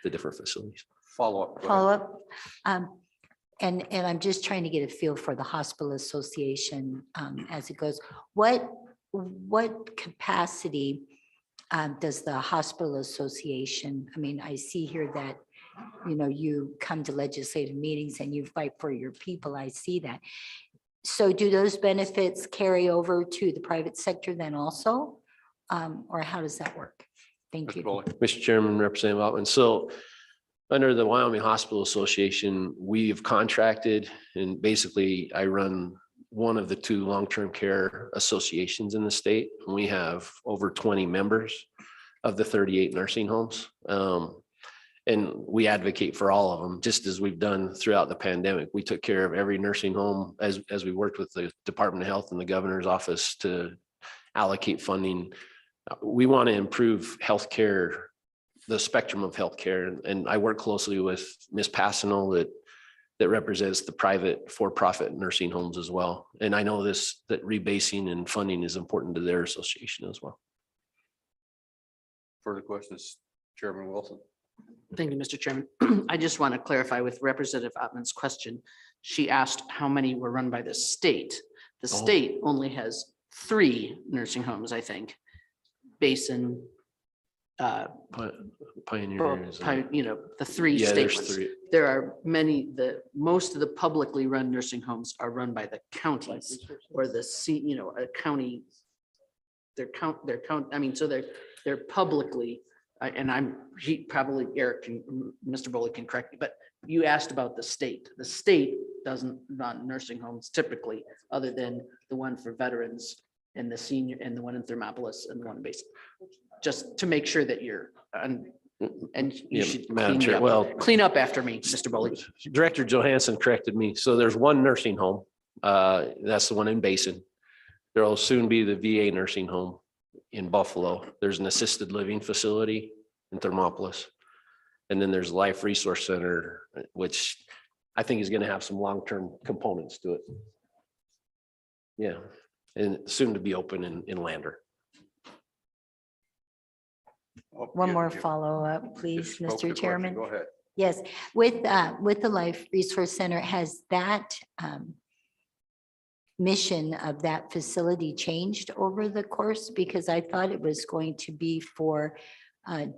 the different facilities. Follow up. Follow up. And I'm just trying to get a feel for the hospital association as it goes. What capacity does the hospital association, I mean, I see here that, you know, you come to legislative meetings and you fight for your people. I see that. So do those benefits carry over to the private sector then also? Or how does that work? Thank you. Mr. Chairman, Representative Ottman. So under the Wyoming Hospital Association, we've contracted, and basically I run one of the two long-term care associations in the state. We have over 20 members of the 38 nursing homes. And we advocate for all of them, just as we've done throughout the pandemic. We took care of every nursing home as we worked with the Department of Health and the governor's office to allocate funding. We want to improve healthcare, the spectrum of healthcare. And I work closely with Ms. Passanel that represents the private for-profit nursing homes as well. And I know that rebasing and funding is important to their association as well. Further questions, Chairman Wilson? Thank you, Mr. Chairman. I just want to clarify with Representative Ottman's question. She asked how many were run by the state. The state only has 3 nursing homes, I think. Basin, Pioneer, you know, the 3 yeah, state there's ones. 3. There are many, most of the publicly run nursing homes are run by the counties or you know, a county. I mean, so they're publicly, and Eric and Mr. Boley can correct me, but you asked about the state. The state doesn't run nursing homes typically, other than the one for veterans and the senior and the one in Thermopolis and the one in Basin. Just to make sure that you're, and you should Madam Chair, well, clean up after me, Mr. Boley. Director Johansson corrected me. So there's one nursing home. That's the one in Basin. There will soon be the VA nursing home in Buffalo. There's an assisted living facility in Thermopolis. And then there's Life Resource Center, which I think is going to have some long-term components to it. Yeah, and soon to be open in Lander. One more follow-up, please, Mr. Chairman. Go ahead. Yes, with the Life Resource Center, has that mission of that facility changed over the course? Because I thought it was going to be for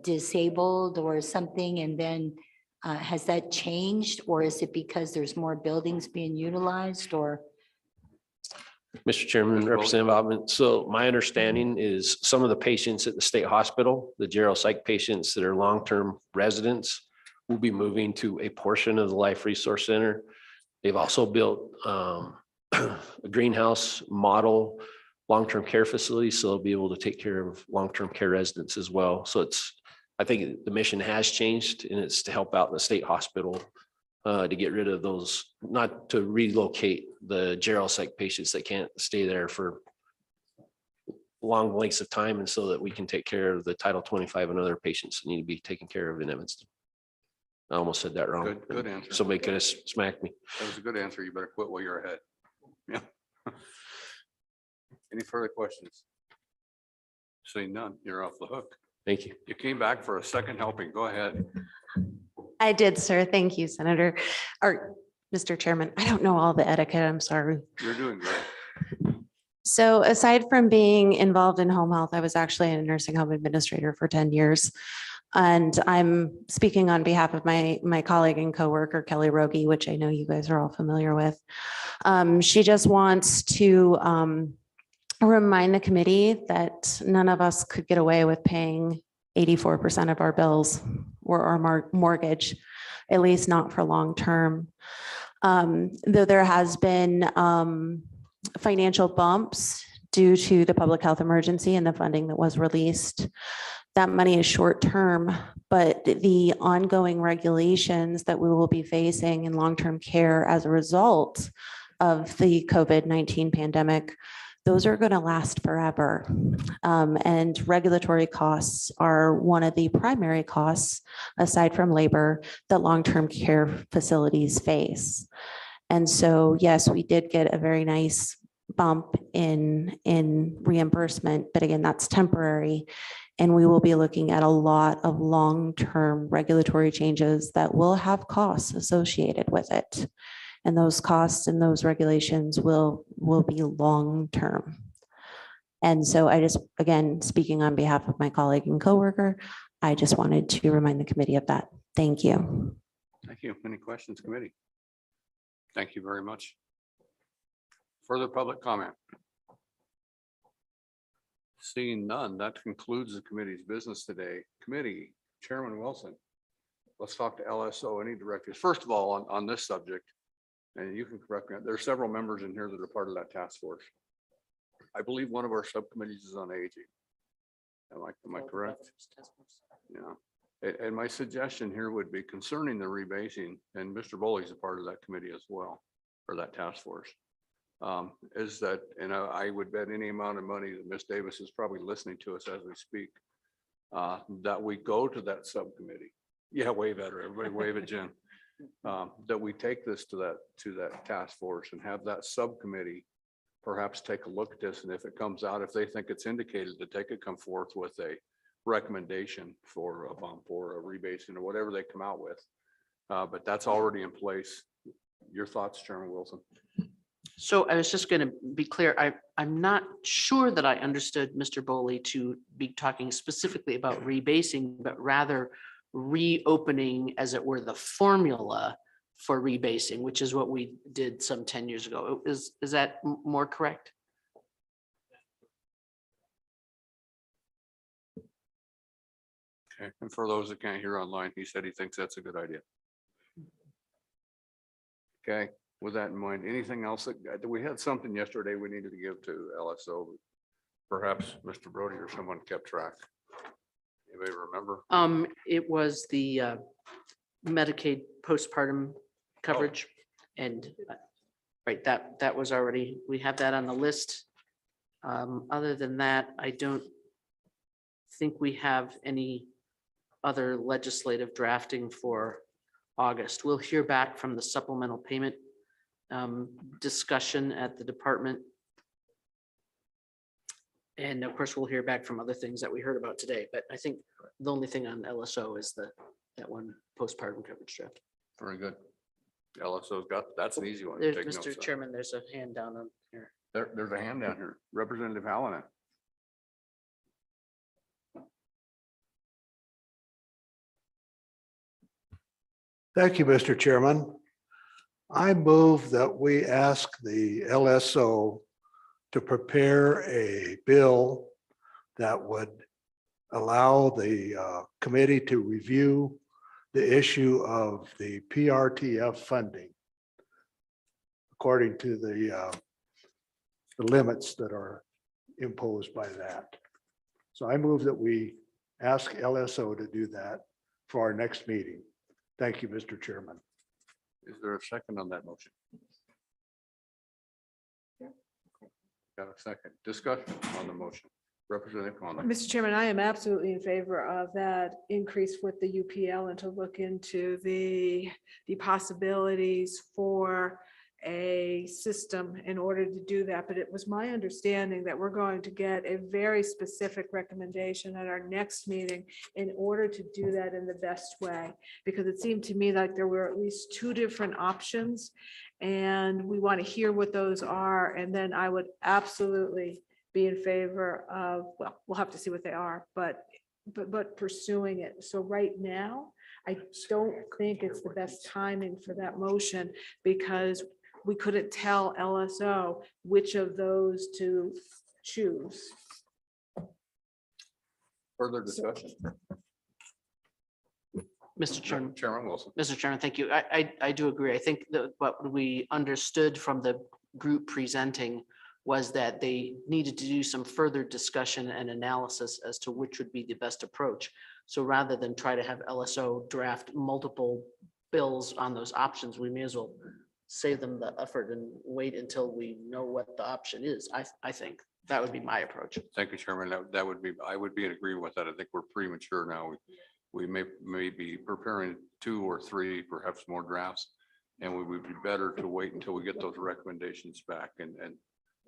disabled or something, and then has that changed, or is it because there's more buildings being utilized, or? Mr. Chairman, Representative Ottman. So my understanding is some of the patients at the state hospital, the geropsych patients that are long-term residents, will be moving to a portion of the Life Resource Center. They've also built a greenhouse model long-term care facility, so they'll be able to take care of long-term care residents as well. So I think the mission has changed, and it's to help out the state hospital to get rid of those, not to relocate the geropsych patients that can't stay there for long lengths of time, and so that we can take care of the Title 25 and other patients that need to be taken care of in Evanston. I almost said that wrong. Good answer. Somebody could have smacked me. That was a good answer. You better quit while you're ahead. Yeah. Any further questions? Seeing none, you're off the hook. Thank you. You came back for a second helping. Go ahead. I did, sir. Thank you, Senator, or Mr. Chairman. I don't know all the etiquette. I'm sorry. You're doing great. So aside from being involved in home health, I was actually a nursing home administrator for 10 years. And I'm speaking on behalf of my colleague and coworker, Kelly Rogie, which I know you guys are all familiar with. She just wants to remind the committee that none of us could get away with paying 84% of our bills or our mortgage, at least not for long term. Though there has been financial bumps due to the public health emergency and the funding that was released. That money is short term, but the ongoing regulations that we will be facing in long-term care as a result of the COVID-19 pandemic, those are going to last forever. And regulatory costs are one of the primary costs, aside from labor, that long-term care facilities face. And so, yes, we did get a very nice bump in reimbursement, but again, that's temporary. And we will be looking at a lot of long-term regulatory changes that will have costs associated with it. And those costs and those regulations will be long-term. And so I just, again, speaking on behalf of my colleague and coworker, I just wanted to remind the committee of that. Thank you. Thank you. Any questions, committee? Thank you very much. Further public comment? Seeing none, that concludes the committee's business today. Committee Chairman Wilson, let's talk to LSO. Any directives? First of all, on this subject, and you can correct me, there are several members in here that are part of that task force. I believe one of our subcommittees is on aging. Am I correct? Yeah. And my suggestion here would be concerning the rebasing, and Mr. Boley is a part of that committee as well, or that task force. Is that, and I would bet any amount of money that Ms. Davis is probably listening to us as we speak, that we go to that subcommittee. Yeah, wave at her, everybody wave at Jen. That we take this to that task force and have that subcommittee perhaps take a look at this. And if it comes out, if they think it's indicated, that they could come forth with a recommendation for a bump or a rebasing or whatever they come out with. But that's already in place. Your thoughts, Chairman Wilson? So I was just going to be clear. I'm not sure that I understood Mr. Boley to be talking specifically about rebasing, but rather reopening, as it were, the formula for rebasing, which is what we did some 10 years ago. Is that more correct? Okay. And for those that can't hear online, he said he thinks that's a good idea. Okay. With that in mind, anything else that we had something yesterday we needed to give to LSO? Perhaps Mr. Brody or someone kept track. Anybody remember? It was the Medicaid postpartum coverage, and right, that was already, we have that on the list. Other than that, I don't think we have any other legislative drafting for August. We'll hear back from the supplemental payment discussion at the department. And of course, we'll hear back from other things that we heard about today, but I think the only thing on LSO is that one postpartum coverage draft. Very good. LSO's got, that's an easy one. to There's, take notes Mr. of. Chairman, there's a hand down on here. There's a hand down here. Representative Hallinan. Thank you, Mr. Chairman. I move that we ask the LSO to prepare a bill that would allow the committee to review the issue of the PRTF funding according to the limits that are imposed by that. So I move that we ask LSO to do that for our next meeting. Thank you, Mr. Chairman. Is there a second on that motion? Got a second. Discussion on the motion. Representative Conley. Mr. Chairman, I am absolutely in favor of that increase with the UPL and to look into the possibilities for a system in order to do that, but it was my understanding that we're going to get a very specific recommendation at our next meeting in order to do that in the best way. Because it seemed to me like there were at least two different options, and we want to hear what those are. And then I would absolutely be in favor of, well, we'll have to see what they are, but pursuing it. So right now, I don't think it's the best timing for that motion, because we couldn't tell LSO which of those to choose. Further discussion? Mr. Chairman. Chairman Wilson. Mr. Chairman, thank you. I do agree. I think that what we understood from the group presenting was that they needed to do some further discussion and analysis as to which would be the best approach. So rather than try to have LSO draft multiple bills on those options, we may as well save them the effort and wait until we know what the option is. I think that would be my approach. Thank you, Chairman. That would be, I would be in agreement with that. I think we're premature now. We may be preparing 2 or 3, perhaps more drafts. And we would be better to wait until we get those recommendations back. And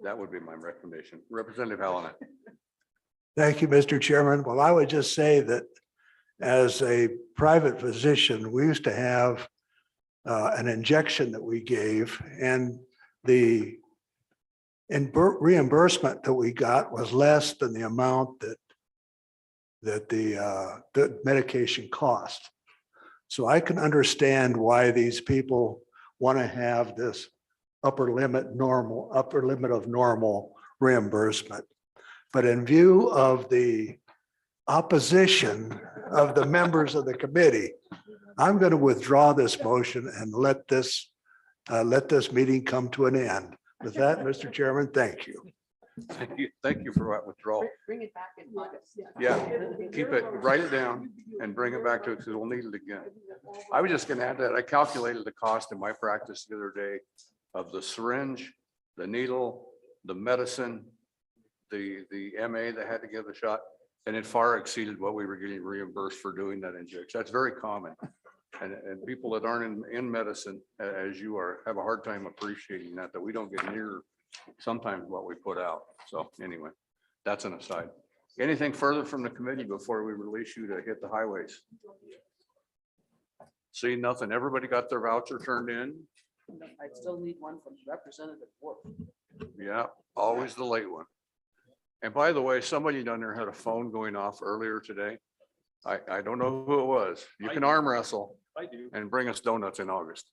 that would be my recommendation. Representative Helena. Thank you, Mr. Chairman. Well, I would just say that as a private physician, we used to have an injection that we gave, and the reimbursement that we got was less than the amount that the medication cost. So I can understand why these people want to have this upper limit of normal reimbursement. But in view of the opposition of the members of the committee, I'm going to withdraw this motion and let this meeting come to an end. With that, Mr. Chairman, thank you. Thank you for that withdrawal. Bring it back in August. Yeah, keep it, write it down and bring it back to it because we'll need it again. I was just going to add that I calculated the cost in my practice the other day of the syringe, the needle, the medicine, the MA that had to give the shot, and it far exceeded what we were getting reimbursed for doing that injection. That's very common. And people that aren't in medicine, as you are, have a hard time appreciating that we don't get near sometimes what we put out. So anyway, that's an aside. Anything further from the committee before we release you to hit the highways? See nothing. Everybody got their voucher turned in? I still need one from Representative Wolf. Yeah, always the late one. And by the way, somebody down there had a phone going off earlier today. I don't know who it was. You can arm wrestle. I do. And bring us donuts in August.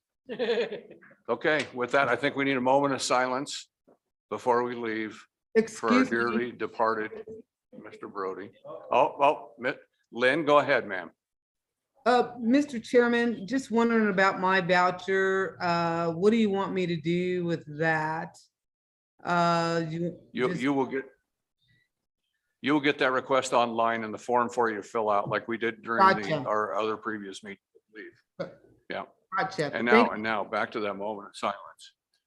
Okay, with that, I think we need a moment of silence before we leave for our Excuse me. dearly departed Mr. Brody. Oh, Lynn, go ahead, ma'am. Mr. Chairman, just wondering about my voucher. What do you want me to do with that? You will get that request online in the form for you to fill out like we did during Gotcha. our other previous meeting. Yeah. Gotcha. And Thank- now back to that moment of silence.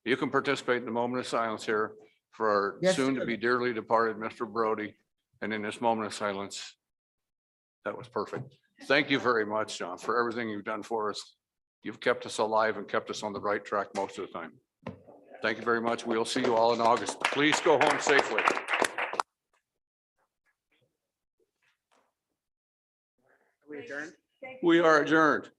You can participate in the moment of silence here for our Yes, soon to sir. be dearly departed Mr. Brody. And in this moment of silence, that was perfect. Thank you very much, John, for everything you've done for us. You've kept us alive and kept us on the right track most of the time. Thank you very much. We'll see you all in August. Please go home safely. We adjourned? We are adjourned.